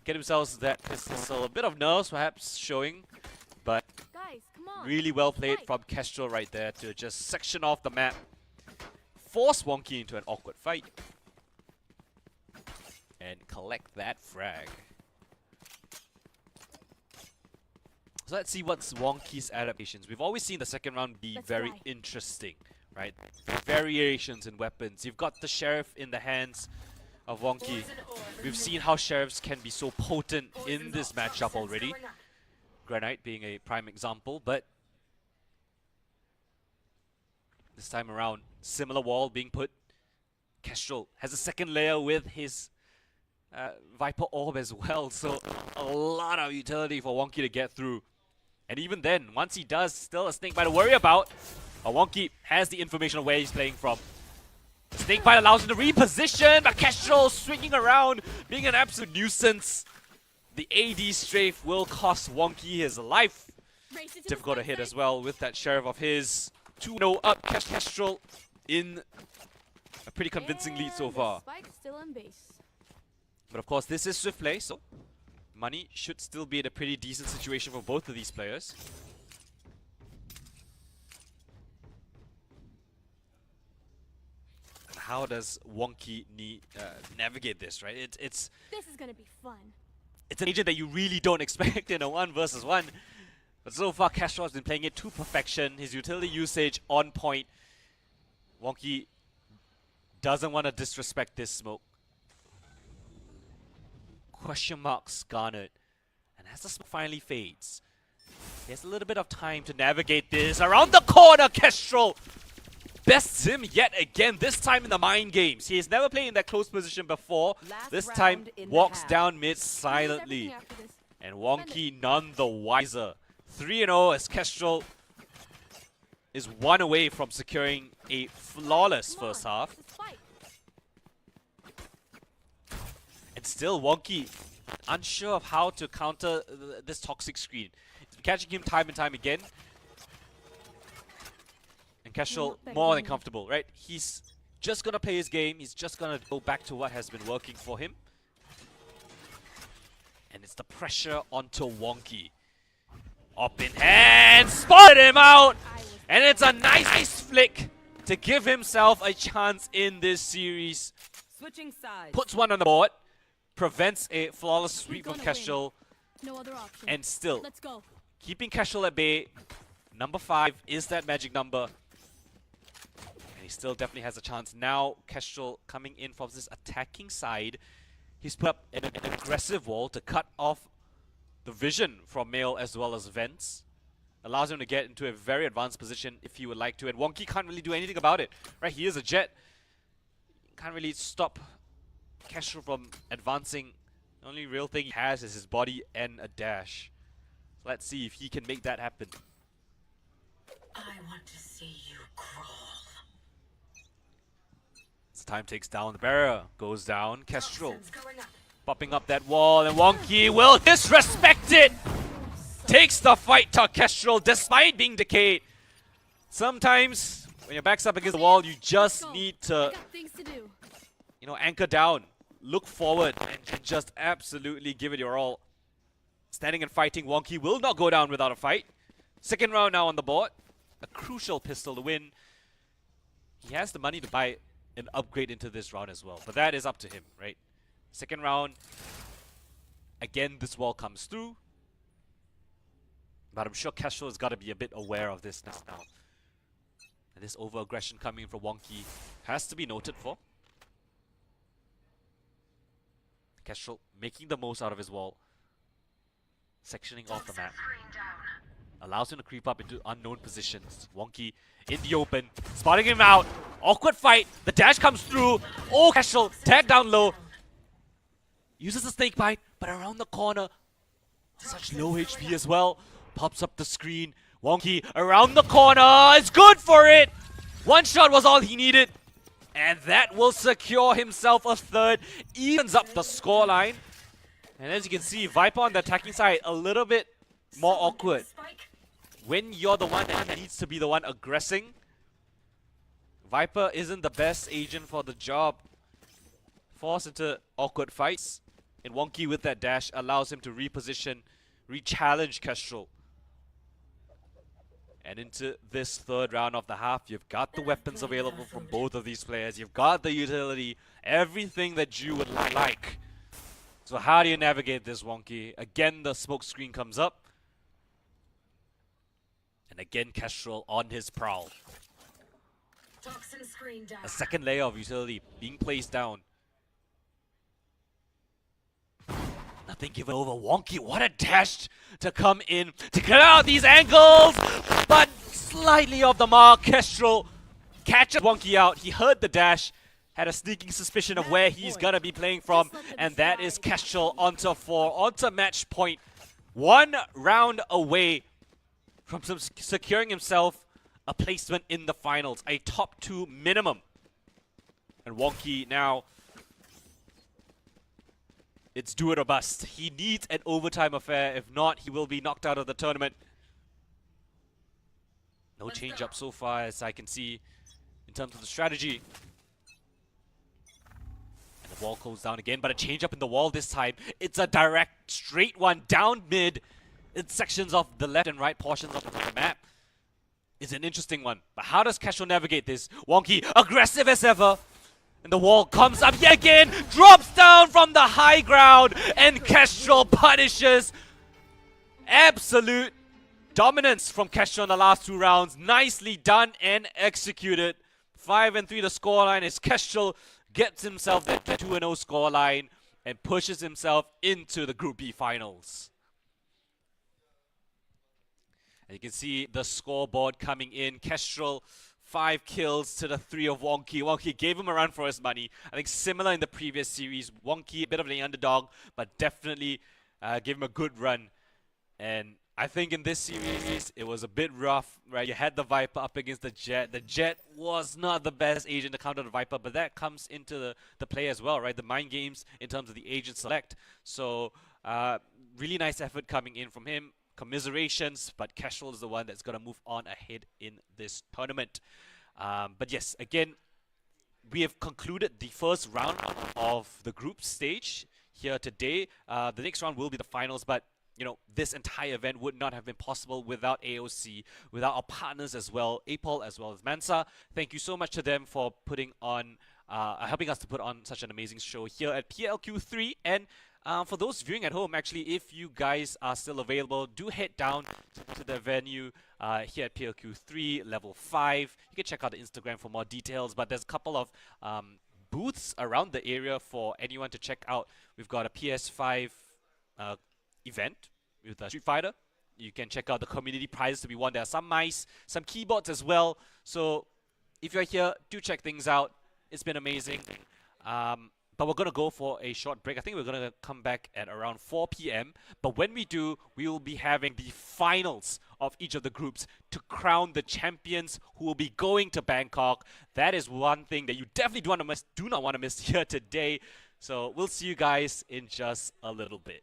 Get himself that pistol. A bit of nerves perhaps showing, but Guys, come on. really well played from Kestrel right there to just section off the map. Force Wonky into an awkward fight. And collect that frag. So let's see what's Wonky's adaptations. We've always seen the second round be very interesting, right? Variations in weapons. You've got the Sheriff in the hands of Wonky. We've seen how Sheriffs can be so potent in this matchup already. Granite being a prime example, but this time around, similar wall being put. Kestrel has a second layer with his Viper Orb as well, so a lot of utility for Wonky to get through. And even then, once he does, still a snake bite to worry about. Wonky has the information of where he's playing from. The snake bite allows him to reposition, but Kestrel swinging around, being an absolute nuisance. The AD strafe will cost Wonky his life. Difficult to hit as well with that Sheriff of his. 2-0 up, Kestrel in a pretty convincing lead so far. Still in base. But of course, this is swift play, so money should still be in a pretty decent situation for both of these players. How does Wonky navigate this, right? This is gonna be fun. It's an agent that you really don't expect in a 1 versus 1. But so far, Kestrel has been playing it to perfection. His utility usage on point. Wonky doesn't want to disrespect this smoke. Question marks garnered. And as the smoke finally fades, he has a little bit of time to navigate this. Around the corner, Kestrel bests him yet again, this time in the mind games. He has never played in that close position before. This time, walks down mid silently. And Wonky none the wiser. 3-0 as Kestrel is 1 away from securing a flawless first half. And still Wonky unsure of how to counter this toxic screen. It's been catching him time and time again. And Kestrel more than comfortable, right? He's just gonna play his game. He's just gonna go back to what has been working for him. And it's the pressure onto Wonky. Up in hand, spotted him out! And it's a nice flick to give himself a chance in this series. Switching sides. Puts one on the board, prevents a flawless sweep from Kestrel, No other option. and still Let's go. keeping Kestrel at bay. Number 5 is that magic number. And he still definitely has a chance. Now Kestrel coming in from this attacking side. He's put up an aggressive wall to cut off the vision from Mail as well as Vents. allows him to get into a very advanced position if he would like to, and Wonky can't really do anything about it. Right, he is a jet. Can't really stop Kestrel from advancing. The only real thing he has is his body and a dash. Let's see if he can make that happen. I want to see you crawl. As time takes down, the barrier goes down. Kestrel popping up that wall, and Wonky will disrespect it! Takes the fight to Kestrel despite being decayed. Sometimes, when your back's up against the wall, you just need to, you know, anchor down, look forward, and just absolutely give it your all. Standing and fighting, Wonky will not go down without a fight. Second round now on the board. A crucial pistol to win. He has the money to buy an upgrade into this round as well, but that is up to him, right? Second round, again, this wall comes through. But I'm sure Kestrel has got to be a bit aware of this now. And this over-aggression coming from Wonky has to be noted for. Kestrel making the most out of his wall. Sectioning off the map. Allows him to creep up into unknown positions. Wonky in the open, spotting him out. Awkward fight. The dash comes through. Oh, Kestrel tag down low. Uses the snake bite, but around the corner. Such low HP as well. Pops up the screen. Wonky around the corner. It's good for it. One shot was all he needed. And that will secure himself a third. Evens up the scoreline. And as you can see, Viper on the attacking side, a little bit more awkward. When you're the one that needs to be the one aggressing, Viper isn't the best agent for the job. Forced into awkward fights. And Wonky with that dash allows him to reposition, re-challenge Kestrel. And into this third round of the half, you've got the weapons available from both of these players. You've got the utility, everything that you would like. So how do you navigate this, Wonky? Again, the smoke screen comes up. And again, Kestrel on his prowl. A second layer of utility being placed down. Nothing given over. Wonky, what a dash to come in to get out these angles, but slightly off the mark. Kestrel catches Wonky out. He heard the dash, had a sneaking suspicion of where he's gonna be playing from, and that is Kestrel onto 4, onto match point. 1 round away from securing himself a placement in the finals, a top 2 minimum. And Wonky now, it's do it or bust. He needs an overtime affair. If not, he will be knocked out of the tournament. No change up so far as I can see in terms of the strategy. And the wall goes down again, but a change up in the wall this time. It's a direct, straight one down mid. It's sections of the left and right portions of the map. It's an interesting one. But how does Kestrel navigate this? Wonky, aggressive as ever. And the wall comes up yet again, drops down from the high ground, and Kestrel punishes. Absolute dominance from Kestrel in the last 2 rounds. Nicely done and executed. 5-3 the scoreline as Kestrel gets himself that 2-0 scoreline and pushes himself into the Group B finals. And you can see the scoreboard coming in. Kestrel 5 kills to the 3 of Wonky. Wonky gave him a run for his money. I think similar in the previous series. Wonky, a bit of an underdog, but definitely gave him a good run. And I think in this series, it was a bit rough, right? You had the Viper up against the Jet. The Jet was not the best agent to counter the Viper, but that comes into the play as well, right? The mind games in terms of the agent select. So, really nice effort coming in from him. Commiserations, but Kestrel is the one that's going to move on ahead in this tournament. But yes, again, we have concluded the first round of the group stage here today. The next round will be the finals, but you know, this entire event would not have been possible without AOC, without our partners as well, APOL as well as Mansa. Thank you so much to them for putting on, helping us to put on such an amazing show here at PLQ3. And for those viewing at home, actually, if you guys are still available, do head down to the venue here at PLQ3, level 5. You can check out the Instagram for more details, but there's a couple of booths around the area for anyone to check out. We've got a PS5 event with Street Fighter You can check out the community prizes to be won. There are some mice, some keyboards as well. So if you're here, do check things out. It's been amazing. But we're going to go for a short break. I think we're going to come back at around 4 p.m. But when we do, we will be having the finals of each of the groups to crown the champions who will be going to Bangkok. That is one thing that you definitely do not want to miss here today. So we'll see you guys in just a little bit.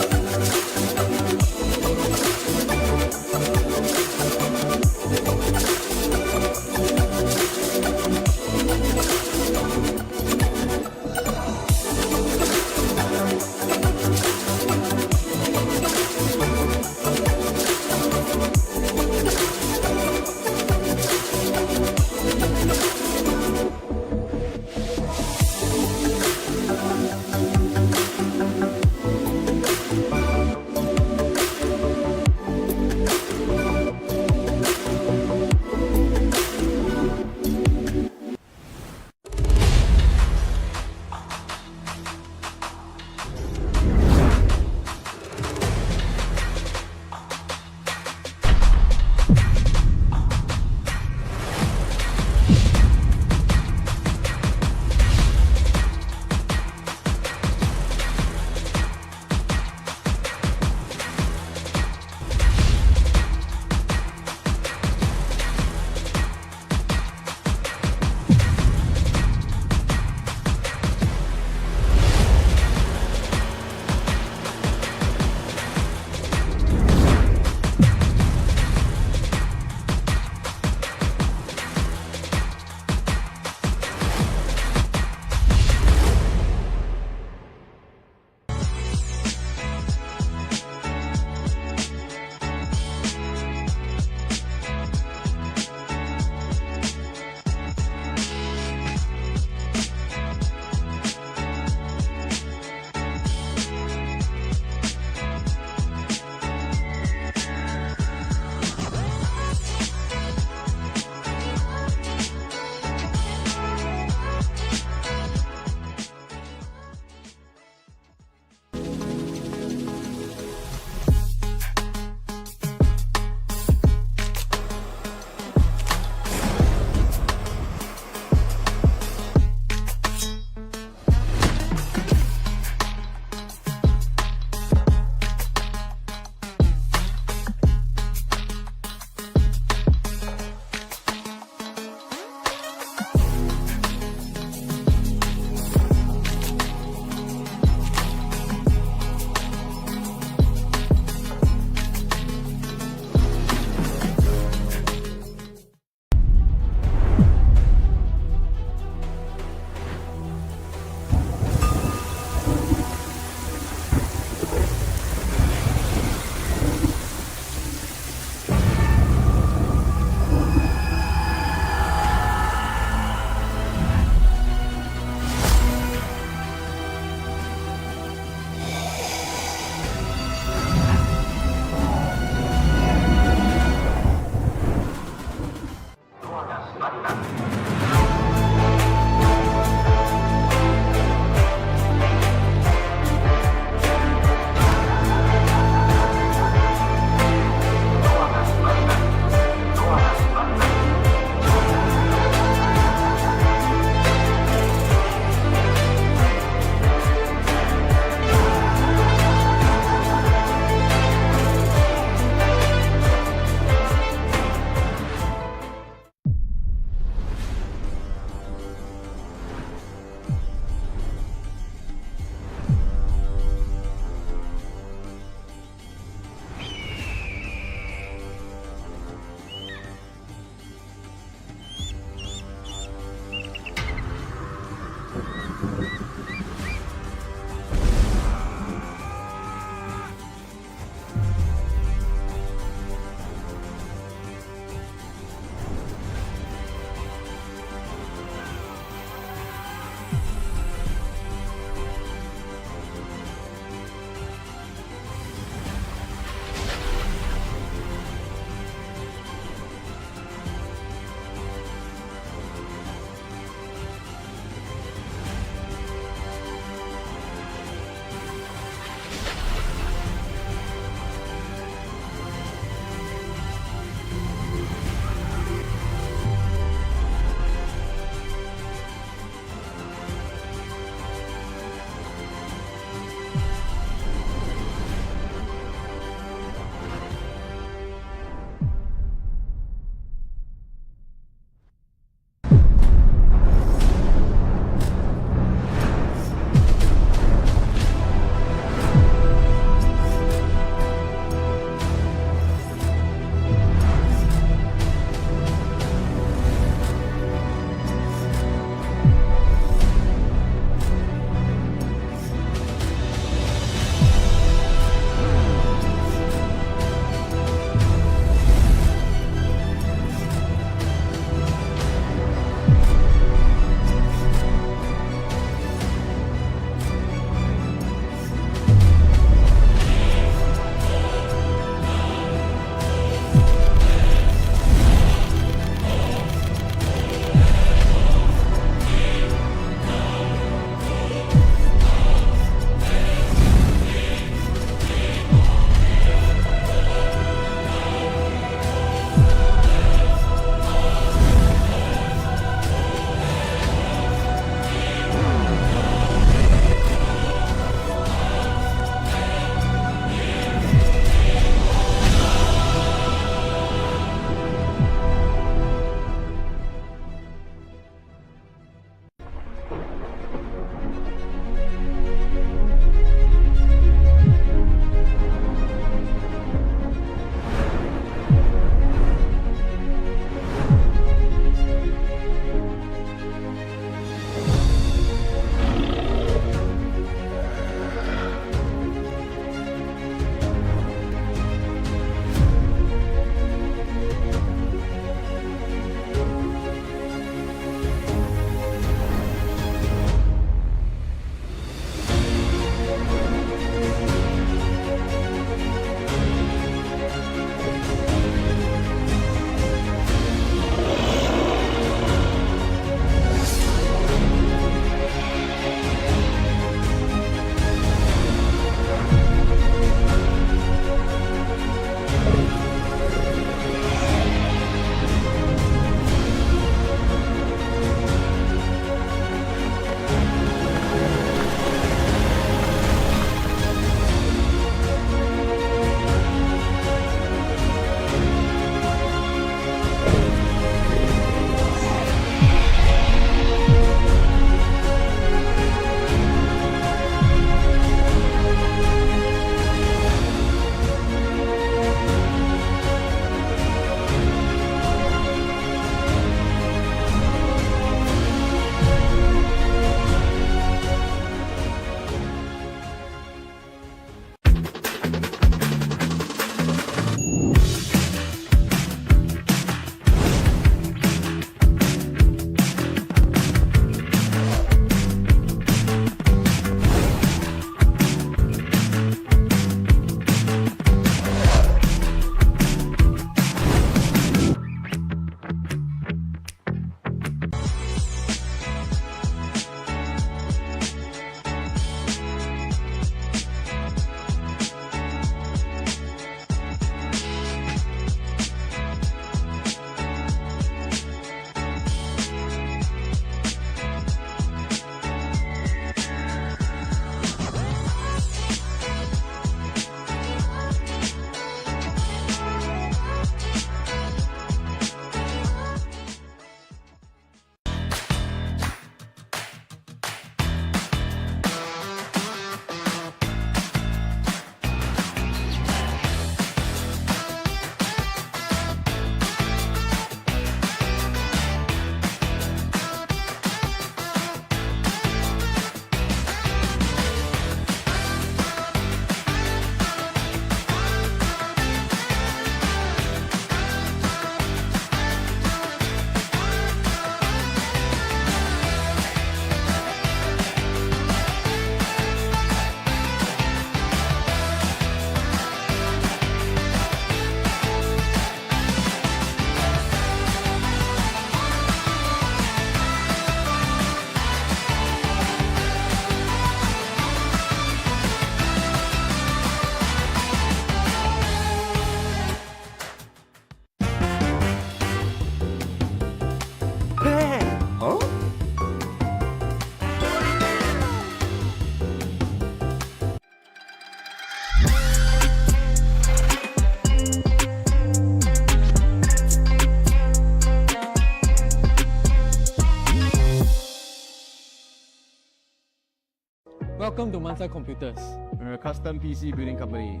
Welcome to Mansa Computers. We're a custom PC building company.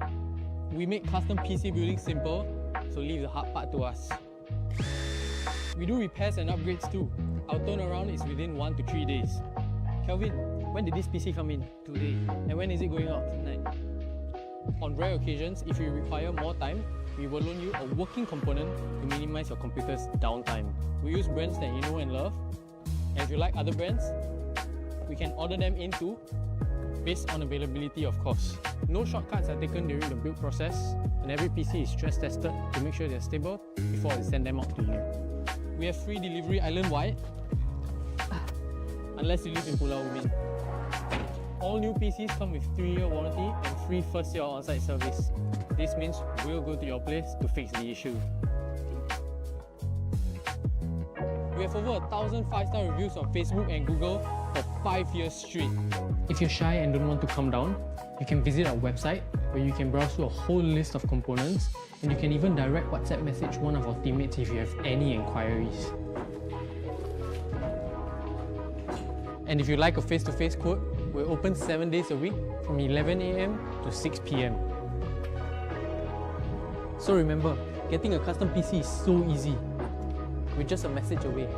We make custom PC building simple, so leave the hard part to us. We do repairs and upgrades too. Our turnaround is within 1 to 3 days. Kelvin, when did this PC come in? Today. And when is it going out? Tonight. On rare occasions, if you require more time, we will loan you a working component to minimize your computer's downtime. We use brands that you know and love, and if you like other brands, we can order them in too, based on availability of course. No shortcuts are taken during the build process, and every PC is stress tested to make sure they're stable before we send them out to you. We have free delivery island-wide, unless you live in Pulau Ubin. All new PCs come with 3-year warranty and free first-year on-site service. This means we'll go to your place to fix the issue. We have over 1,000 5-star reviews on Facebook and Google for 5 years straight. If you're shy and don't want to come down, you can visit our website where you can browse through a whole list of components, and you can even direct WhatsApp message one of our teammates if you have any inquiries. And if you like a face-to-face quote, we're open 7 days a week from 11 AM to 6 PM. So remember, getting a custom PC is so easy. We're just a message away.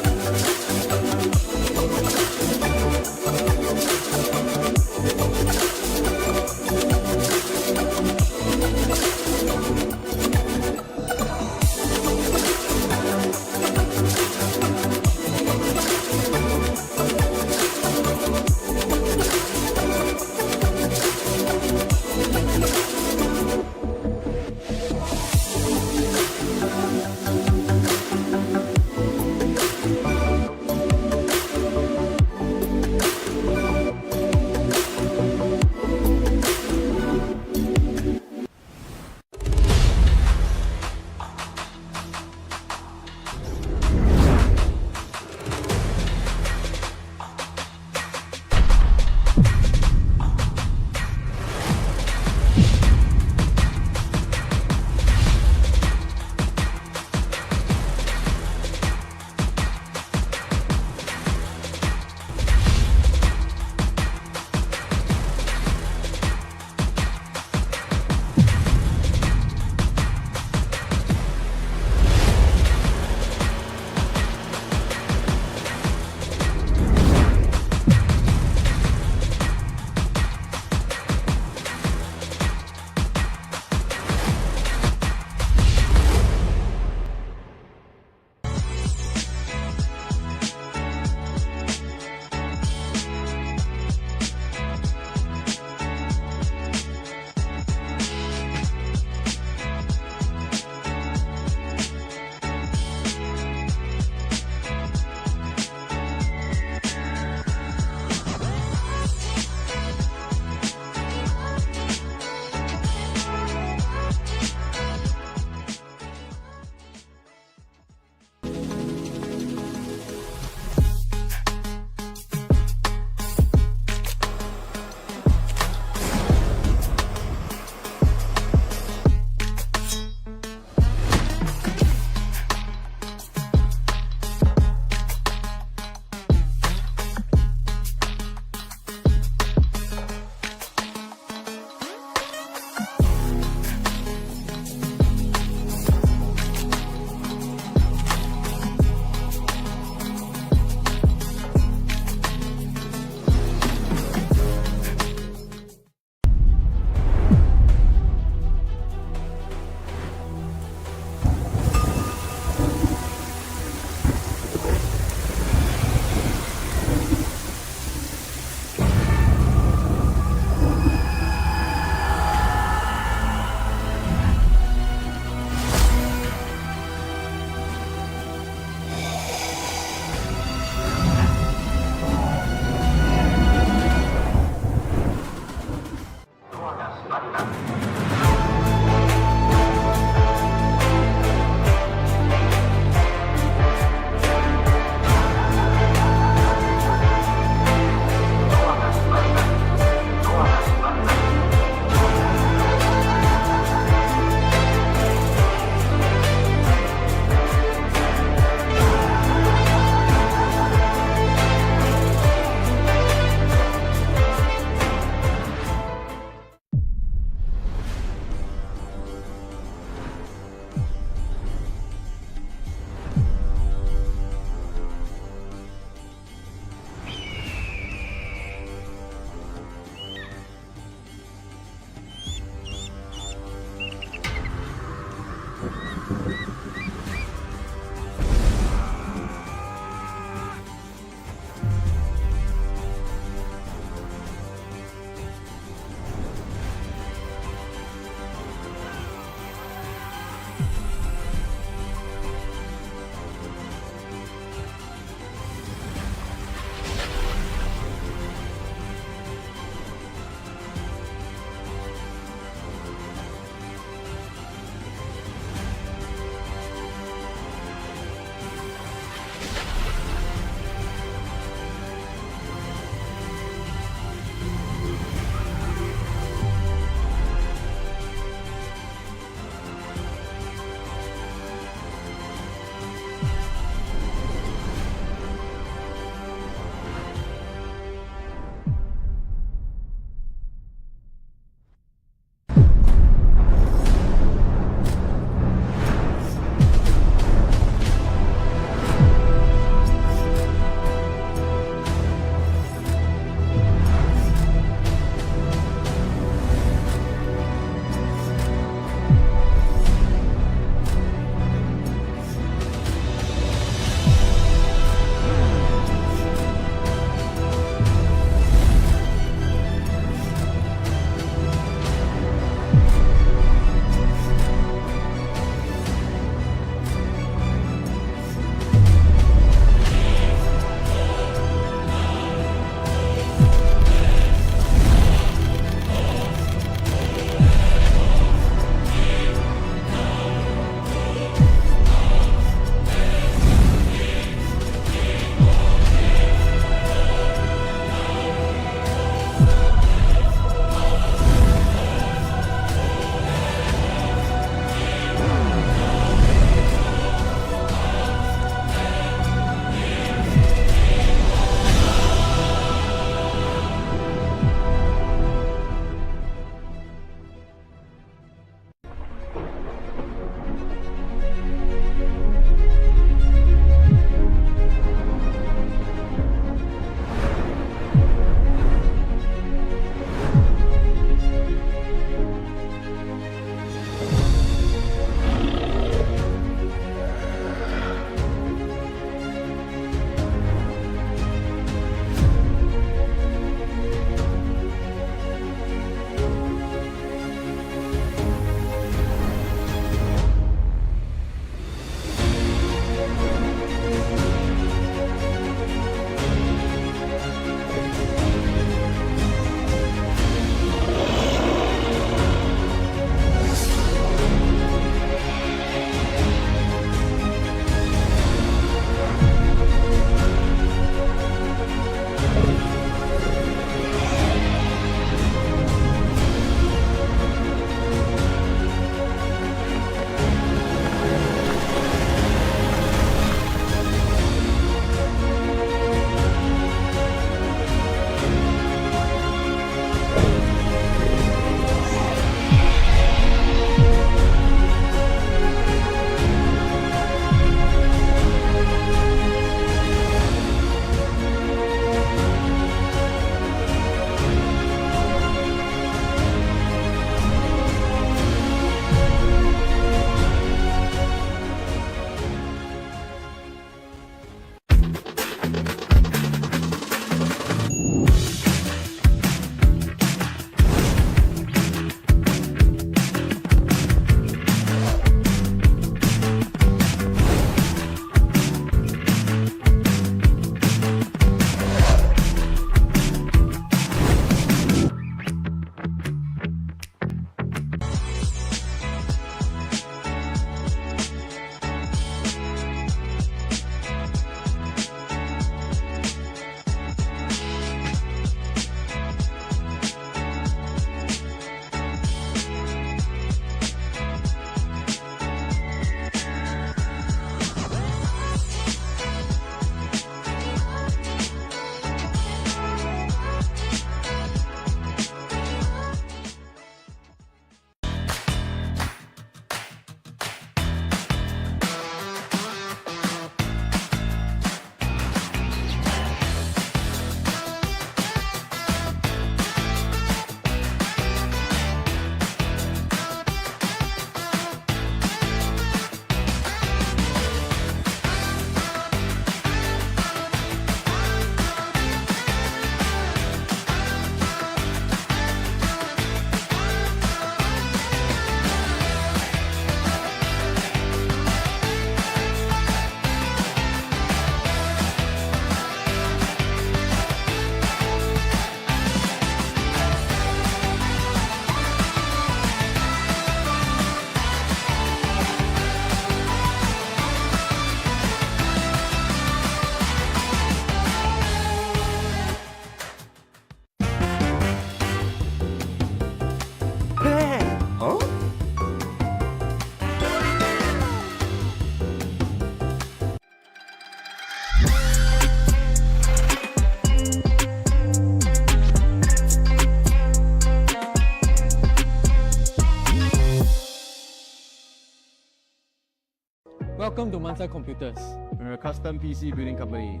Welcome to Mansa Computers. We're a custom PC building company.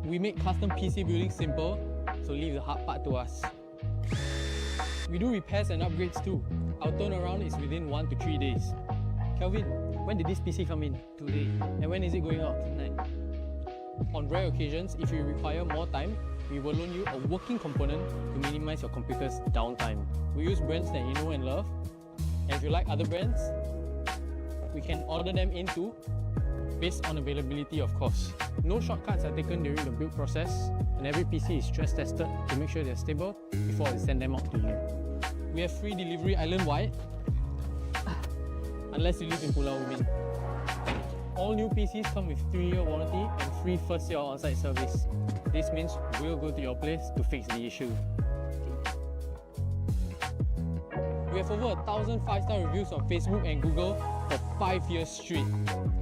We make custom PC building simple, so leave the hard part to us. We do repairs and upgrades too. Our turnaround is within 1 to 3 days. Kelvin, when did this PC come in? Today. And when is it going out? Tonight. On rare occasions, if you require more time, we will loan you a working component to minimize your computer's downtime. We use brands that you know and love. And if you like other brands, we can order them in too, based on availability of course. No shortcuts are taken during the build process, and every PC is stress tested to make sure they're stable before we send them out to you. We have free delivery island-wide, unless you live in Pulau Ubin. All new PCs come with 3-year warranty and free first-year on-site service. This means we'll go to your place to fix the issue. We have over 1,000 5-star reviews on Facebook and Google for 5 years straight.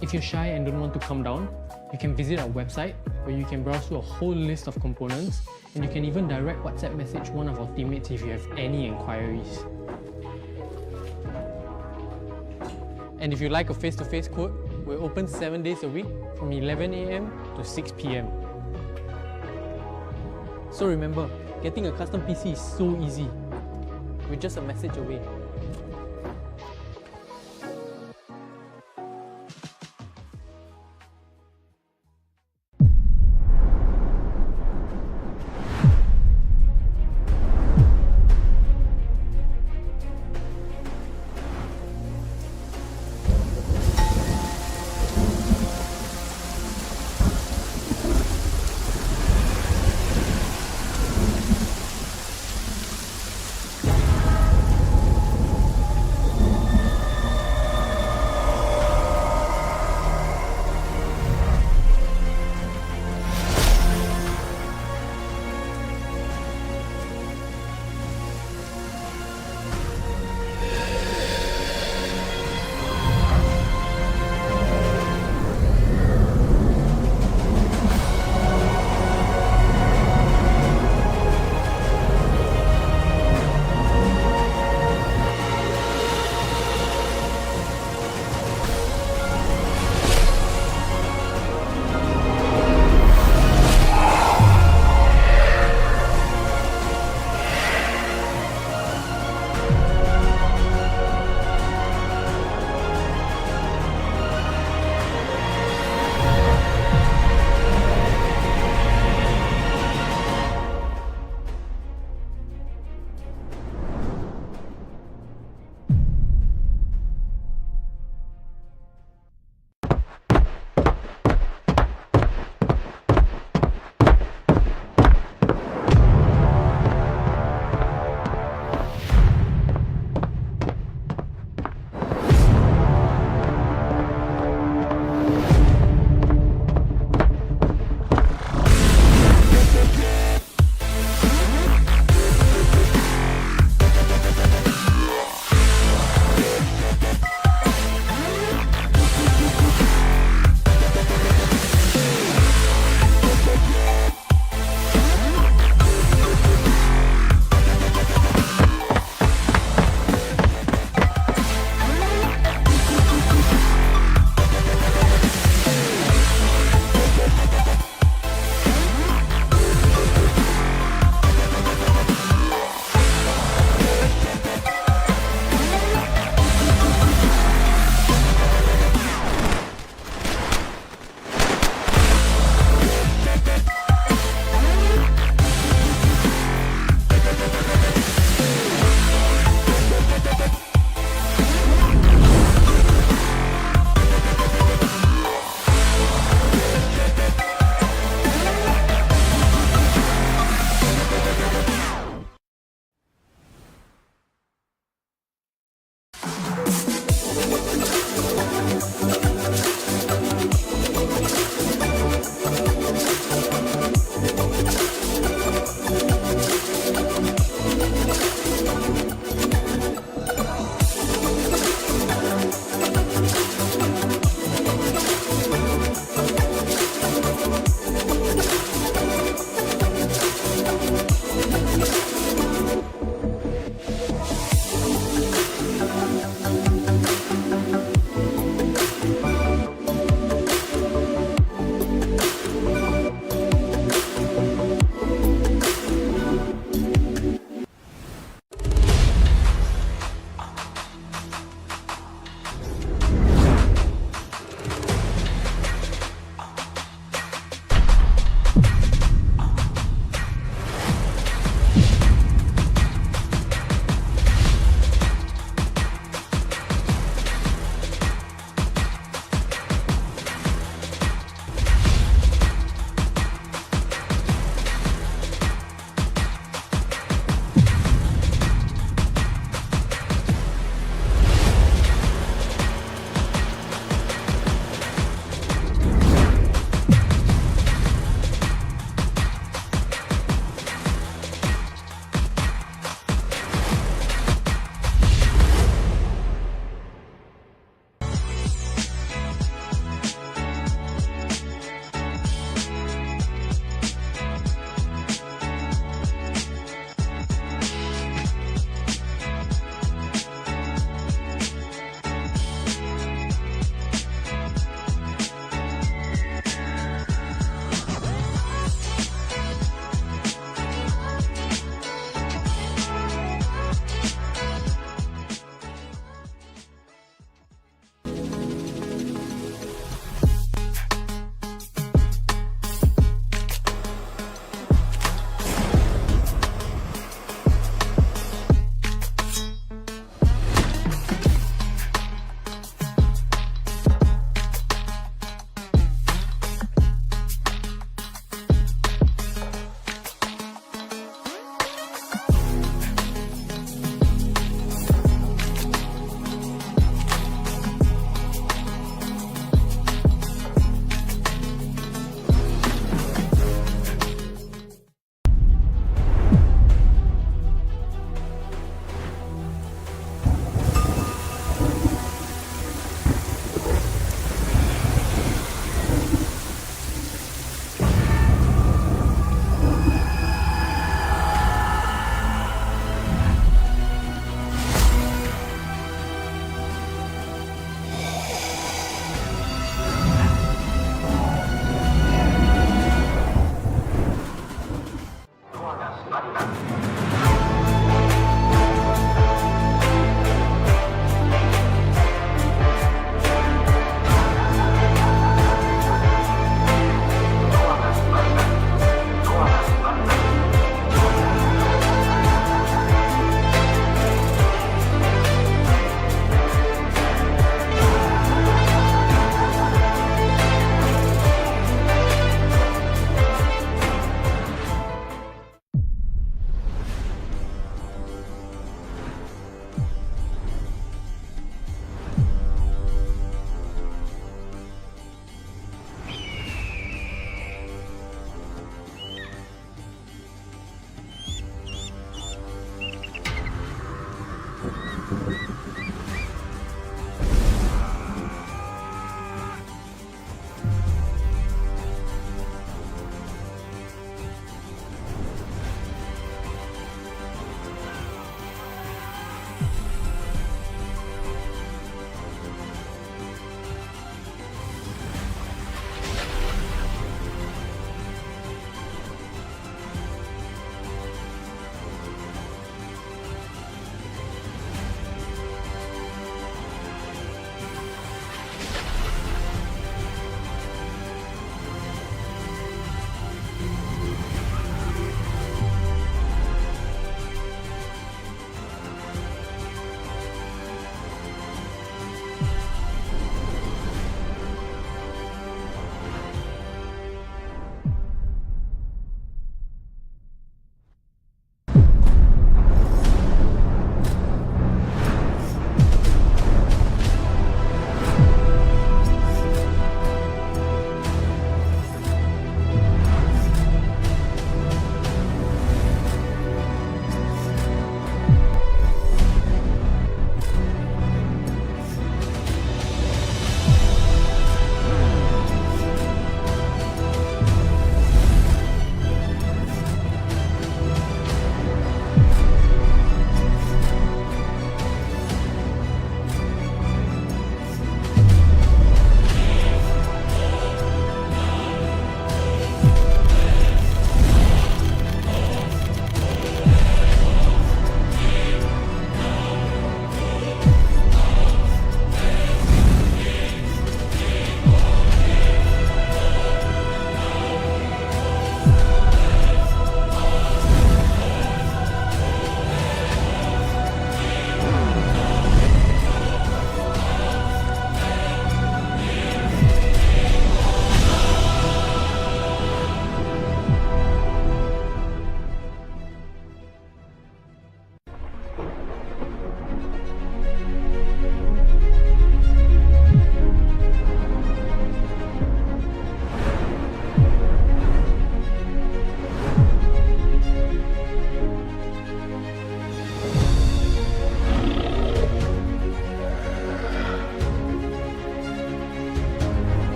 If you're shy and don't want to come down, you can visit our website where you can browse through a whole list of components, and you can even direct WhatsApp message one of our teammates if you have any inquiries. And if you like a face-to-face quote, we're open 7 days a week from 11 AM to 6 PM. So remember, getting a custom PC is so easy. We're just a message away.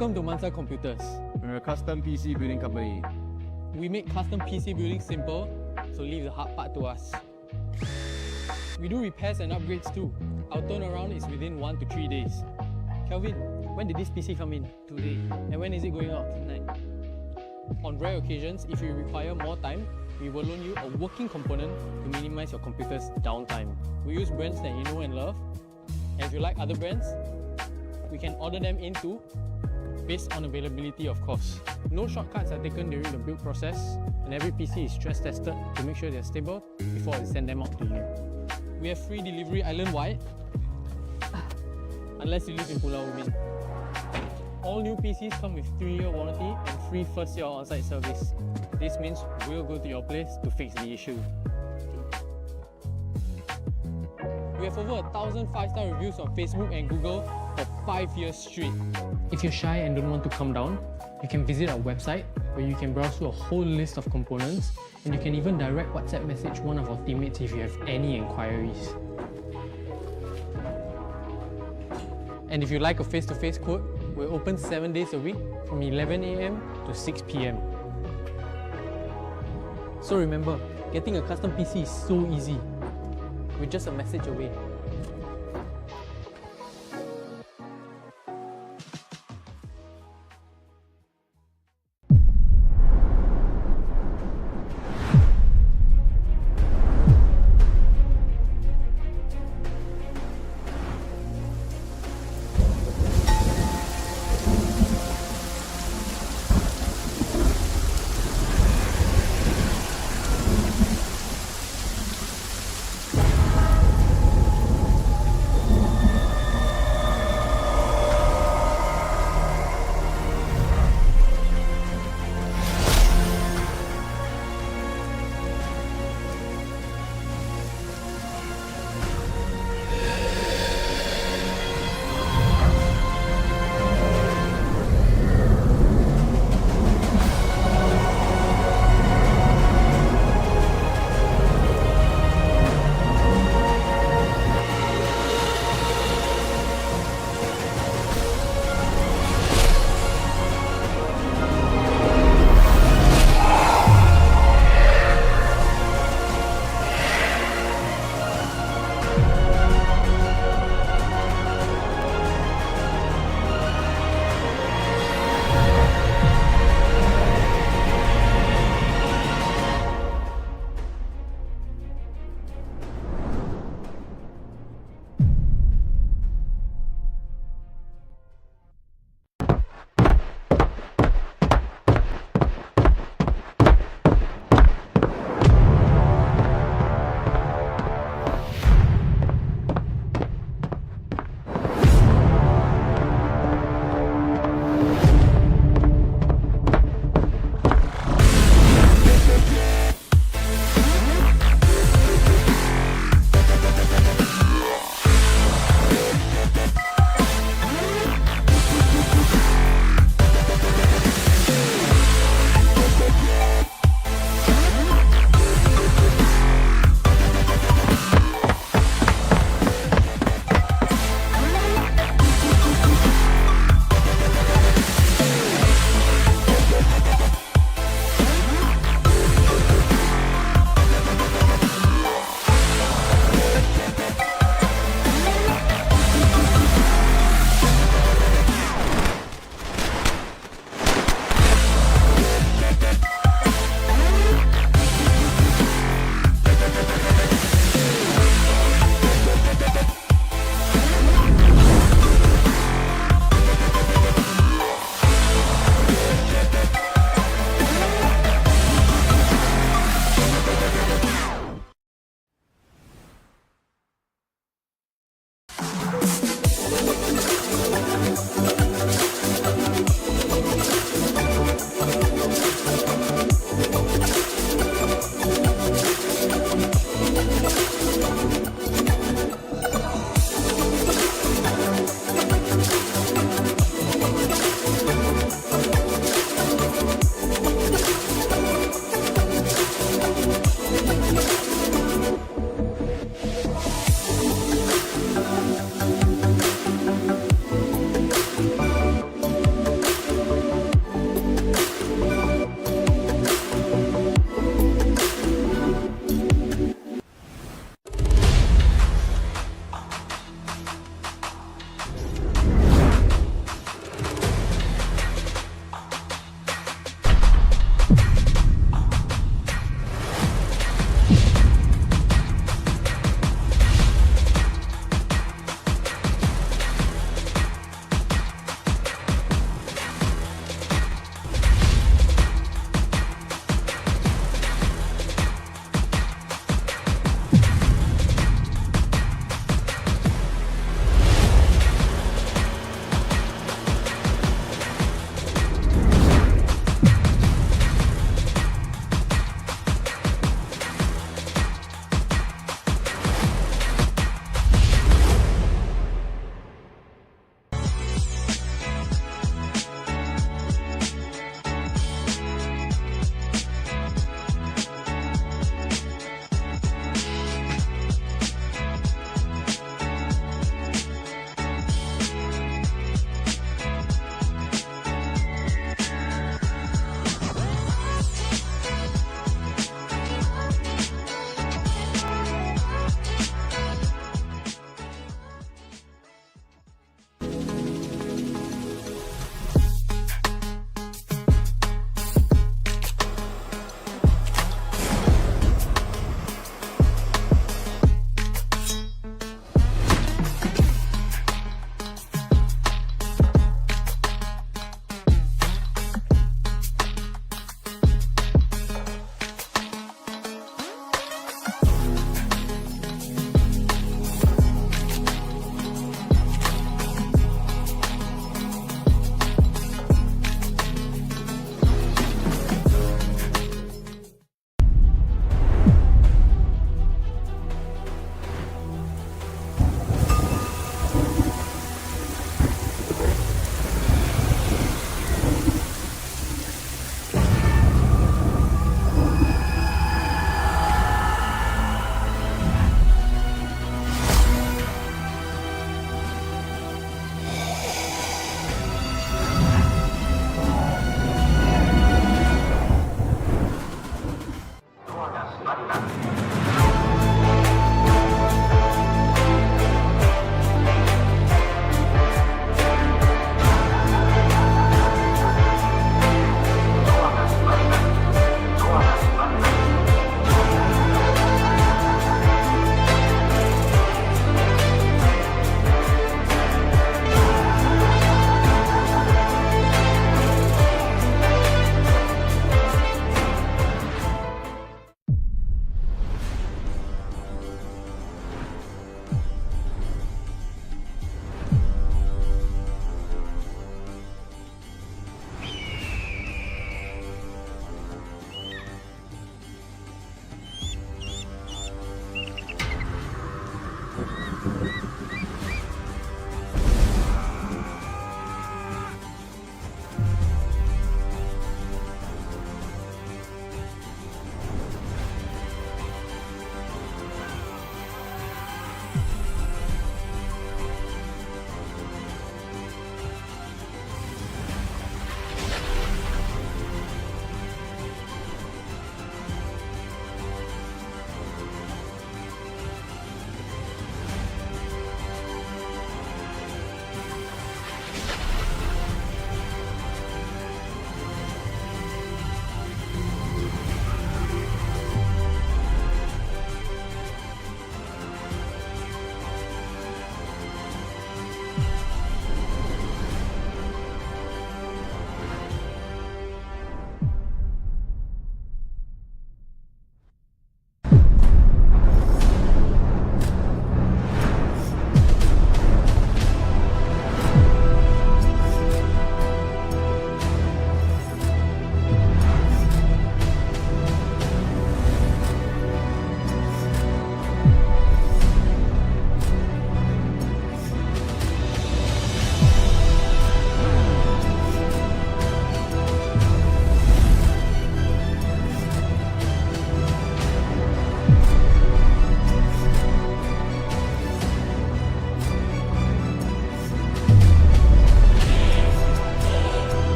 Welcome to Mansa Computers. We're a custom PC building company. We make custom PC building simple, so leave the hard part to us. We do repairs and upgrades too. Our turnaround is within 1 to 3 days. Kelvin, when did this PC come in? Today. And when is it going out? Tonight. On rare occasions, if you require more time, we will loan you a working component to minimize your computer's downtime. We use brands that you know and love, and if you like other brands, we can order them in too, based on availability of course. No shortcuts are taken during the build process, and every PC is stress tested to make sure they're stable before we send them out to you. We have free delivery island-wide, unless you live in Pulau Ubin. All new PCs come with 3-year warranty and free first-year on-site service. This means we'll go to your place to fix the issue. We have over 1,000 5-star reviews on Facebook and Google for 5 years straight. If you're shy and don't want to come down, you can visit our website where you can browse through a whole list of components, and you can even direct WhatsApp message one of our teammates if you have any inquiries. And if you like a face-to-face quote, we're open 7 days a week from 11 AM to 6 PM. So remember, getting a custom PC is so easy. We're just a message away.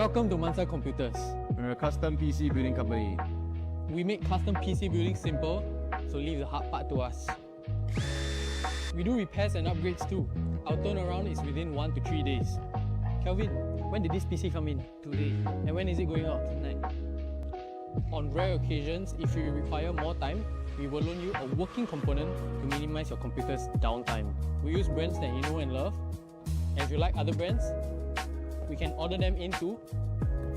Welcome to Mansa Computers. We're a custom PC building company. We make custom PC building simple, so leave the hard part to us. We do repairs and upgrades too. Our turnaround is within 1 to 3 days. Kelvin, when did this PC come in? Today. And when is it going out? Tonight. On rare occasions, if you require more time, we will loan you a working component to minimize your computer's downtime. We use brands that you know and love, and if you like other brands, we can order them in too,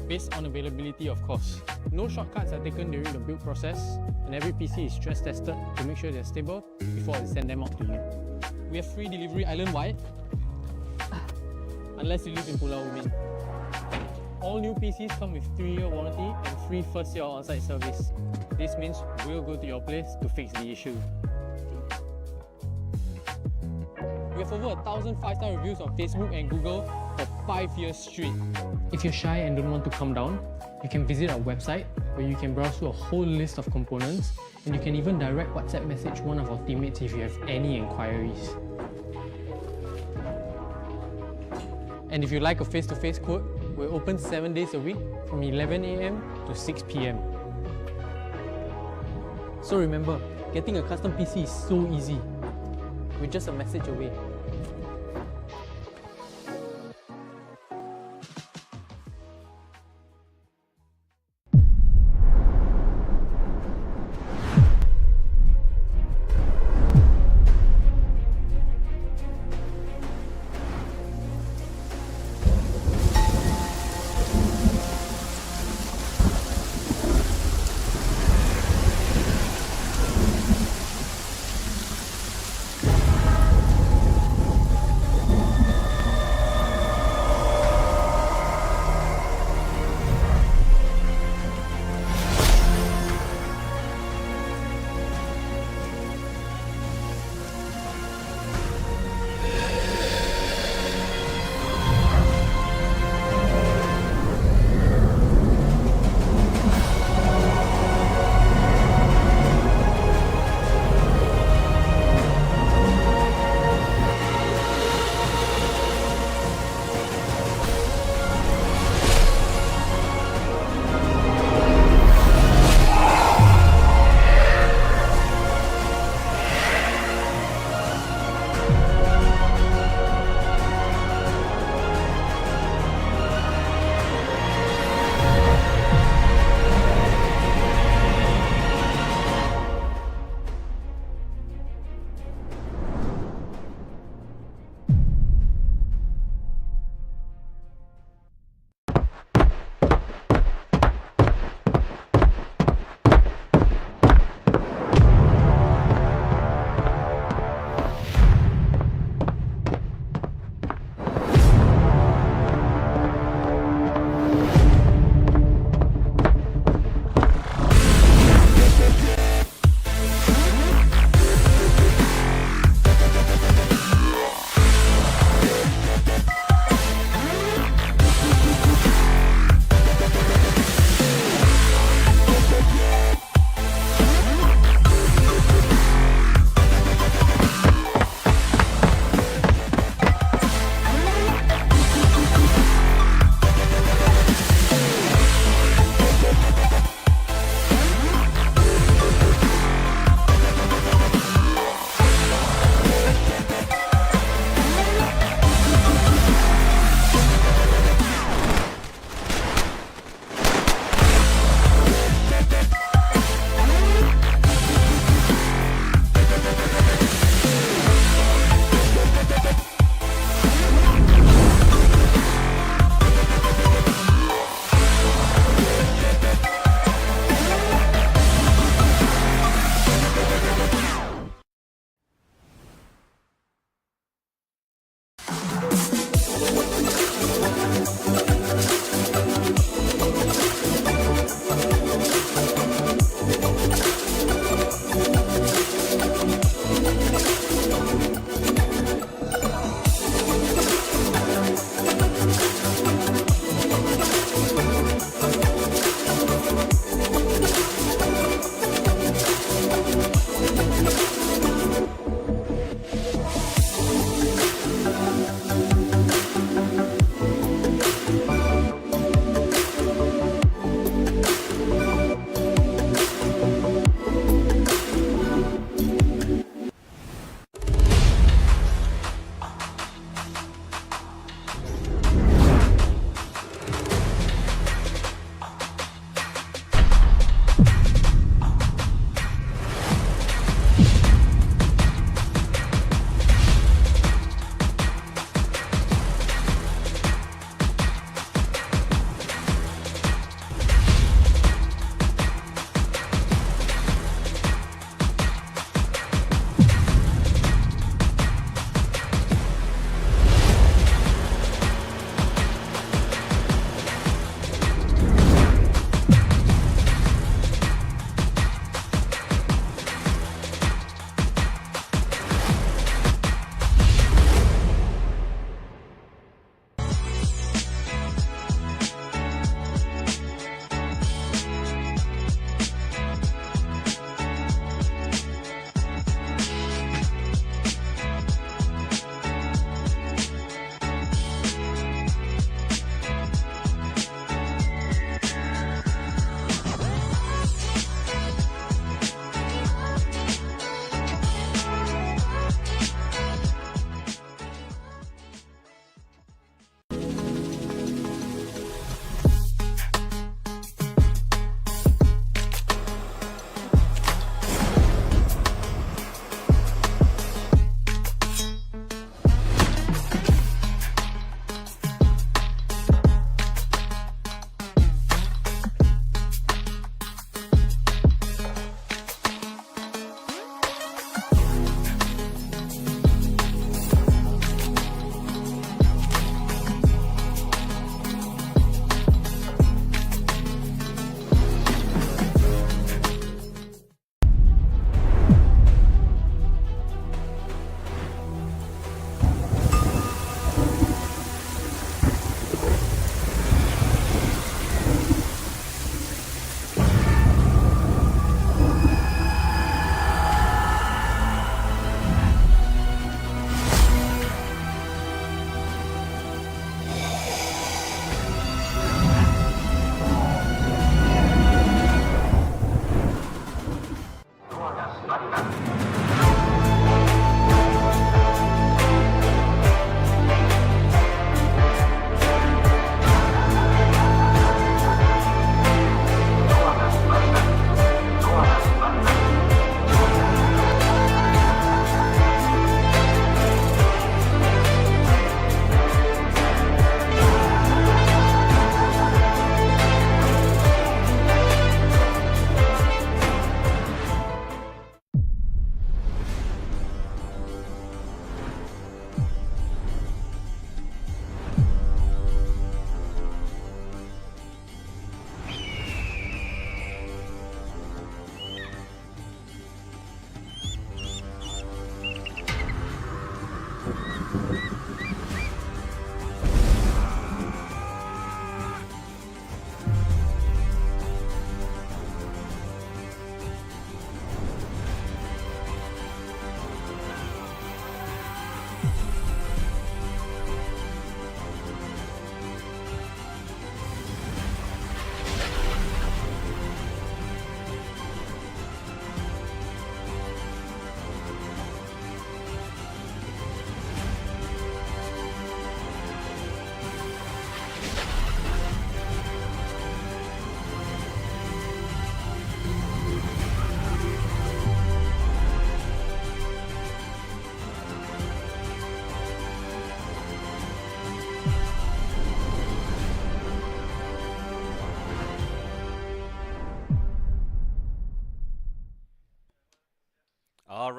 based on availability of course. No shortcuts are taken during the build process, and every PC is stress tested to make sure they're stable before we send them out to you. We have free delivery island-wide, unless you live in Pulau Ubin. All new PCs come with 3-year warranty and free first-year on-site service. This means we'll go to your place to fix the issue. We have over 1,000 5-star reviews on Facebook and Google for 5 years straight. If you're shy and don't want to come down, you can visit our website where you can browse through a whole list of components, and you can even direct WhatsApp message one of our teammates if you have any inquiries. And if you like a face-to-face quote, we're open 7 days a week from 11 AM to 6 PM. So remember, getting a custom PC is so easy. We're just a message away.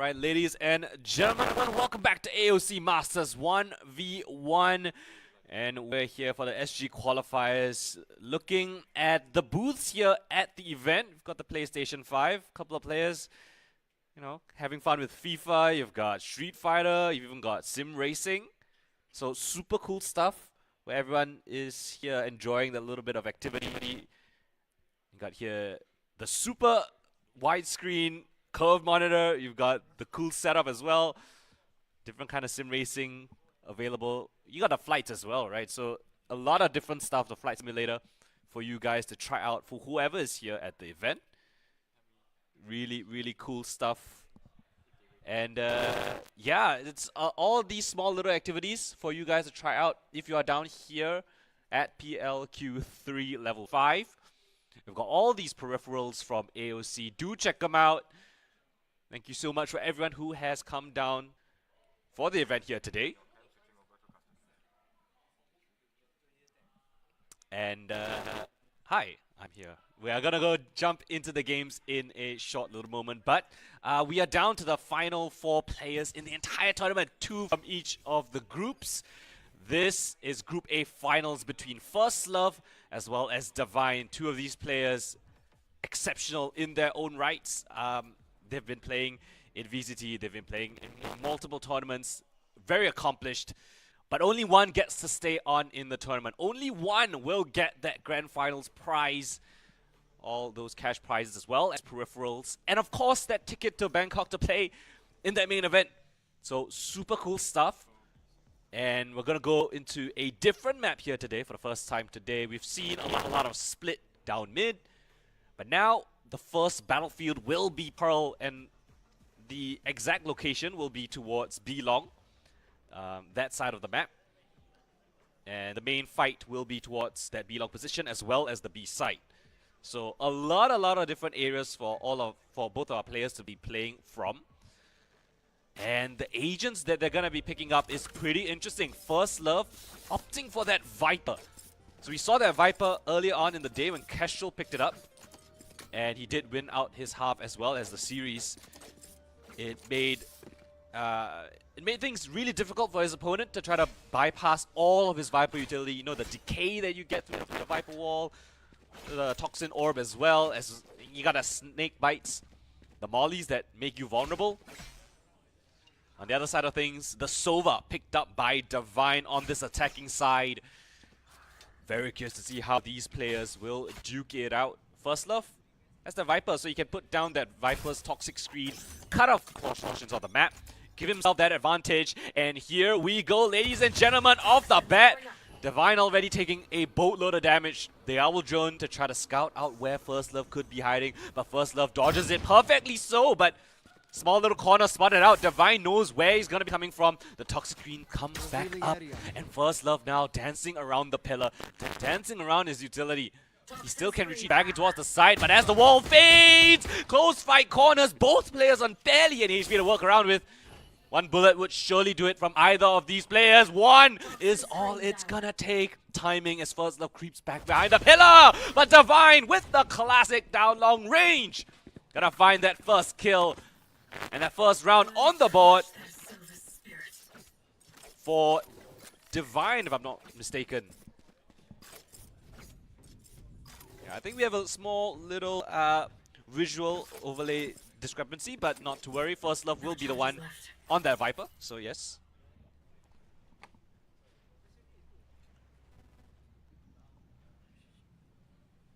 Alright, ladies and gentlemen, welcome back to AOC Masters 1v1. And we're here for the SG qualifiers, looking at the booths here at the event. We've got the PlayStation 5, a couple of players, you know, having fun with FIFA. You've got Street Fighter, you've even got Sim Racing. So super cool stuff where everyone is here enjoying a little bit of activity. You got here the super widescreen curved monitor. You've got the cool setup as well. Different kind of sim racing available. You got the flights as well, right? So a lot of different stuff, the flight simulator, for you guys to try out for whoever is here at the event. Really, really cool stuff. And yeah, it's all these small little activities for you guys to try out if you are down here at PLQ3 level 5. We've got all these peripherals from AOC. Do check them out. Thank you so much for everyone who has come down for the event here today. And hi, I'm here. We are gonna go jump into the games in a short little moment, but we are down to the final 4 players in the entire tournament, 2 from each of the groups. This is Group A finals between First Love as well as Divine. 2 of these players exceptional in their own rights. They've been playing in VCT, they've been playing in multiple tournaments, very accomplished. But only one gets to stay on in the tournament. Only one will get that Grand Finals prize. All those cash prizes as well as peripherals. And of course, that ticket to Bangkok to play in that main event. So, super cool stuff. And we're going to go into a different map here today for the first time today. We've seen a lot of split down mid. But now, the first battlefield will be Pearl. And the exact location will be towards B Long. That side of the map, and the main fight will be towards that B Long position as well as the B side. So a lot of different areas for both our players to be playing from. And the agents that they're gonna be picking up is pretty interesting. First Love opting for that Viper. So we saw that Viper earlier on in the day when Kestrel picked it up, and he did win out his half as well as the series. It made things really difficult for his opponent to try to bypass all of his Viper utility. You know, the decay that you get through the Viper wall, the Toxin Orb as well, as you got the Snake Bites, the Mollies that make you vulnerable. On the other side of things, the Sova picked up by Divine on this attacking side. Very curious to see how these players will duke it out. First Love, that's the Viper, so you can put down that Viper's toxic screen, cut off portions of the map, give himself that advantage, and here we go, ladies and gentlemen, off the bat. Divine already taking a boatload of damage. The Owl Drone to try to scout out where First Love could be hiding, but First Love dodges it perfectly so, but small little corner spotted out. Divine knows where he's going to be coming from. The toxic screen comes back up, and First Love now dancing around the pillar, dancing around his utility. He still can retreat back towards the side, but as the wall fades, close fight corners, both players on barely any HP to work around with. One bullet would surely do it from either of these players. One is all it's gonna take. Timing as First Love creeps back behind the pillar, but Divine with the classic down long range. Gonna find that first kill and that first round on the board for Divine, if I'm not mistaken. I think we have a small little visual overlay discrepancy, but not to worry. First Love will be the one on that Viper, so yes.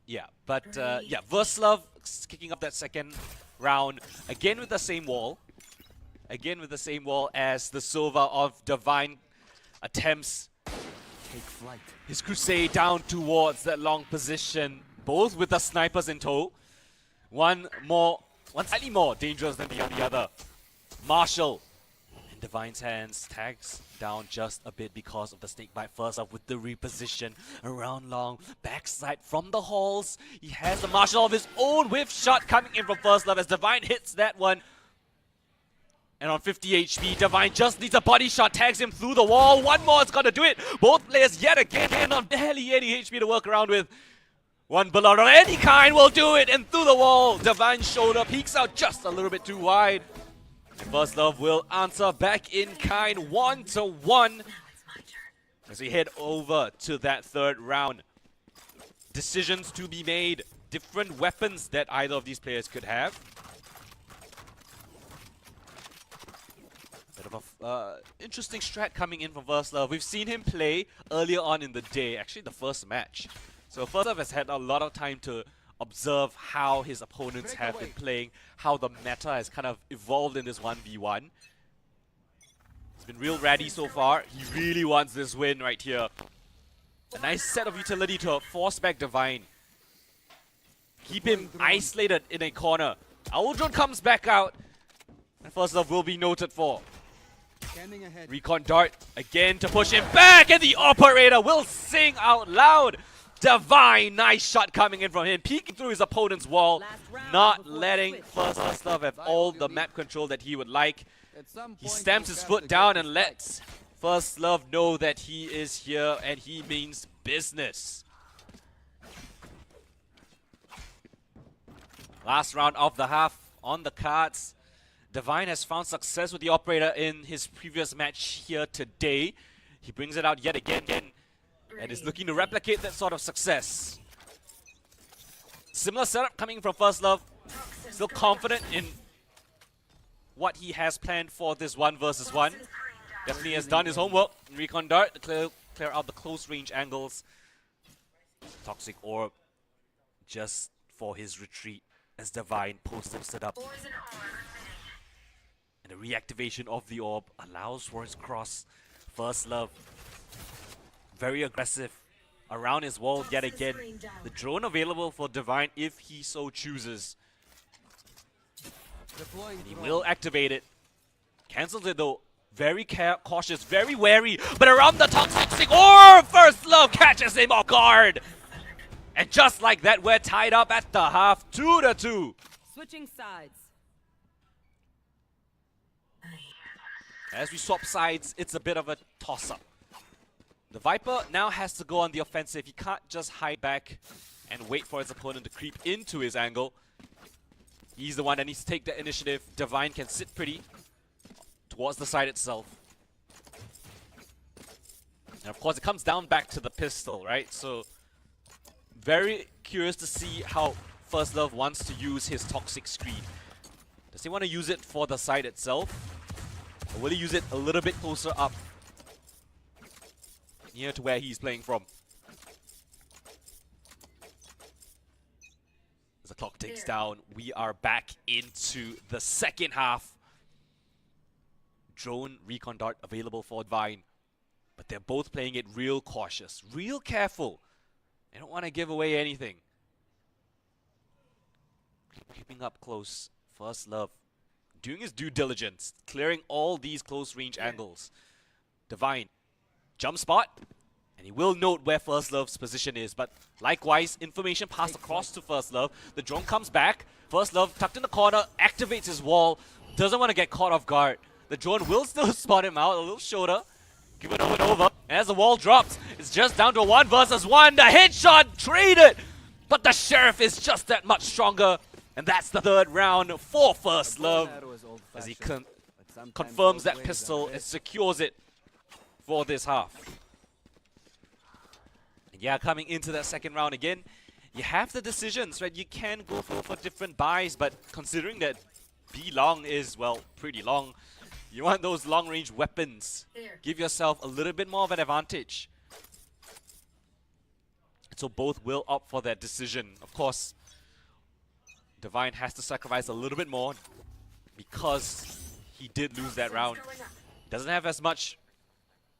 Yeah, but yeah, First Love kicking up that second round again with the same wall. Again with the same wall as the Sova of Divine attempts Take flight. his crusade down towards that long position. Both with the snipers in tow. One slightly more dangerous than the other. Marshall in Divine's hands tags down just a bit because of the snakebite. First up with the reposition around long backside from the halls. He has the Marshall of his own whiff shot coming in from First Love as Divine hits that one. And on 50 HP, Divine just needs a body shot, tags him through the wall. One more is gonna do it. Both players yet again on barely any HP to work around with. One bullet of any kind will do it, and through the wall, Divine's shoulder peeks out just a little bit too wide. And First Love will answer back in kind, 1-1. Now it's my turn. As we head over to that third round. Decisions to be made. Different weapons that either of these players could have. Bit of a interesting strat coming in from First Love. We've seen him play earlier on in the day, actually the first match. So First Love has had a lot of time to observe how his opponents have been playing, how the meta has kind of evolved in this 1v1. He's been real ready so far. He really wants this win right here. A nice set of utility to force back Divine. Keep him isolated in a corner. Owl Drone comes back out. And First Love will be noted for. Scanning ahead. Recon Dart again to push him back, and the operator will sing out loud. Divine, nice shot coming in from him, peeking through his opponent's wall, not letting First Love have all the map control that he would like. At some He point, stamps you his have foot to down get and the lets First Love know that he is here and he means business. Last round of the half on the cards. Divine has found success with the operator in his previous match here today. He brings it out yet again and is looking to replicate that sort of success. Similar setup coming from First Love. Still confident in what he has planned for this 1v1. Definitely has done his homework. Recon Dart to clear out the close range angles. Toxic Orb just for his retreat as Divine post-ups it up. And the reactivation of the orb allows for his cross. First Love, very aggressive around his wall yet again. The drone available for Divine if he so chooses. deploying And he drone. will activate it. Cancels it though. Very cautious, very wary. But around the toxic orb, First Love catches him off guard. And just like that, we're tied up at the half, 2-2. Switching sides. As we swap sides, it's a bit of a toss-up. The Viper now has to go on the offensive. He can't just hide back and wait for his opponent to creep into his angle. He's the one that needs to take the initiative. Divine can sit pretty towards the side itself. And of course, it comes down back to the pistol, right? So, very curious to see how First Love wants to use his toxic screen. Does he want to use it for the side itself? Or will he use it a little bit closer up? Near to where he's playing from. As the clock ticks down, we are back into the second half. Drone Recon Dart available for Divine. But they're both playing it real cautious, real careful. They don't want to give away anything. Keeping up close. First Love doing his due diligence, clearing all these close range angles. Divine, jump spot, and he will note where First Love's position is, but likewise, information passed across to First Love. The drone comes back, First Love tucked in the corner, activates his wall, doesn't want to get caught off guard. The drone will still spot him out, a little shoulder, give it over. As the wall drops, it's just down to a 1v1, the headshot traded, but the Sheriff is just that much stronger. And that's the third round for First Love as he confirms that pistol and secures it for this half. And yeah, coming into that second round again, you have the decisions, right? You can go for different buys, but considering that B long is, well, pretty long, you want those long-range weapons. Give yourself a little bit more of an advantage. So both will opt for that decision. Of course, Divine has to sacrifice a little bit more because he did lose that round. Doesn't have as much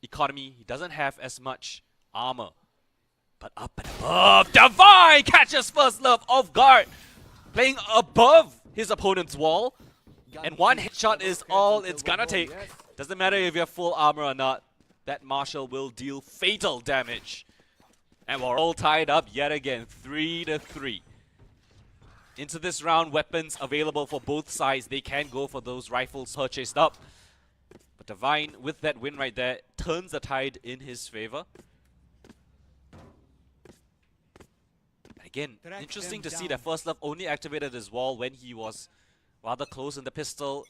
economy. He doesn't have as much armor. But up and above, Divine catches First Love off guard. Playing above his opponent's wall. And one headshot is all it's gonna take. Doesn't matter if you have full armor or not. That Marshal will deal fatal damage. And we're all tied up yet again, 3-3. Into this round, weapons available for both sides. They can go for those rifles purchased up. But Divine, with that win right there, turns the tide in his favor. Again, interesting to see that First Love only activated his wall when he was rather close in the pistol.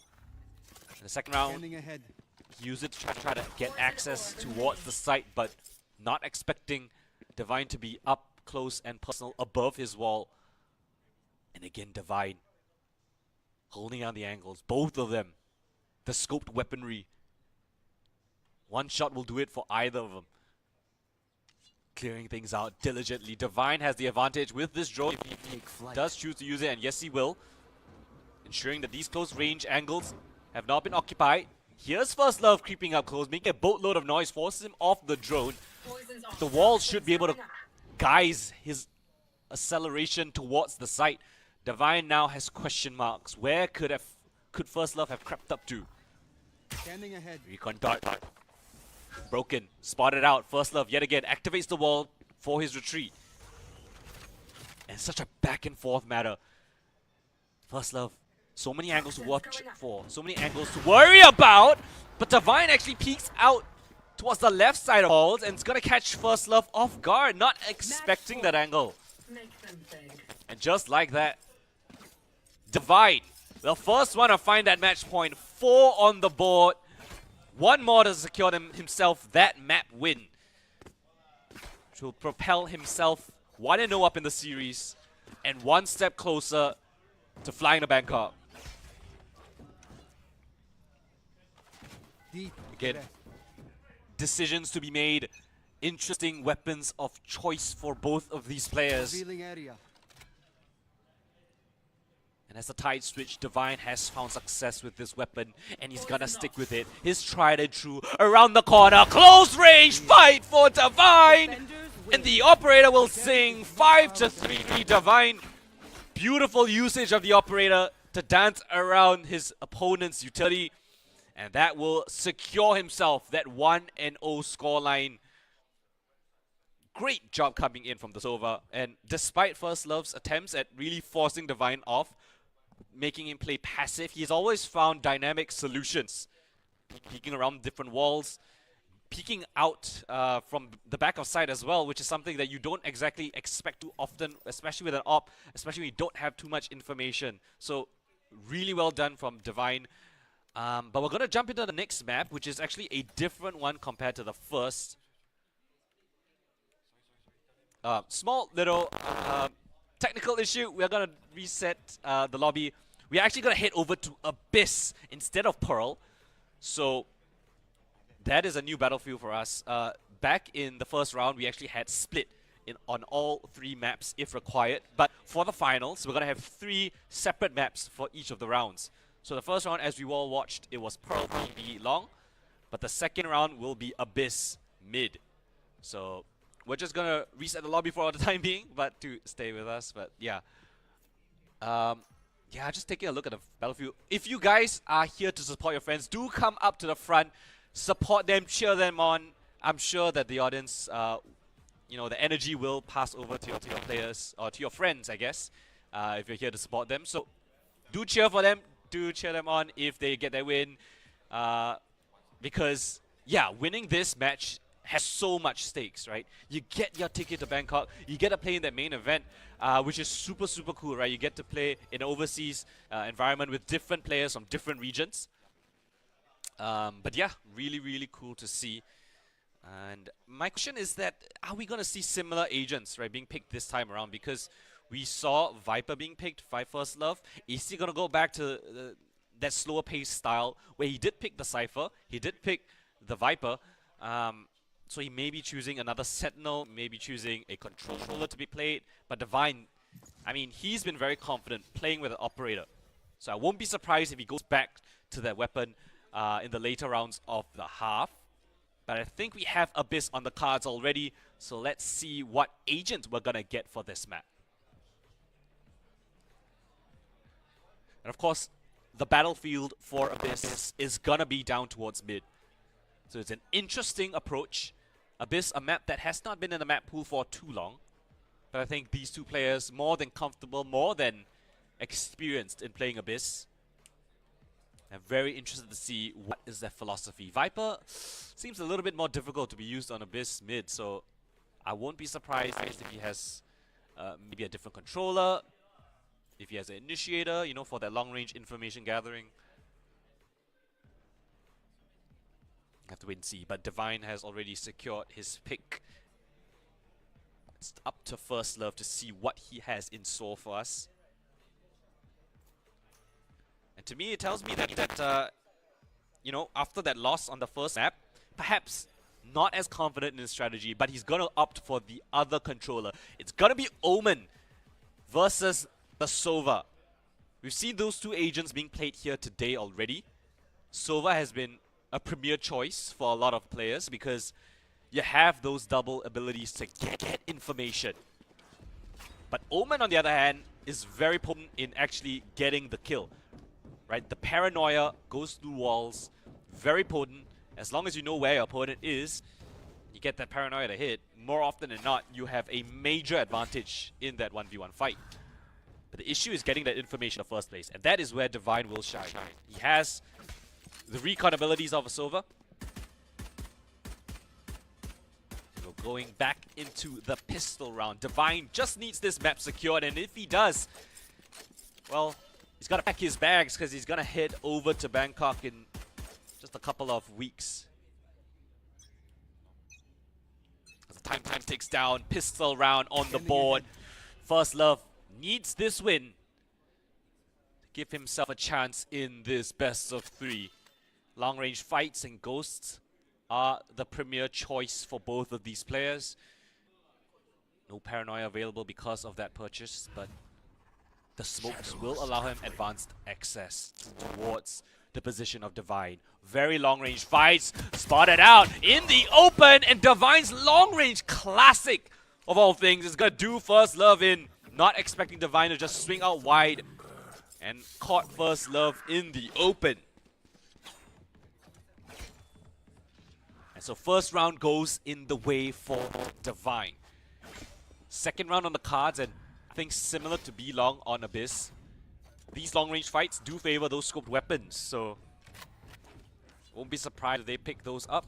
the second round, Standing ahead. use it to try to get access towards the site, but not expecting Divine to be up close and personal above his wall. And again, Divine holding on the angles, both of them. The scoped weaponry. One shot will do it for either of them. Clearing things out diligently. Divine has the advantage with this drone. If he does choose to use it, and yes he will. Ensuring that these close range angles have not been occupied. Here's First Love creeping up close, making a boatload of noise, forces him off the drone. The wall should be able to guise his acceleration towards the site. Divine now has question marks. Where could First Love have crept up to? Standing ahead. Recon dart. Broken. Spotted out. First Love yet again activates the wall for his retreat. And such a back and forth matter. First Love, so many angles to watch for. So many angles to worry about. But Divine actually peeks out towards the left side of walls and it's gonna catch First Love off guard. Not expecting that angle. Make them big. And just like that, Divine, the first one to find that match point. 4 on the board. One more to secure himself that map win. Which will propel himself 1-0 up in the series. And one step closer to flying to Bangkok. Deep. Again, decisions to be made. Interesting weapons of choice for both of these players. Revealing area. And as the tide switch, Divine has found success with this weapon, and he's gonna stick with it. His tried and true around the corner, close range fight for Divine, and the operator will sing 5-3 Divine. Beautiful usage of the operator to dance around his opponent's utility, and that will secure himself that 1-0 scoreline. Great job coming in from the Sova, and despite First Love's attempts at really forcing Divine off, making him play passive, he's always found dynamic solutions. Peeking around different walls, peeking out from the back of side as well, which is something that you don't exactly expect too often, especially with an op, especially when you don't have too much information. So, really well done from Divine. But we're going to jump into the next map, which is actually a different one compared to the first. Small little technical issue. We're going to reset the lobby. We're actually going to head over to Abyss instead of Pearl. So that is a new battlefield for us. Back in the first round, we actually had split on all 3 maps if required. But for the finals, we're going to have 3 separate maps for each of the rounds. So the first round, as we all watched, it was Pearl PB long. But the second round will be Abyss mid. So we're just going to reset the lobby for the time being, but to stay with us. But yeah. Yeah, just taking a look at the battlefield. If you guys are here to support your friends, do come up to the front, support them, cheer them on. I'm sure that the audience, you know, the energy will pass over to your players, or to your friends, I guess, if you're here to support them. So do cheer for them, do cheer them on if they get their win. Because, yeah, winning this match has so much stakes, right? You get your ticket to Bangkok, you get to play in that main event, which is super, super cool, right? You get to play in an overseas environment with different players from different regions. But yeah, really, really cool to see. And my question is that, are we going to see similar agents, right, being picked this time around? Because we saw Viper being picked by First Love. Is he going to go back to that slower pace style where he did pick the Cypher, he did pick the Viper, so he may be choosing another Sentinel, maybe choosing a controller to be played. But Divine, I mean, he's been very confident playing with an operator. So I won't be surprised if he goes back to that weapon in the later rounds of the half. But I think we have Abyss on the cards already. So let's see what agent we're going to get for this map. And of course, the battlefield for Abyss is going to be down towards mid. So it's an interesting approach. Abyss, a map that has not been in the map pool for too long. But I think these two players more than comfortable, more than experienced in playing Abyss. I'm very interested to see what is their philosophy. Viper seems a little bit more difficult to be used on Abyss mid, so I won't be surprised if he has maybe a different controller, if he has an initiator, you know, for that long-range information gathering. Have to wait and see. But Divine has already secured his pick. It's up to First Love to see what he has in store for us. And to me, it tells me that you know, after that loss on the first map, perhaps not as confident in his strategy, but he's gonna opt for the other controller. It's gonna be Omen versus the Sova. We've seen those two agents being played here today already. Sova has been a premier choice for a lot of players because you have those double abilities to get information. But Omen, on the other hand, is very potent in actually getting the kill. Right? The paranoia goes through walls, very potent. As long as you know where your opponent is, you get that paranoia to hit. More often than not, you have a major advantage in that 1v1 fight. But the issue is getting that information in the first place, and that is where Divine will shine. He has the recon abilities of a Sova. So going back into the pistol round. Divine just needs this map secured, and if he does, well, he's got to pack his bags because he's going to head over to Bangkok in just a couple of weeks. As the time ticks down, pistol round on the board. First Love needs this win to give himself a chance in this best of 3. Long range fights and ghosts are the premier choice for both of these players. No paranoia available because of that purchase, but the smokes will allow him advanced access towards the position of Divine. Very long range fights, spotted out in the open, and Divine's long range classic of all things is gonna do First Love in. Not expecting Divine to just swing out wide, and caught First Love in the open. And so first round goes in the way for Divine. Second round on the cards, and I think similar to B-Long on Abyss, these long-range fights do favor those scoped weapons, so won't be surprised if they pick those up.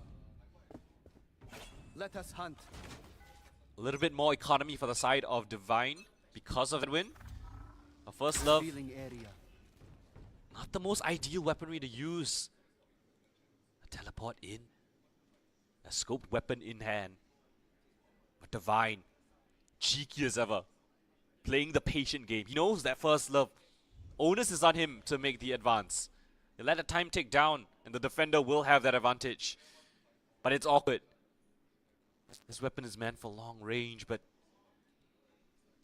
Let us hunt. A little bit more economy for the side of Divine because of that win. But First Love, Feeling area. not the most ideal weaponry to use. A teleport in, a scoped weapon in hand. But Divine, cheeky as ever, playing the patient game. He knows that First Love, onus is on him to make the advance. They let the time tick down, and the defender will have that advantage. But it's awkward. This weapon is meant for long range, but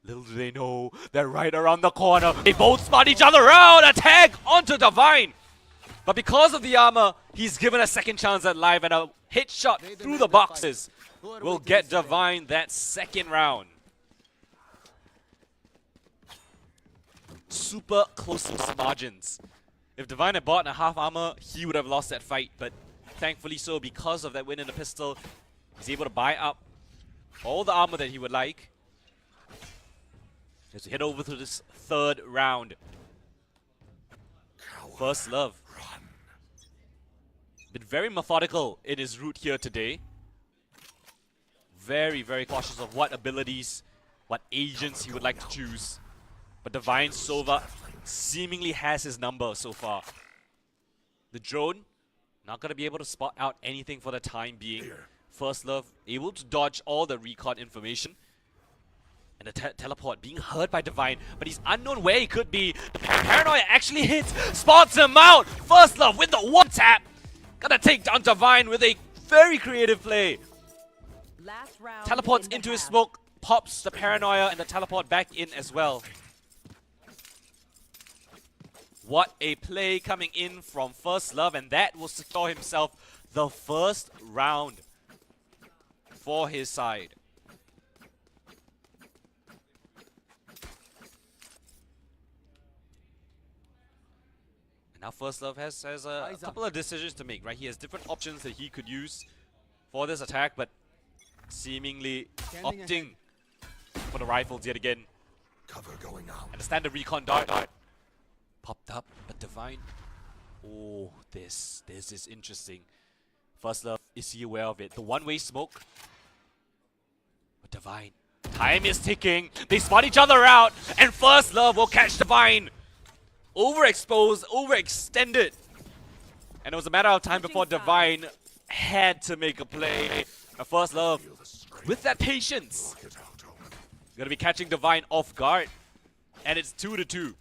little do they know, they're right around the corner. They both spot each other out. A tag onto Divine. But because of the armor, he's given a second chance at life, and a hit shot through the boxes will get Divine that second round. Super close margins. If Divine had bought a half armor, he would have lost that fight, but thankfully so, because of that win in the pistol, he's able to buy up all the armor that he would like. As we head over to this third round. First Love. Been very methodical in his route here today. Very, very cautious of what abilities, what agents he would like to choose. But Divine Sova seemingly has his number so far. The drone, not going to be able to spot out anything for the time being. First Love, able to dodge all the recon information. And the teleport being heard by Divine, but he's unknown where he could be. The paranoia actually hits, spots him out. First Love with the one tap. Gonna take down Divine with a very creative play. Last round Teleports in into the his half. smoke, pops the paranoia, and the teleport back in as well. What a play coming in from First Love, and that will secure himself the first round for his side. And now First Love has a couple of decisions to make, right? He has different options that he could use for this attack, but seemingly opting for the rifles yet again. Cover going out. And the standard recon dart popped up, but Divine. Oh, this is interesting. First Love, is he aware of it? The one-way smoke. But Divine. Time is ticking. They spot each other out, and First Love will catch Divine. Overexposed, overextended. And it was a matter of time before Divine had to make a play. First Love with that patience. Gonna be catching Divine off guard. And it's 2-2.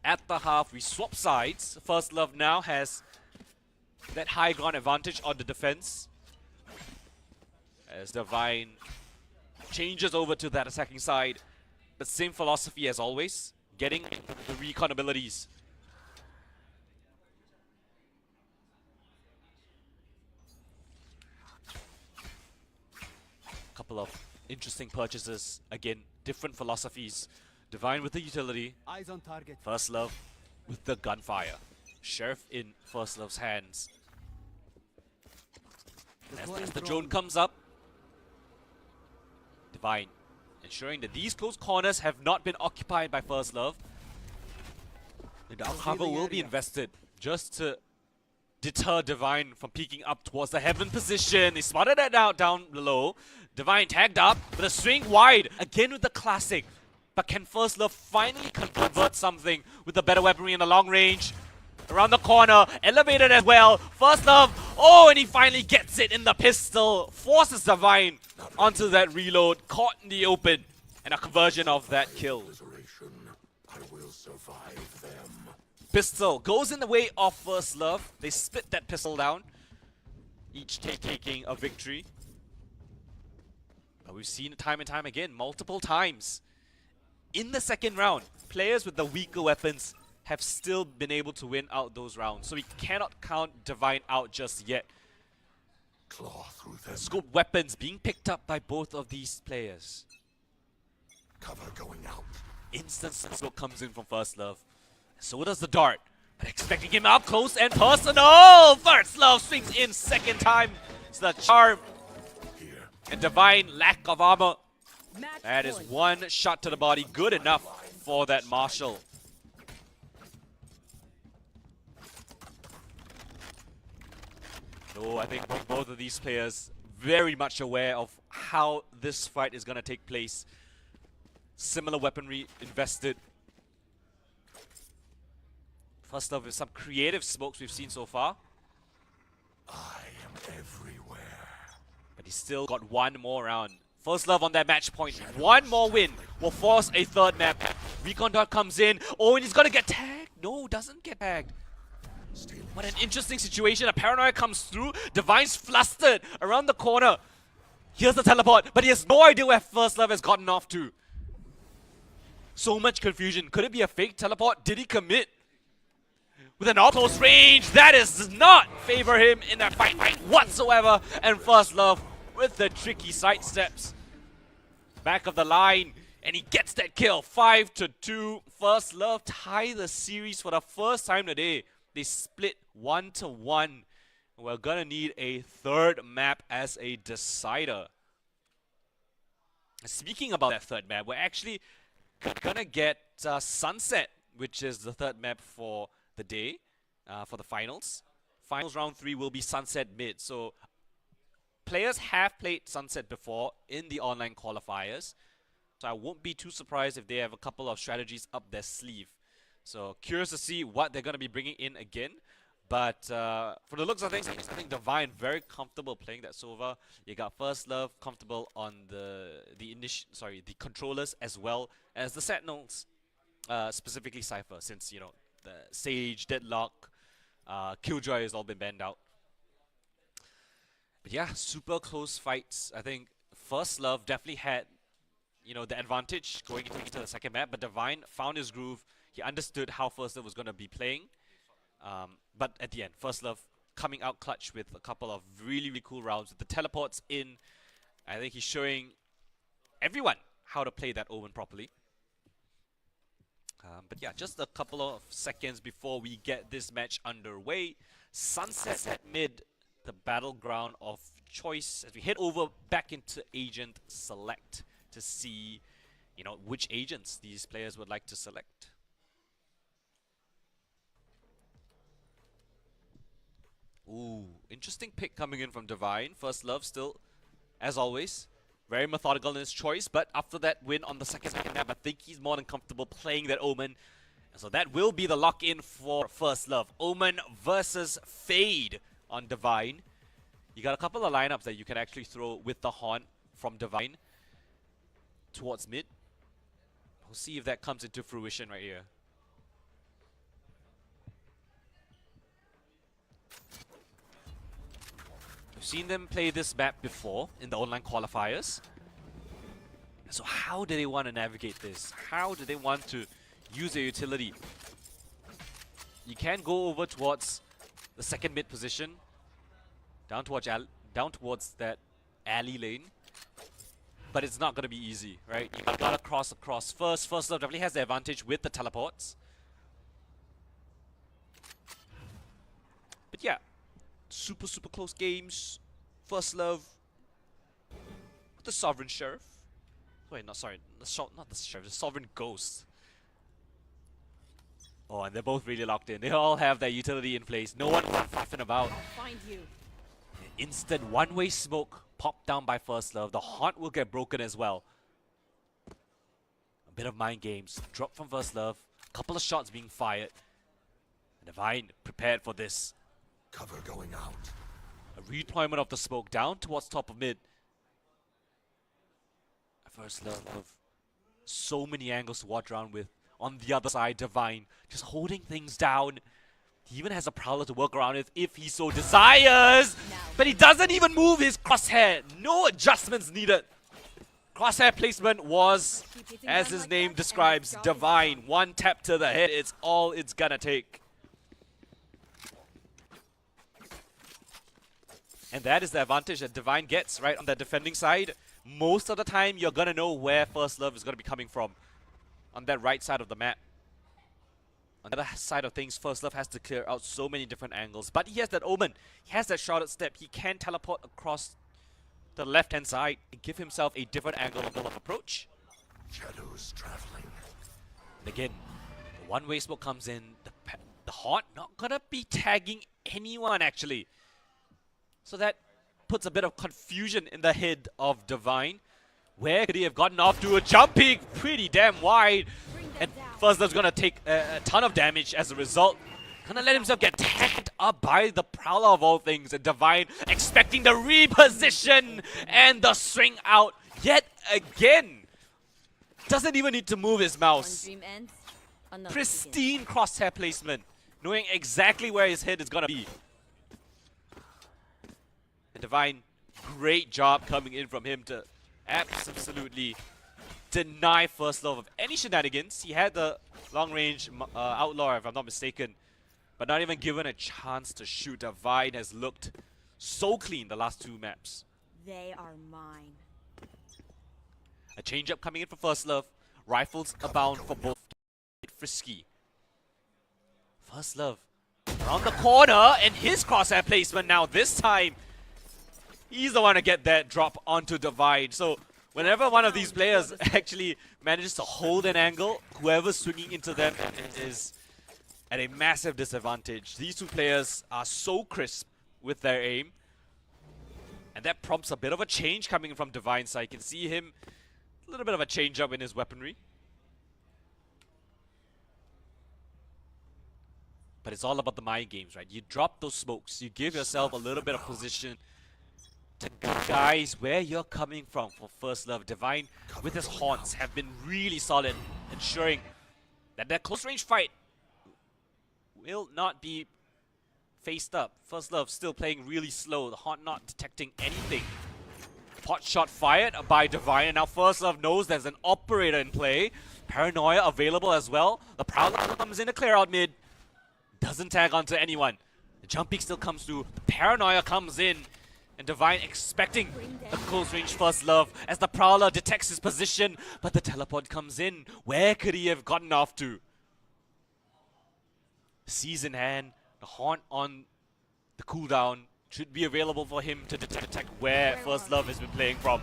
At the half, we swap sides. First Love now has that high ground advantage on the defense. As Divine changes over to that attacking side. But same philosophy as always. Getting the recon abilities. Couple of interesting purchases. Again, different philosophies. Divine with the utility. Eyes on target. First Love with the gunfire. Sheriff in First Love's hands. As the drone comes up. Divine ensuring that these close corners have not been occupied by First Love. The dark cover will be invested just to deter Divine from peeking up towards the heaven position. They spotted that out down below. Divine tagged up with a swing wide. Again with the classic. But can First Love finally convert something with the better weaponry in the long range? Around the corner, elevated as well. First Love, oh, and he finally gets it in the pistol. Forces Divine onto that reload, caught in the open. And a conversion of that kill. Pistol goes in the way of First Love. They split that pistol down. Each taking a victory. But we've seen it time and time again, multiple times. In the second round, players with the weaker weapons have still been able to win out those rounds. So we cannot count Divine out just yet. Scope weapons being picked up by both of these players. Cover going out. Instant scope comes in from First Love. So does the dart. But expecting him up close and personal! First Love swings in second time. It's the charm. And Divine lack of armor. That is one shot to the body. Good enough for that Marshal. No, I think both of these players very much aware of how this fight is going to take place. Similar weaponry invested. First Love with some creative smokes we've seen so far. I am everywhere. But he's still got one more round. First Love on that match point. One more win will force a third map. Recon Dot comes in. Oh, and he's gonna get tagged. No, doesn't get tagged. What an interesting situation. A paranoia comes through. Divine's flustered around the corner. Here's the teleport, but he has no idea where First Love has gotten off to. So much confusion. Could it be a fake teleport? Did he commit? With an close range, that does not favor him in that fight whatsoever. And First Love with the tricky side steps. Back of the line, and he gets that kill. 5-2. First Love tie the series for the first time today. They split 1-1. We're gonna need a third map as a decider. Speaking about that third map, we're actually gonna get Sunset, which is the third map for the day, for the finals. Finals round 3 will be Sunset mid. So players have played Sunset before in the online qualifiers. So I won't be too surprised if they have a couple of strategies up their sleeve. So curious to see what they're going to be bringing in again. But for the looks of things, I think Divine very comfortable playing that Sova. You got First Love comfortable on the controllers as well as the Sentinels, specifically Cypher, since the Sage, Deadlock, Killjoy has all been banned out. But yeah, super close fights. I think First Love definitely had the advantage going into the second map, but Divine found his groove. He understood how First Love was going to be playing. But at the end, First Love coming out clutch with a couple of really, really cool rounds. With the teleports in, I think he's showing everyone how to play that Omen properly. But yeah, just a couple of seconds before we get this match underway. Sunset at mid, the battleground of choice, as we head over back into Agent Select to see, which agents these players would like to select. Ooh, interesting pick coming in from Divine. First Love still, as always, very methodical in his choice, but after that win on the second map, I think he's more than comfortable playing that Omen. So that will be the lock-in for First Love. Omen versus Fade on Divine. You got a couple of lineups that you can actually throw with the Haunt from Divine towards mid. We'll see if that comes into fruition right here. We've seen them play this map before in the online qualifiers. So how do they want to navigate this? How do they want to use their utility? You can go over towards the second mid position, down towards that alley lane, but it's not going to be easy, right? You gotta cross across first. First Love definitely has the advantage with the teleports. But yeah, super close games. First Love, the Sovereign Sheriff. Wait, not sorry, not the Sheriff, the Sovereign Ghost. Oh, and they're both really locked in. They all have their utility in place. No one faffing about. Find you. Instant one-way smoke popped down by First Love. The Haunt will get broken as well. A bit of mind games. Drop from First Love. A couple of shots being fired. And Divine prepared for this. Cover going out. A redeployment of the smoke down towards top of mid. First Love. So many angles to watch around with. On the other side, Divine just holding things down. He even has a Prowler to work around with if he so desires. But he doesn't even move his crosshair. No adjustments needed. Crosshair placement was, as his name describes, divine. One tap to the head, it's all it's gonna take. And that is the advantage that Divine gets, right, on the defending side. Most of the time, you're gonna know where First Love is gonna be coming from. On that right side of the map. On the other side of things, First Love has to clear out so many different angles. But he has that Omen. He has that shorted step. He can teleport across the left-hand side and give himself a different angle of approach. Shadows traveling. And again, the one-way smoke comes in. The Haunt not gonna be tagging anyone, actually. So that puts a bit of confusion in the head of Divine. Where could he have gotten off to a jumping pretty damn wide? And First Love's gonna take a ton of damage as a result. Gonna let himself get tagged up by the Prowler of all things. And Divine expecting the reposition and the swing out yet again. Doesn't even need to move his mouse. One dream ends, another begins. Pristine crosshair placement. Knowing exactly where his head is gonna be. And Divine, great job coming in from him to absolutely deny First Love of any shenanigans. He had the long-range Outlaw, if I'm not mistaken, but not even given a chance to shoot. Divine has looked so clean the last two maps. They are mine. A change-up coming in for First Love. Rifles abound for both. Frisky. First Love around the corner, and his crosshair placement now this time. He's the one to get that drop onto Divine. So whenever one of these players actually manages to hold an angle, whoever's swinging into them is at a massive disadvantage. These two players are so crisp with their aim. And that prompts a bit of a change coming from Divine side. You can see him, a little bit of a change up in his weaponry. But it's all about the mind games, right? You drop those smokes, you give yourself a little bit of position to guys where you're coming from for First Love. Divine with his haunts have been really solid, ensuring that that close range fight will not be faced up. First Love still playing really slow, the haunt not detecting anything. Pot shot fired by Divine, and now First Love knows there's an operator in play. Paranoia available as well. The Prowler comes in to clear out mid. Doesn't tag onto anyone. The jump peak still comes through. The Paranoia comes in. And Divine expecting a close range First Love as the Prowler detects his position, but the teleport comes in. Where could he have gotten off to? Seize in hand, the Haunt on the cooldown should be available for him to detect where First Love has been playing from.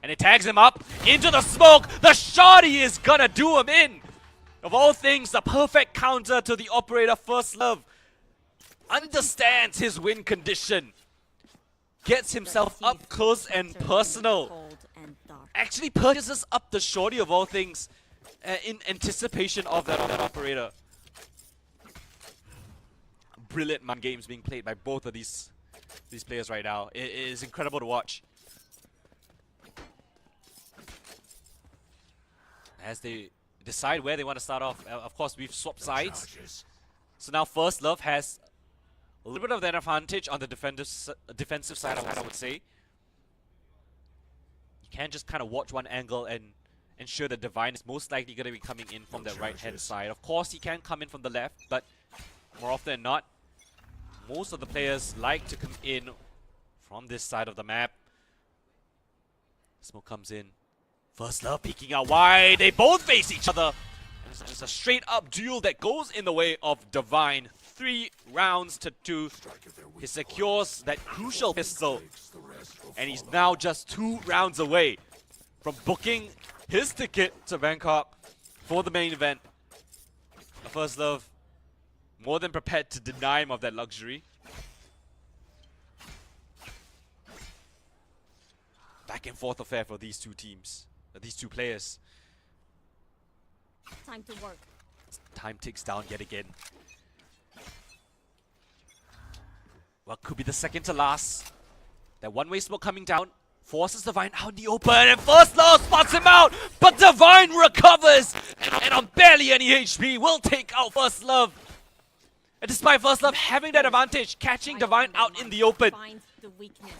And it tags him up into the smoke. The shotty is gonna do him in. Of all things, the perfect counter to the operator First Love. Understands his win condition. Gets himself up close and personal. Actually purchases up the shorty of all things in anticipation of that operator. Brilliant mind games being played by both of these these players right now. It is incredible to watch. As they decide where they want to start off. Of course, we've swapped sides. Charges. So now First Love has a little bit of that advantage on the defensive side, I would say. You can just kind of watch one angle and ensure that Divine is most likely going to be coming in from the right-hand side. Of course, he can come in from the left, but more often than not, most of the players like to come in from this side of the map. Smoke comes in. First Love peeking out wide. They both face each other. It's a straight-up duel that goes in the way of Divine. 3 rounds to 2. He secures that crucial pistol. And he's now just 2 rounds away from booking his ticket to Bangkok for the main event. First Love more than prepared to deny him of that luxury. Back and forth affair for these two teams. These two players. Time to work. Time ticks down yet again. What could be the second to last? That one-way smoke coming down forces Divine out in the open, and First Love spots him out, but Divine recovers, and on barely any HP will take out First Love. And despite First Love having that advantage, catching Divine out in the open, Find the weakness.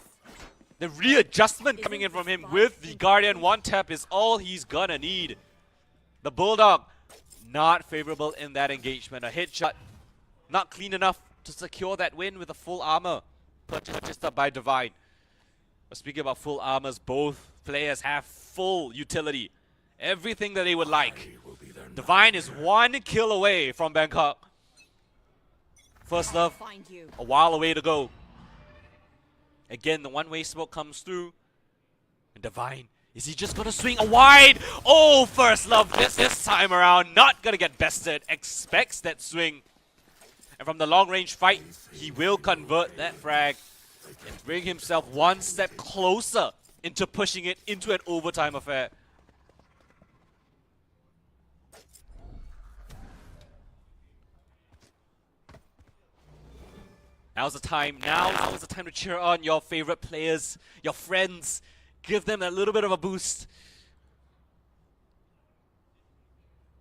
the readjustment coming in from him with the Guardian 1-tap is all he's gonna need. The Bulldog, not favorable in that engagement. A headshot, not clean enough to secure that win with a full armor purchased up by Divine. But speaking about full armors, both players have full utility. Everything that they would like. Divine is 1 kill away from Bangkok. First Love, Find you. a while away to go. Again, the one-way smoke comes through. And Divine, is he just gonna swing a wide? Oh, First Love this time around, not gonna get bested. Expects that swing. And from the long-range fight, he will convert that frag and bring himself 1 step closer into pushing it into an overtime affair. Now's the time. Now is the time to cheer on your favorite players, your friends. Give them a little bit of a boost.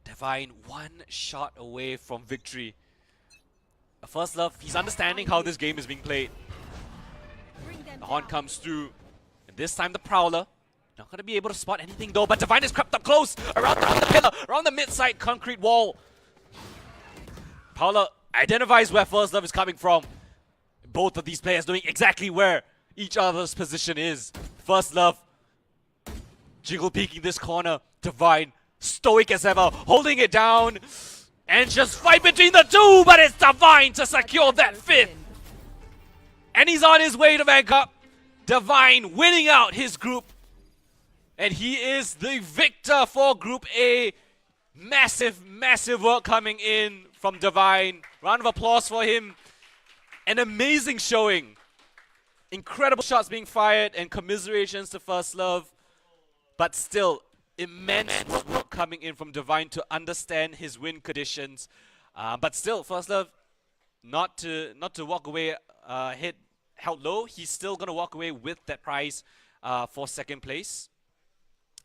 Divine 1 shot away from victory. First Love, he's understanding how this game is being played. The horn comes through. And this time the Prowler. Not going to be able to spot anything though, but Divine is crept up close. Around the pillar, around the mid-side concrete wall. Prowler identifies where First Love is coming from. Both of these players knowing exactly where each other's position is. First Love, jiggle peeking this corner. Divine, stoic as ever, holding it down. And just fight between the two, but it's Divine to secure that 5th. And he's on his way to Bangkok. Divine winning out his group. And he is the victor for Group A. Massive, massive work coming in from Divine. Round of applause for him. An amazing showing. Incredible shots being fired and commiserations to First Love. But still, immense work coming in from Divine to understand his win conditions. But still, First Love, not to walk away held low. He's still going to walk away with that prize for 2nd place.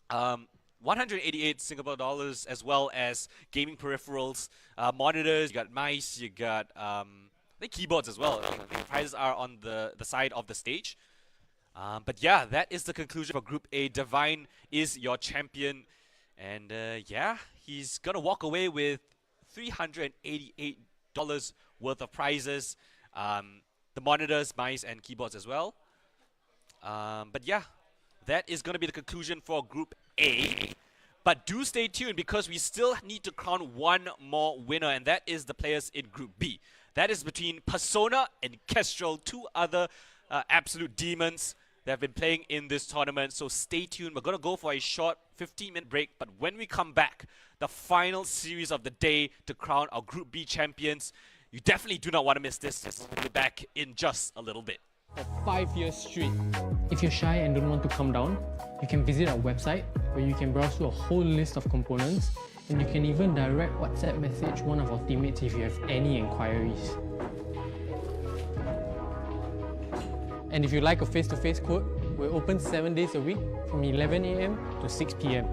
188 Singapore dollars, as well as gaming peripherals, monitors, you got mice, you got I think keyboards as well. I think the prizes are on the side of the stage. But yeah, that is the conclusion for Group A. Divine is your champion. And yeah, he's going to walk away with $388 worth of prizes. The monitors, mice, and keyboards as well. But yeah, that is going to be the conclusion for Group A. But do stay tuned because we still need to crown 1 more winner, and that is the players in Group B. That is between Persona and Kestrel, 2 other absolute demons that have been playing in this tournament. So stay tuned. We're going to go for a short 15-minute break, but when we come back, the final series of the day to crown our Group B champions. You definitely do not want to miss this. We'll be back in just a little bit. For 5 years straight. If you're shy and don't want to come down, you can visit our website where you can browse through a whole list of components, and you can even direct WhatsApp message one of our teammates if you have any inquiries. And if you like a face-to-face quote, we're open 7 days a week from 11 a.m. to 6 p.m.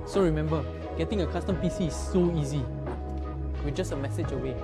So remember, getting a custom PC is so easy. We're just a message away.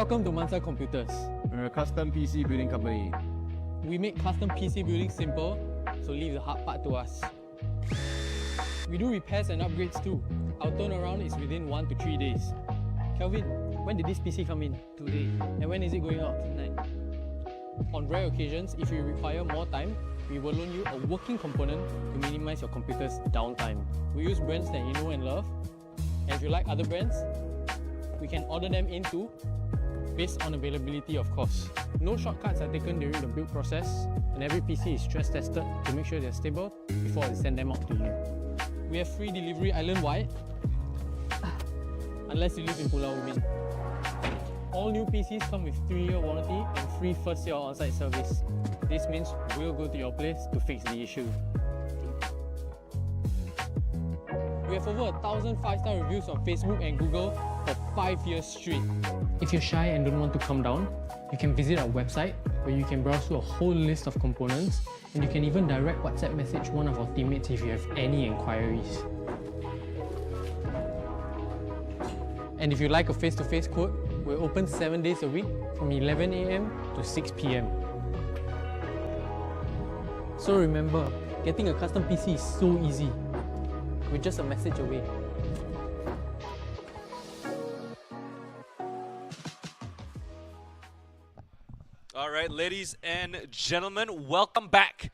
Welcome to Mansa Computers. We're a custom PC building company. We make custom PC building simple, so leave the hard part to us. We do repairs and upgrades too. Our turnaround is within 1 to 3 days. Kelvin, when did this PC come in? Today. And when is it going out? Tonight. On rare occasions, if you require more time, we will loan you a working component to minimize your computer's downtime. We use brands that you know and love, and if you like other brands, we can order them in too, based on availability of course. No shortcuts are taken during the build process, and every PC is stress tested to make sure they're stable before we send them out to you. We have free delivery island-wide, unless you live in Pulau Ubin. All new PCs come with 3-year warranty and free first year on-site service. This means we'll go to your place to fix the issue. We have over 1,000 5-star reviews on Facebook and Google for 5 years straight. If you're shy and don't want to come down, you can visit our website where you can browse through a whole list of components, and you can even direct WhatsApp message one of our teammates if you have any inquiries. And if you like a face-to-face quote, we're open 7 days a week from 11 AM to 6 PM. So remember, getting a custom PC is so easy. We're just a message away. All right, ladies and gentlemen, welcome back.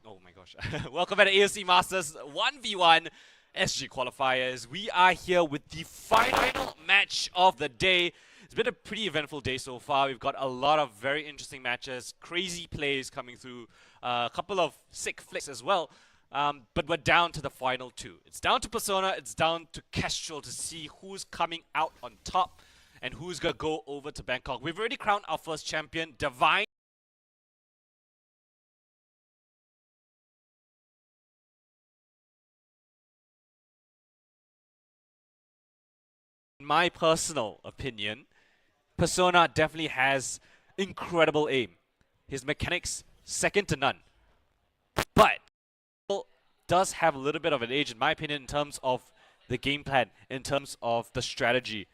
Oh my gosh. Welcome back to AOC Masters 1v1 SG qualifiers. We are here with the final match of the day. It's been a pretty eventful day so far. We've got a lot of very interesting matches, crazy plays coming through, a couple of sick flicks as well. But we're down to the final two. It's down to Persona, it's down to Kestrel to see who's coming out on top and who's going to go over to Bangkok. We've already crowned our first champion, Divine. In my personal opinion, Persona definitely has incredible aim. His mechanics, second to none. But does have a little bit of an edge, in my opinion, in terms of the game plan, in terms of the strategy.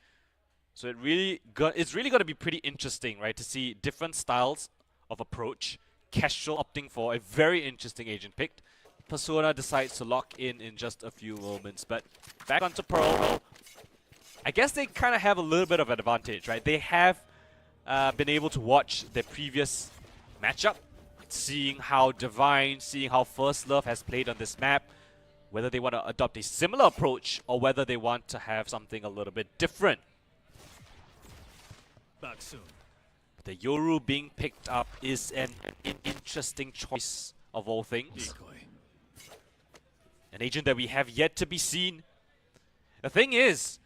So it's really going to be pretty interesting, right, to see different styles of approach. Kestrel opting for a very interesting agent pick. Persona decides to lock in just a few moments, but back onto Pearl. I guess they kind of have a little bit of an advantage, right? They have been able to watch their previous matchup, seeing how Divine, seeing how First Love has played on this map, whether they want to adopt a similar approach or whether they want to have something a little bit different. Back soon. The Yoru being picked up is an interesting choice of all things. Decoy. An agent that we have yet to be seen. The thing is,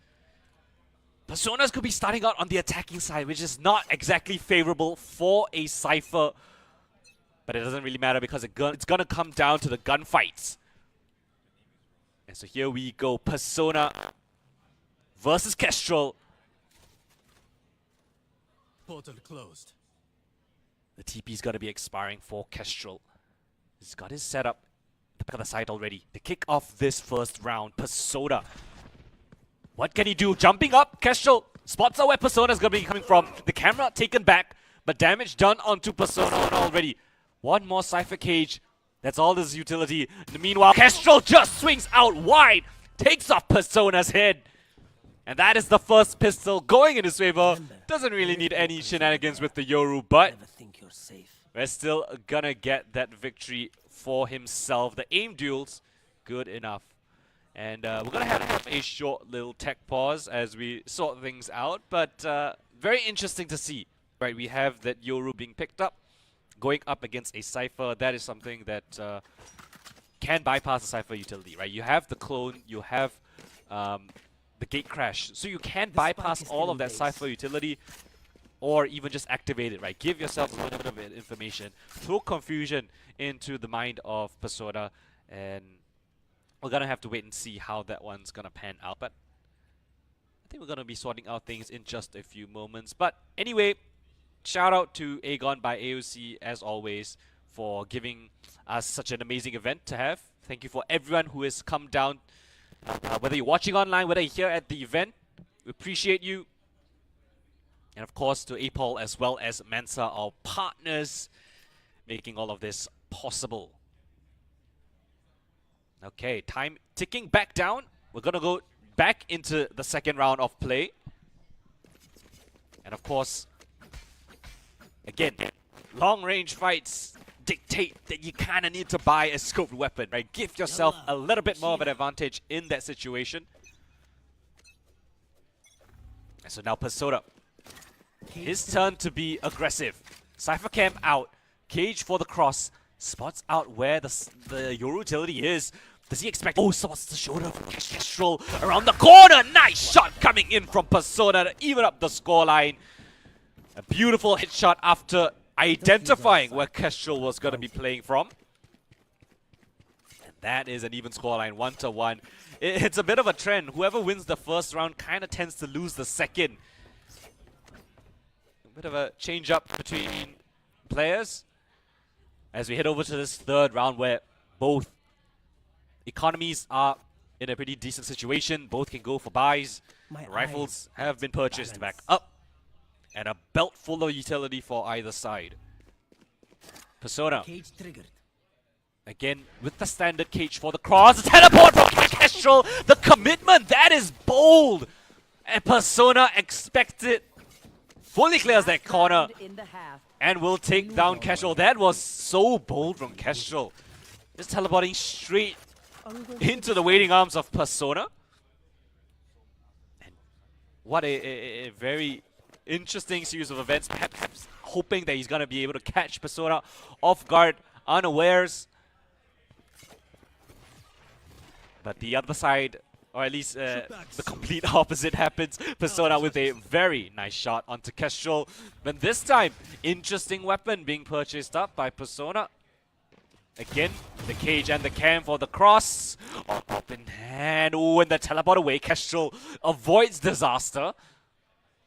Personas could be starting out on the attacking side, which is not exactly favorable for a Cypher. But it doesn't really matter because it's gonna come down to the gunfights. And so here we go, Persona versus Kestrel. Portal closed. The TP is gonna be expiring for Kestrel. He's got his setup at the back of the side already to kick off this first round. Persona. What can he do? Jumping up, Kestrel spots out where Persona is gonna be coming from. The camera taken back, but damage done onto Persona already. One more Cypher Cage. That's all this utility. Meanwhile, Kestrel just swings out wide. Takes off Persona's head. And that is the first pistol going in his favor. Doesn't really need any shenanigans with the Yoru, but Never think you're safe. we're still gonna get that victory for himself. The aim duels, good enough. And we're gonna have a short little tech pause as we sort things out. But very interesting to see. Right, we have that Yoru being picked up. Going up against a Cypher, that is something that can bypass the Cypher utility, right? You have the clone, you have the gate crash, so you can bypass all of that Cypher utility or even just activate it, right? Give yourself a little bit of information, throw confusion into the mind of Persona, and we're gonna have to wait and see how that one's gonna pan out. But I think we're gonna be sorting out things in just a few moments. But anyway, shout out to Aegon by AOC, as always, for giving us such an amazing event to have. Thank you for everyone who has come down, whether you're watching online, whether you're here at the event. We appreciate you. And of course to Apol as well as Mensa, our partners, making all of this possible. Okay, time ticking back down. We're gonna go back into the second round of play. And of course, again, long-range fights dictate that you kind of need to buy a scoped weapon, right? Give yourself a little bit more of an advantage in that situation. And so now Persona, his turn to be aggressive. Cypher Camp out, Cage for the cross, spots out where the Yoru utility is. Does he expect? Oh, spots the shoulder from Kestrel around the corner. Nice shot coming in from Persona to even up the scoreline. A beautiful headshot after identifying where Kestrel was going to be playing from. And that is an even scoreline, 1-1. It's a bit of a trend. Whoever wins the first round kind of tends to lose the second. A bit of a change up between players as we head over to this third round where both economies are in a pretty decent situation. Both can go for buys. Rifles have been purchased back up. And a belt full of utility for either side. Persona. Cage triggered. Again, with the standard Cage for the cross. The teleport from Kestrel. The commitment, that is bold. And Persona expected. Fully clears that corner. And will take down Kestrel. That was so bold from Kestrel. Just teleporting straight into the waiting arms of Persona. And what a very interesting series of events. Perhaps hoping that he's going to be able to catch Persona off guard, unawares. But the other side, or at least the complete opposite happens. Persona with a very nice shot onto Kestrel. But this time, interesting weapon being purchased up by Persona. Again, the Cage and the Cam for the cross. Up in hand. Oh, and the teleport away. Kestrel avoids disaster.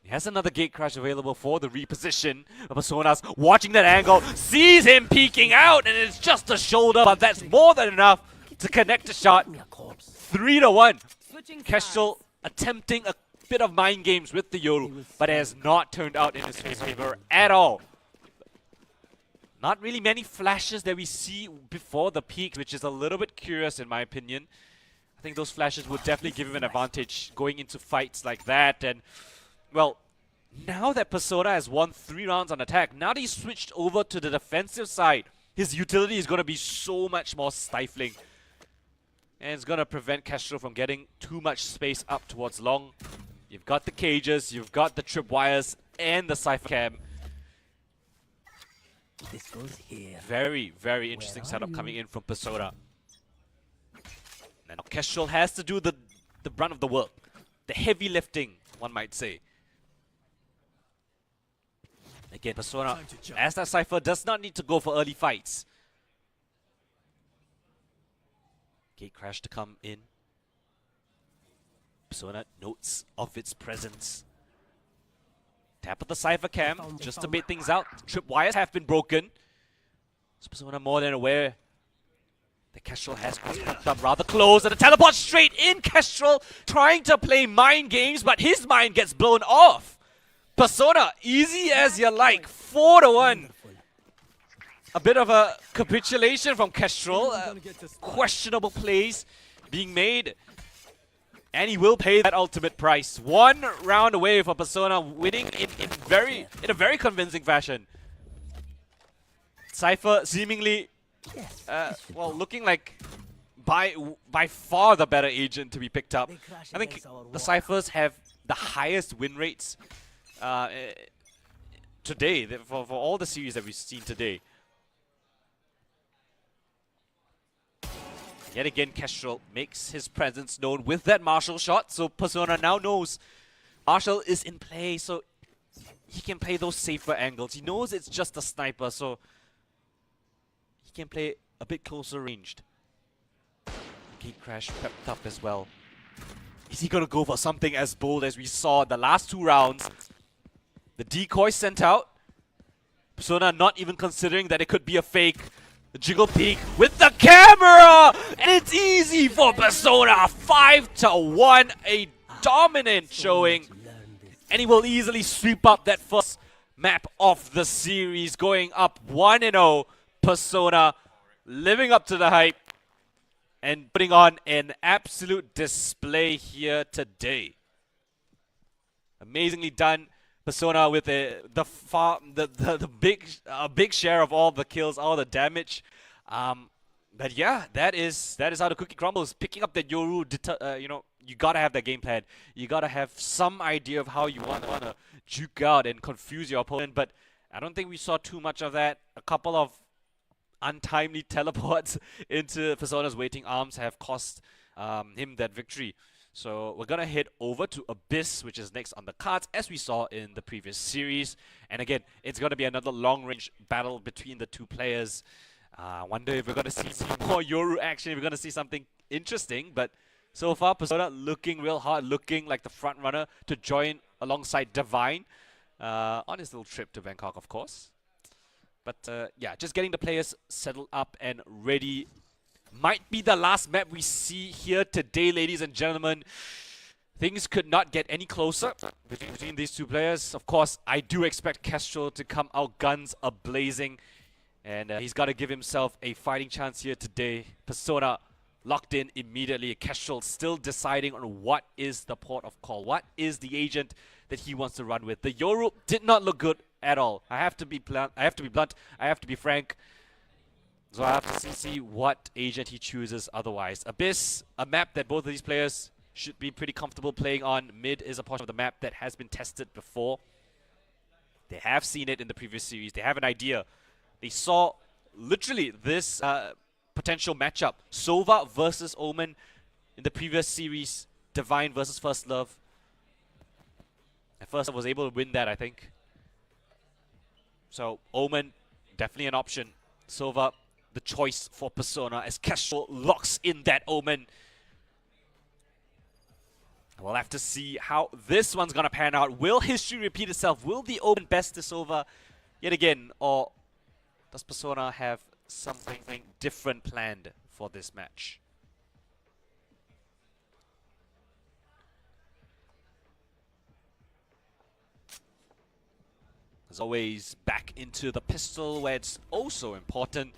He has another gate crash available for the reposition. Persona's watching that angle, sees him peeking out, and it's just a shoulder, but that's more than enough to connect the shot. 3-1. Kestrel attempting a bit of mind games with the Yoru, but it has not turned out in his favor at all. Not really many flashes that we see before the peak, which is a little bit curious in my opinion. I think those flashes would definitely give him an advantage going into fights like that. And, well, now that Persona has won 3 rounds on attack, now that he's switched over to the defensive side, his utility is going to be so much more stifling. And it's going to prevent Kestrel from getting too much space up towards long. You've got the cages, you've got the tripwires, and the Cypher Cam. This goes here. Very, very interesting setup coming in from Persona. And now Kestrel has to do the brunt of the work. The heavy lifting, one might say. Again, Persona, as that Cypher, does not need to go for early fights. Gate crash to come in. Persona notes of its presence. Tap of the Cypher Cam, just to bait things out. Tripwires have been broken. So Persona more than aware that Kestrel has come rather close. And a teleport straight in. Kestrel trying to play mind games, but his mind gets blown off. Persona, easy as you like. 4-1. A bit of a capitulation from Kestrel. Questionable plays being made. And he will pay that ultimate price. 1 round away for Persona, winning in a very convincing fashion. Cypher seemingly, well, looking like by far the better agent to be picked up. I think the Cyphers have the highest win rates today for all the series that we've seen today. Yet again, Kestrel makes his presence known with that Marshall shot, so Persona now knows Marshall is in play, so he can play those safer angles. He knows it's just a sniper, so he can play a bit closer ranged. Gate crash prepped up as well. Is he gonna go for something as bold as we saw the last 2 rounds? The decoy sent out. Persona not even considering that it could be a fake. The jiggle peek with the camera! And it's easy for Persona! 5-1, a dominant showing. And he will easily sweep up that first map of the series, going up 1-0. Persona living up to the hype and putting on an absolute display here today. Amazingly done, Persona, with the big share of all the kills, all the damage. But yeah, that is how the cookie crumbles. Picking up that Yoru, you gotta have that game plan. You gotta have some idea of how you wanna juke out and confuse your opponent. But I don't think we saw too much of that. A couple of untimely teleports into Persona's waiting arms have cost him that victory. So we're gonna head over to Abyss, which is next on the cards, as we saw in the previous series. And again, it's gonna be another long-range battle between the two players. I wonder if we're gonna see more Yoru action, if we're gonna see something interesting. But so far, Persona looking real hard, looking like the front runner to join alongside Divine on his little trip to Bangkok, of course. But yeah, just getting the players settled up and ready. Might be the last map we see here today, ladies and gentlemen. Things could not get any closer between these two players. Of course, I do expect Kestrel to come out guns a-blazing. And he's got to give himself a fighting chance here today. Persona locked in immediately. Kestrel still deciding on what is the port of call. What is the agent that he wants to run with. The Yoru did not look good at all. I have to be blunt. I have to be frank. So I have to see what agent he chooses otherwise. Abyss, a map that both of these players should be pretty comfortable playing on. Mid is a portion of the map that has been tested before. They have seen it in the previous series. They have an idea. They saw literally this potential matchup. Sova versus Omen in the previous series. Divine versus First Love. And First Love was able to win that, I think. So Omen, definitely an option. Sova, the choice for Persona as Kestrel locks in that Omen. We'll have to see how this one's gonna pan out. Will history repeat itself? Will the Omen best the Sova yet again? Or does Persona have something different planned for this match? As always, back into the pistol where it's also important.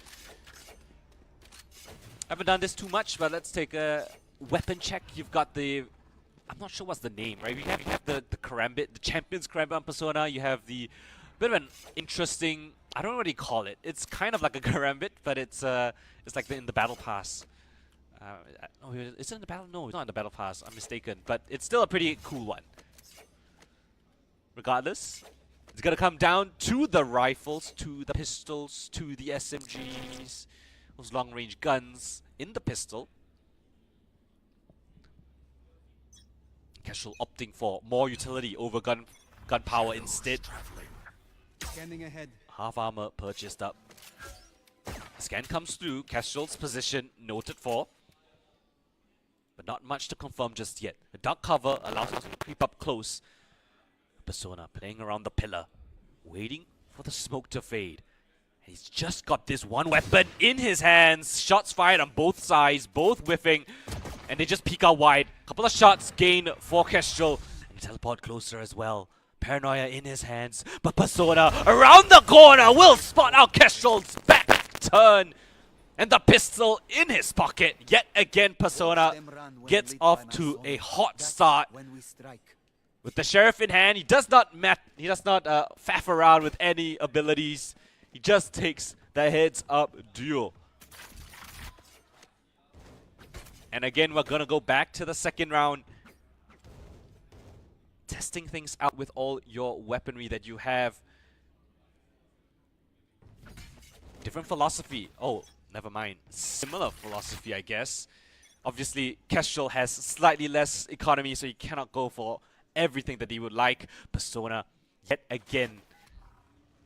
I haven't done this too much, but let's take a weapon check. You've got the... I'm not sure what's the name, right? You have the Karambit, the Champion's Karambit on Persona. You have the bit of an interesting... I don't know what you call it. It's kind of like a Karambit, but it's like in the Battle Pass. Oh, is it in the Battle? No, it's not in the Battle Pass. I'm mistaken. But it's still a pretty cool one. Regardless, it's gonna come down to the rifles, to the pistols, to the SMGs, those long-range guns in the pistol. Kestrel opting for more utility over gun power instead. Scanning ahead. Half armor purchased up. Scan comes through. Kestrel's position noted for. But not much to confirm just yet. The dark cover allows us to creep up close. Persona playing around the pillar, waiting for the smoke to fade. And he's just got this one weapon in his hands. Shots fired on both sides, both whiffing. And they just peek out wide. Couple of shots gained for Kestrel. And teleport closer as well. Paranoia in his hands, but Persona around the corner will spot out Kestrel's back turn. And the pistol in his pocket. Yet again, Persona gets off to a hot start. With the Sheriff in hand, he does not faff around with any abilities. He just takes the heads-up duel. And again, we're gonna go back to the second round. Testing things out with all your weaponry that you have. Different philosophy. Oh, never mind. Similar philosophy, I guess. Obviously, Kestrel has slightly less economy, so he cannot go for everything that he would like. Persona, yet again,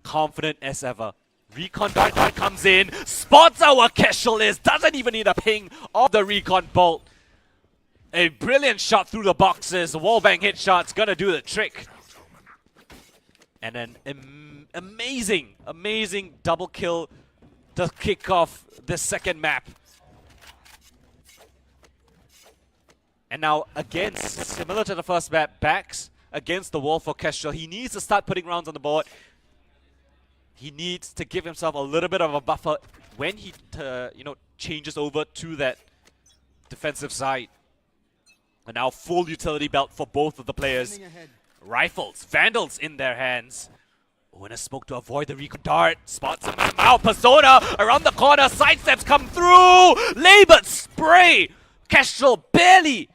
confident as ever. Recon dart comes in, spots out where Kestrel is, doesn't even need a ping of the recon bolt. A brilliant shot through the boxes. A wallbang hit shot's gonna do the trick. And an amazing double kill to kick off the second map. And now, again, similar to the first map, Bax against the wall for Kestrel. He needs to start putting rounds on the board. He needs to give himself a little bit of a buffer when he, changes over to that defensive side. And now full utility belt for both of the players. Rifles, Vandals in their hands. Winner Smoke to avoid the recon dart. Spots him out. Persona around the corner. Sidesteps come through. Labored spray. Kestrel barely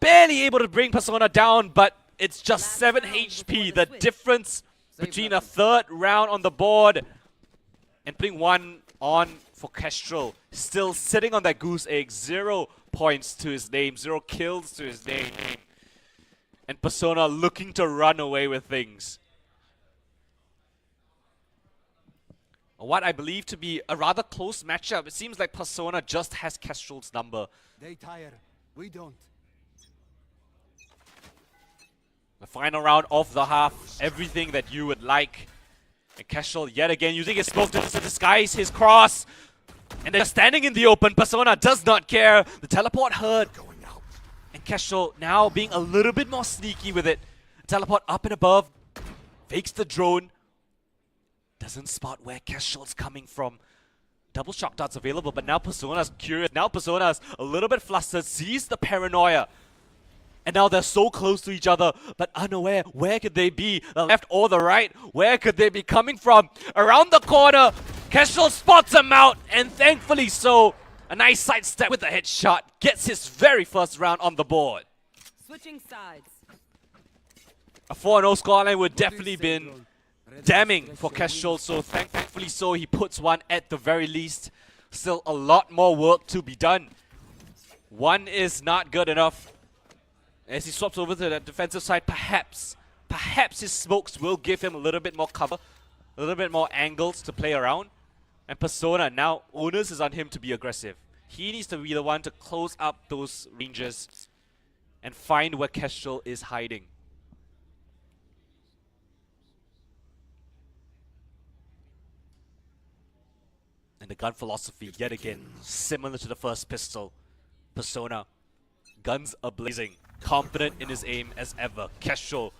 able to bring Persona down, but it's just 7 HP. The difference between a third round on the board and putting one on for Kestrel. Still sitting on that goose egg. 0 points to his name. 0 kills to his name. And Persona looking to run away with things. What I believe to be a rather close matchup. It seems like Persona just has Kestrel's number. They tire. We don't. The final round of the half. Everything that you would like. And Kestrel yet again using his smoke to disguise his cross. And they're standing in the open. Persona does not care. The teleport heard. And Kestrel now being a little bit more sneaky with it. Teleport up and above. Fakes the drone. Doesn't spot where Kestrel's coming from. Double shock darts available, but now Persona's curious. Now Persona's a little bit flustered. Sees the paranoia. And now they're so close to each other, but unaware. Where could they be? The left or the right? Where could they be coming from? Around the corner. Kestrel spots him out, and thankfully so. A nice sidestep with a headshot. Gets his very first round on the board. Switching sides. A 4-0 scoreline would definitely been damning for Kestrel, so thankfully so he puts one at the very least. Still a lot more work to be done. One is not good enough. As he swaps over to the defensive side, perhaps his smokes will give him a little bit more cover, a little bit more angles to play around. And Persona, now onus is on him to be aggressive. He needs to be the one to close up those ranges and find where Kestrel is hiding. And the gun philosophy, yet again, similar to the first pistol. Persona, guns are blazing, confident in his aim as ever. Kestrel,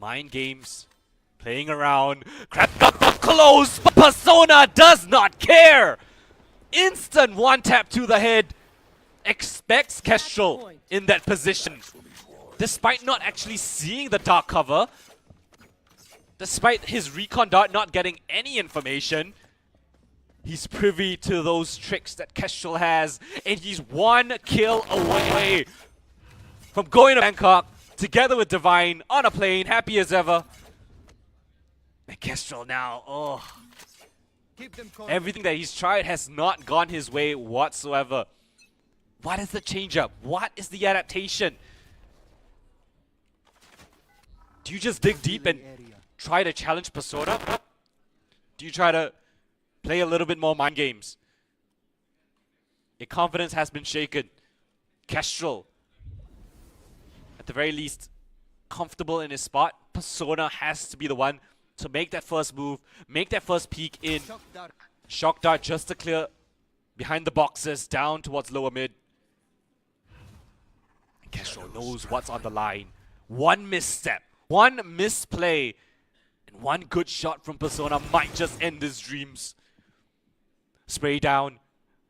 mind games, playing around, crept up close, but Persona does not care! Instant one tap to the head, expects Kestrel in that position. Despite not actually seeing the dark cover, despite his recon dart not getting any information, he's privy to those tricks that Kestrel has, and he's 1 kill away from going to Bangkok together with Divine on a plane, happy as ever. And Kestrel now, everything that he's tried has not gone his way whatsoever. What is the change-up? What is the adaptation? Do you just dig deep and try to challenge Persona? Do you try to play a little bit more mind games? Your confidence has been shaken. Kestrel, at the very least, comfortable in his spot. Persona has to be the one to make that first move, make that first peek in. Shock dart just to clear behind the boxes, down towards lower mid. And Kestrel knows what's on the line. One misstep, one misplay, and one good shot from Persona might just end his dreams. Spray down,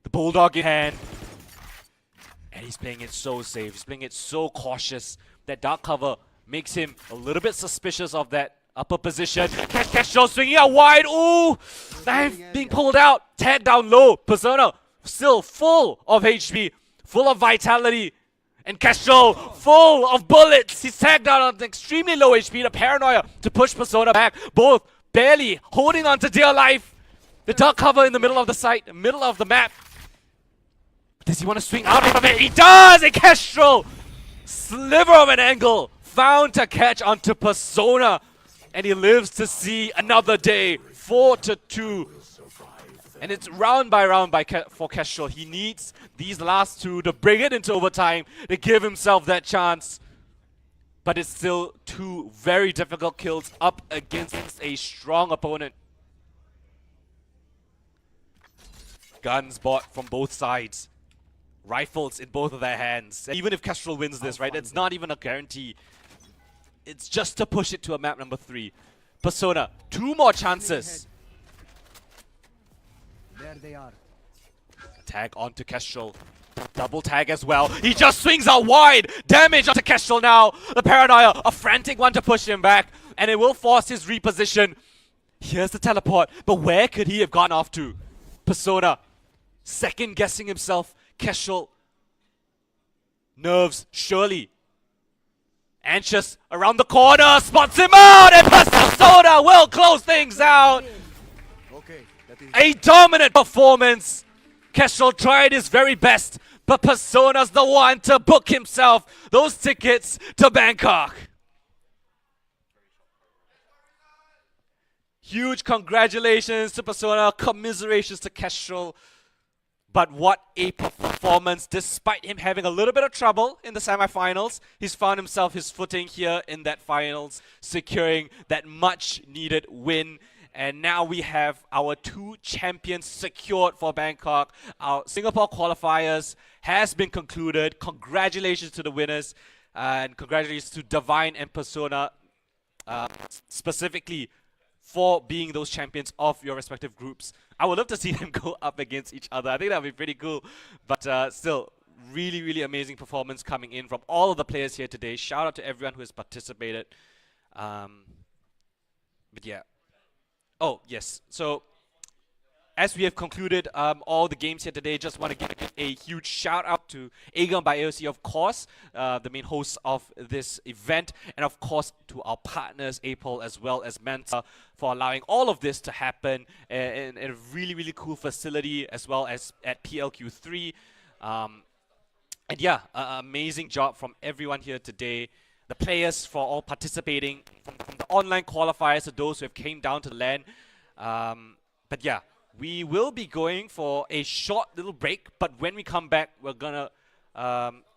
the bulldog in hand. And he's playing it so safe, he's playing it so cautious. That dark cover makes him a little bit suspicious of that upper position. Kestrel swinging out wide. Ooh! Knife being pulled out. Tag down low. Persona still full of HP, full of vitality. And Kestrel full of bullets. He's tagged down on extremely low HP. The paranoia to push Persona back. Both barely holding on to dear life. The dark cover in the middle of the site, middle of the map. Does he want to swing out of it? He does! And Kestrel, sliver of an angle, found to catch onto Persona. And he lives to see another day. 4-2. And it's round by round for Kestrel. He needs these last two to bring it into overtime, to give himself that chance. But it's still 2 very difficult kills up against a strong opponent. Guns bought from both sides. Rifles in both of their hands. And even if Kestrel wins this, right, it's not even a guarantee. It's just to push it to a map number 3. Persona, 2 more chances. There they are. Tag onto Kestrel. Double tag as well. He just swings out wide. Damage onto Kestrel now. The Paranoia, a frantic one to push him back. And it will force his reposition. Here's the teleport. But where could he have gone off to? Persona, second guessing himself. Kestrel. Nerves, surely. Anxious around the corner. Spots him out. And Persona will close things out. Okay, that is A dominant performance. Kestrel tried his very best, but Persona's the one to book himself those tickets to Bangkok. Huge congratulations to Persona, commiserations to Kestrel. But what a performance, despite him having a little bit of trouble in the semifinals. He's found himself his footing here in that finals, securing that much needed win. And now we have our 2 champions secured for Bangkok. Our Singapore qualifiers has been concluded. Congratulations to the winners. And congratulations to Divine and Persona specifically for being those champions of your respective groups. I would love to see them go up against each other. I think that would be pretty cool. But still, really, really amazing performance coming in from all of the players here today. Shout out to everyone who has participated. But yeah. Oh, yes. So, as we have concluded all the games here today, just want to give a huge shout out to Aegon by AOC, of course, the main hosts of this event, and of course to our partners, Apol as well as Manta, for allowing all of this to happen in a really, really cool facility, as well as at PLQ3. And yeah, amazing job from everyone here today. The players for all participating, from the online qualifiers to those who have came down to LAN. But yeah, we will be going for a short little break, but when we come back, we're gonna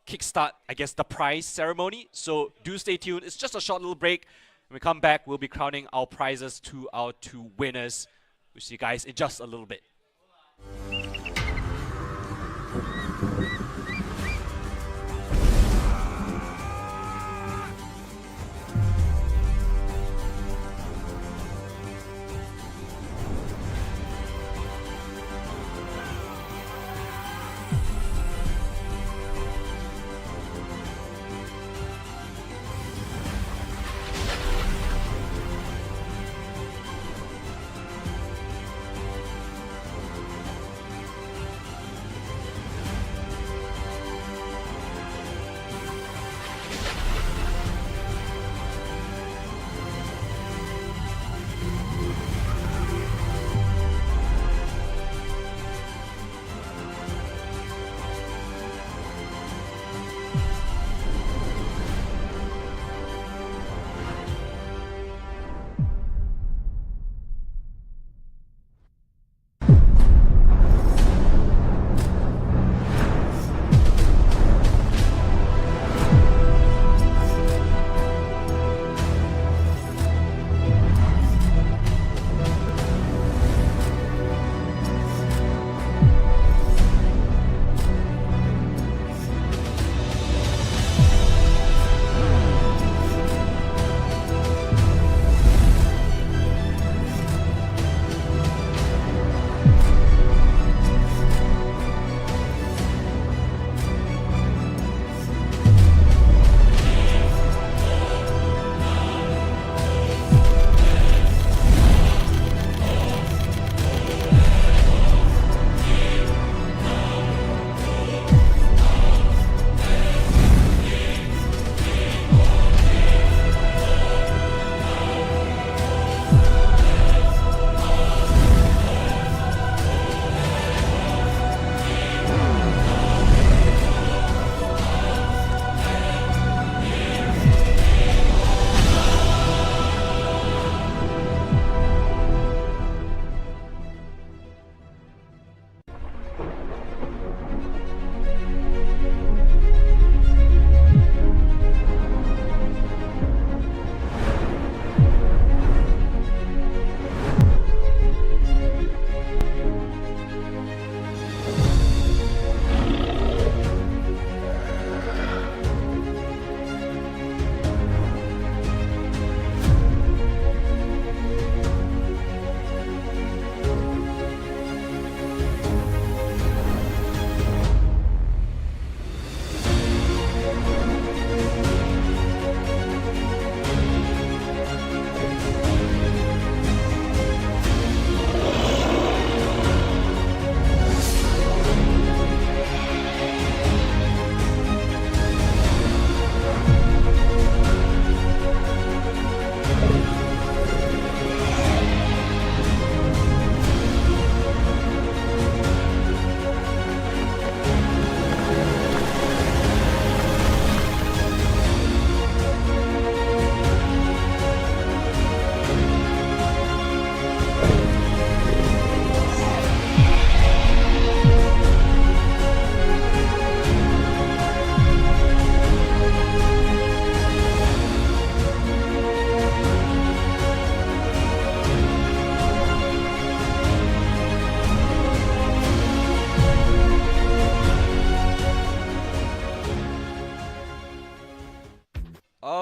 kickstart, I guess, the prize ceremony. So do stay tuned. It's just a short little break. When we come back, we'll be crowning our prizes to our 2 winners. We'll see you guys in just a little bit.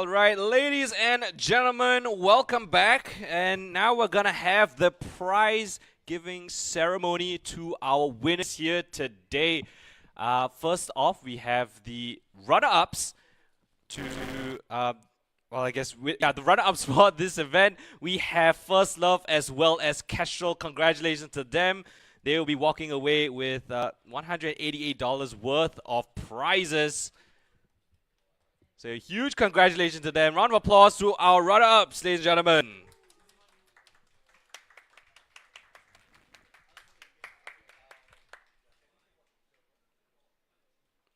right, ladies and gentlemen, welcome back. And now we're gonna have the prize giving ceremony to our winners here today. First off, we have the runner-ups to the runner-ups for this event. We have First Love as well as Kestrel. Congratulations to them. They will be walking away with $188 worth of prizes. So a huge congratulations to them. Round of applause to our runner-ups, ladies and gentlemen.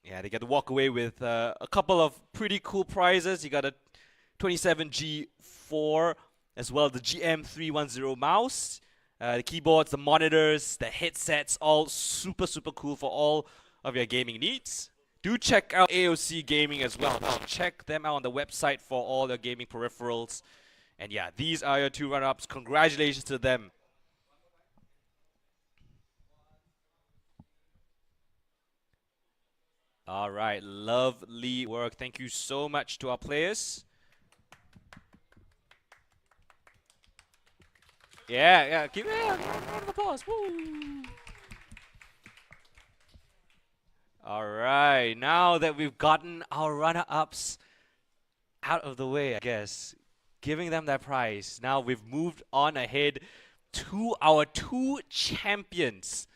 Yeah, they get to walk away with a couple of pretty cool prizes. You got a 27G4 as well as the GM310 mouse. The keyboards, the monitors, the headsets, all super cool for all of your gaming needs. Do check out AOC Gaming as well. Check them out on the website for all your gaming peripherals. And yeah, these are your two runner-ups. Congratulations to them. All right, lovely work. Thank you so much to our players. Yeah, give it a round of applause. Woo! All right, now that we've gotten our runner-ups out of the way, I guess, giving them that prize, now we've moved on ahead to our two champions.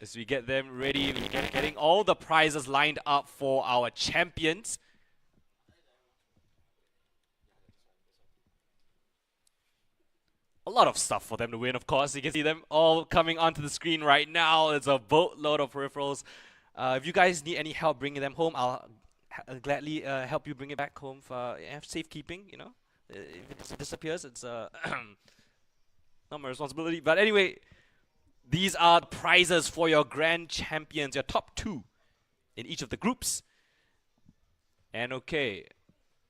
As we get them ready, we're getting all the prizes lined up for our champions. A lot of stuff for them to win, of course. You can see them all coming onto the screen right now. It's a boatload of peripherals. If you guys need any help bringing them home, I'll gladly help you bring it back home for safekeeping. You know, if it disappears, it's not my responsibility. But anyway, these are the prizes for your grand champions, your top two in each of the groups. And okay,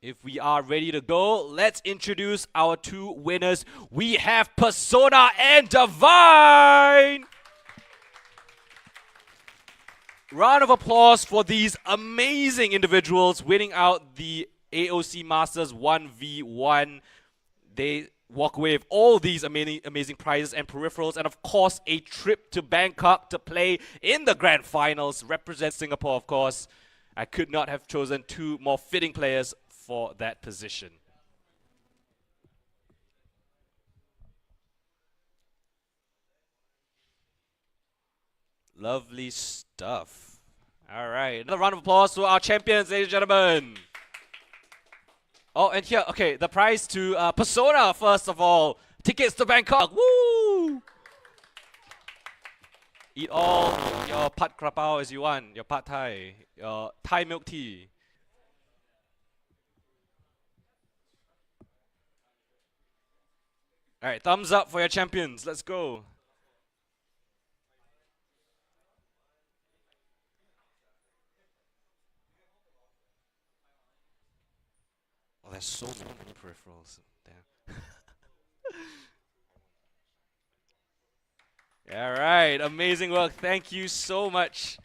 if we are ready to go, let's introduce our two winners. We have Persona and Divine. Round of applause for these amazing individuals winning out the AOC Masters 1v1. They walk away with all these amazing prizes and peripherals, and of course a trip to Bangkok to play in the grand finals, represent Singapore, of course. I could not have chosen two more fitting players for that position. Lovely stuff. All right, another round of applause to our champions, ladies and gentlemen. Oh, and here, okay, the prize to Persona, first of all. Tickets to Bangkok, woo! Eat all your pad krapao as you want, your pad thai, your Thai milk tea. All right, thumbs up for your champions. Let's go. Oh, there's so many peripherals. Damn. All right, amazing work. Thank you so much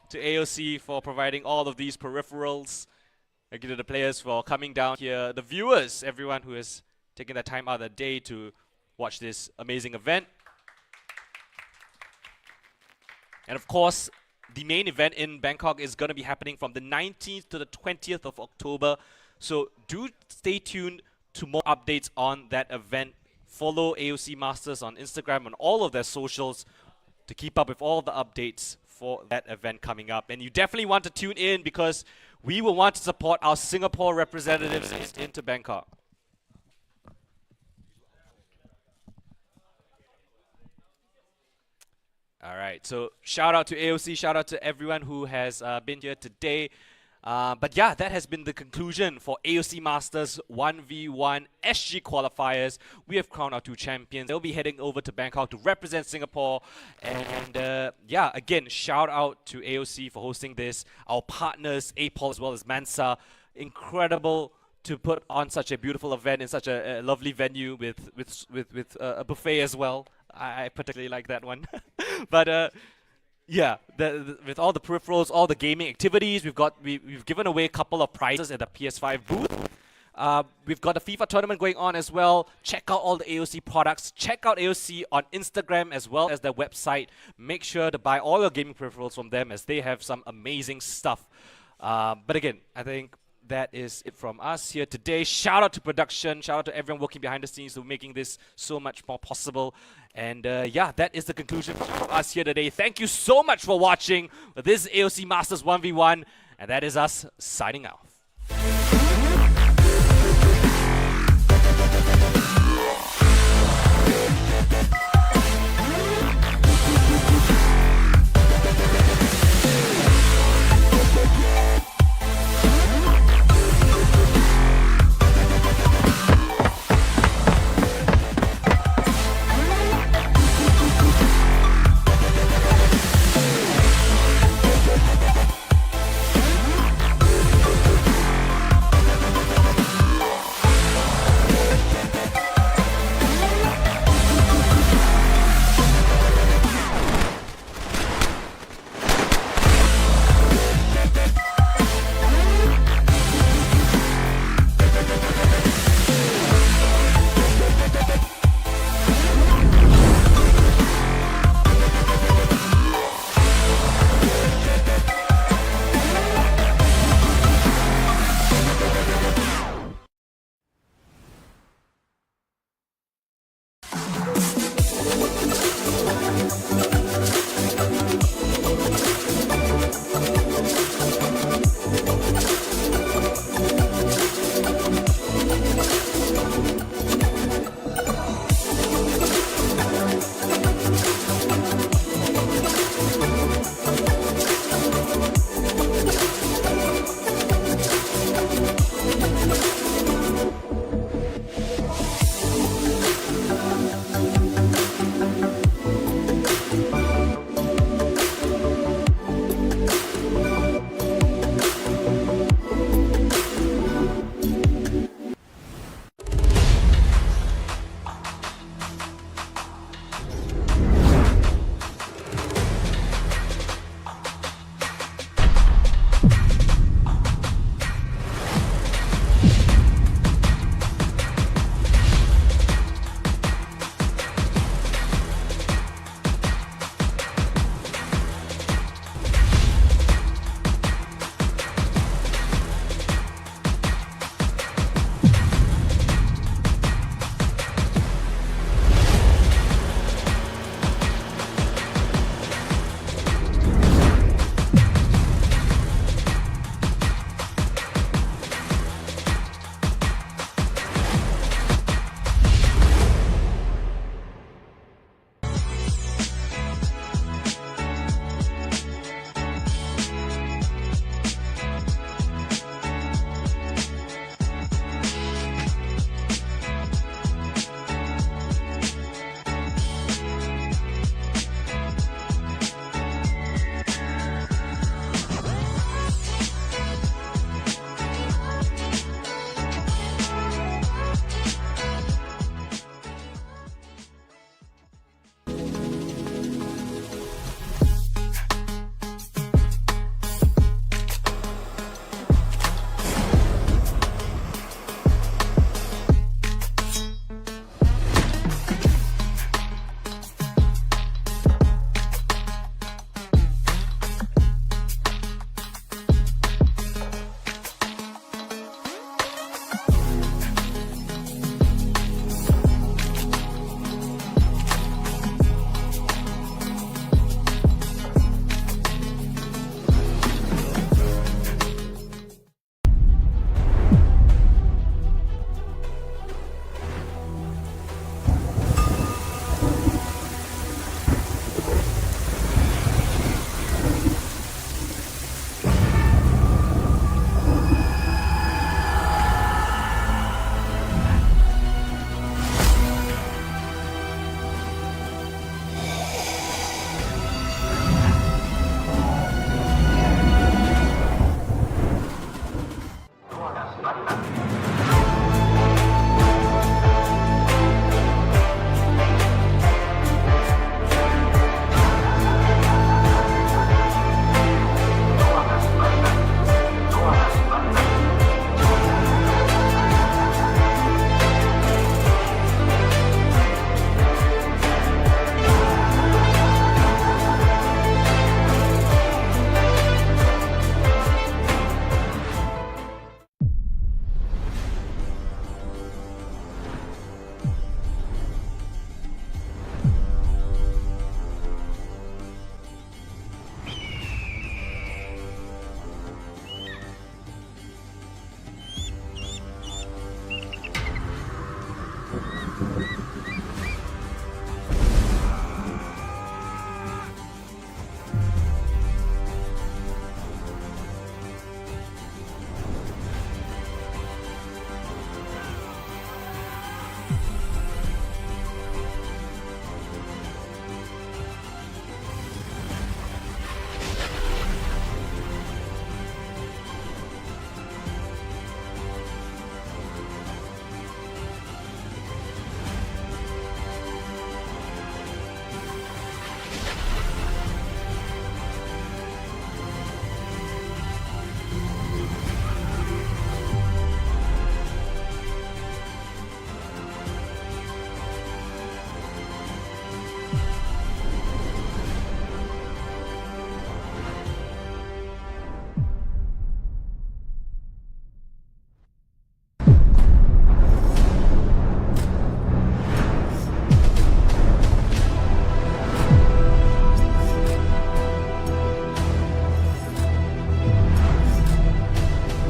to AOC for providing all of these peripherals. Thank you to the players for coming down here. The viewers, everyone who has taking the time out of the day to watch this amazing event. And of course, the main event in Bangkok is going to be happening from the 19th to the 20th of October. So do stay tuned to more updates on that event. Follow AOC Masters on Instagram and all of their socials to keep up with all the updates for that event coming up. And you definitely want to tune in because we will want to support our Singapore representatives into Bangkok. All right, so shout out to AOC, shout out to everyone who has been here today. But yeah, that has been the conclusion for AOC Masters 1v1 SG qualifiers. We have crowned our two champions. They'll be heading over to Bangkok to represent Singapore. And yeah, again, shout out to AOC for hosting this. Our partners, APOL as well as Mansa. Incredible to put on such a beautiful event in such a lovely venue with a buffet as well. I particularly like that one. But Yeah, with all the peripherals, all the gaming activities, we've given away a couple of prizes at the PS5 booth. We've got a FIFA tournament going on as well. Check out all the AOC products. Check out AOC on Instagram as well as their website. Make sure to buy all your gaming peripherals from them as they have some amazing stuff. But again, I think that is it from us here today. Shout out to production. Shout out to everyone working behind the scenes who are making this so much more possible. And yeah, that is the conclusion of us here today. Thank you so much for watching. This is AOC Masters 1v1. And that is us signing out.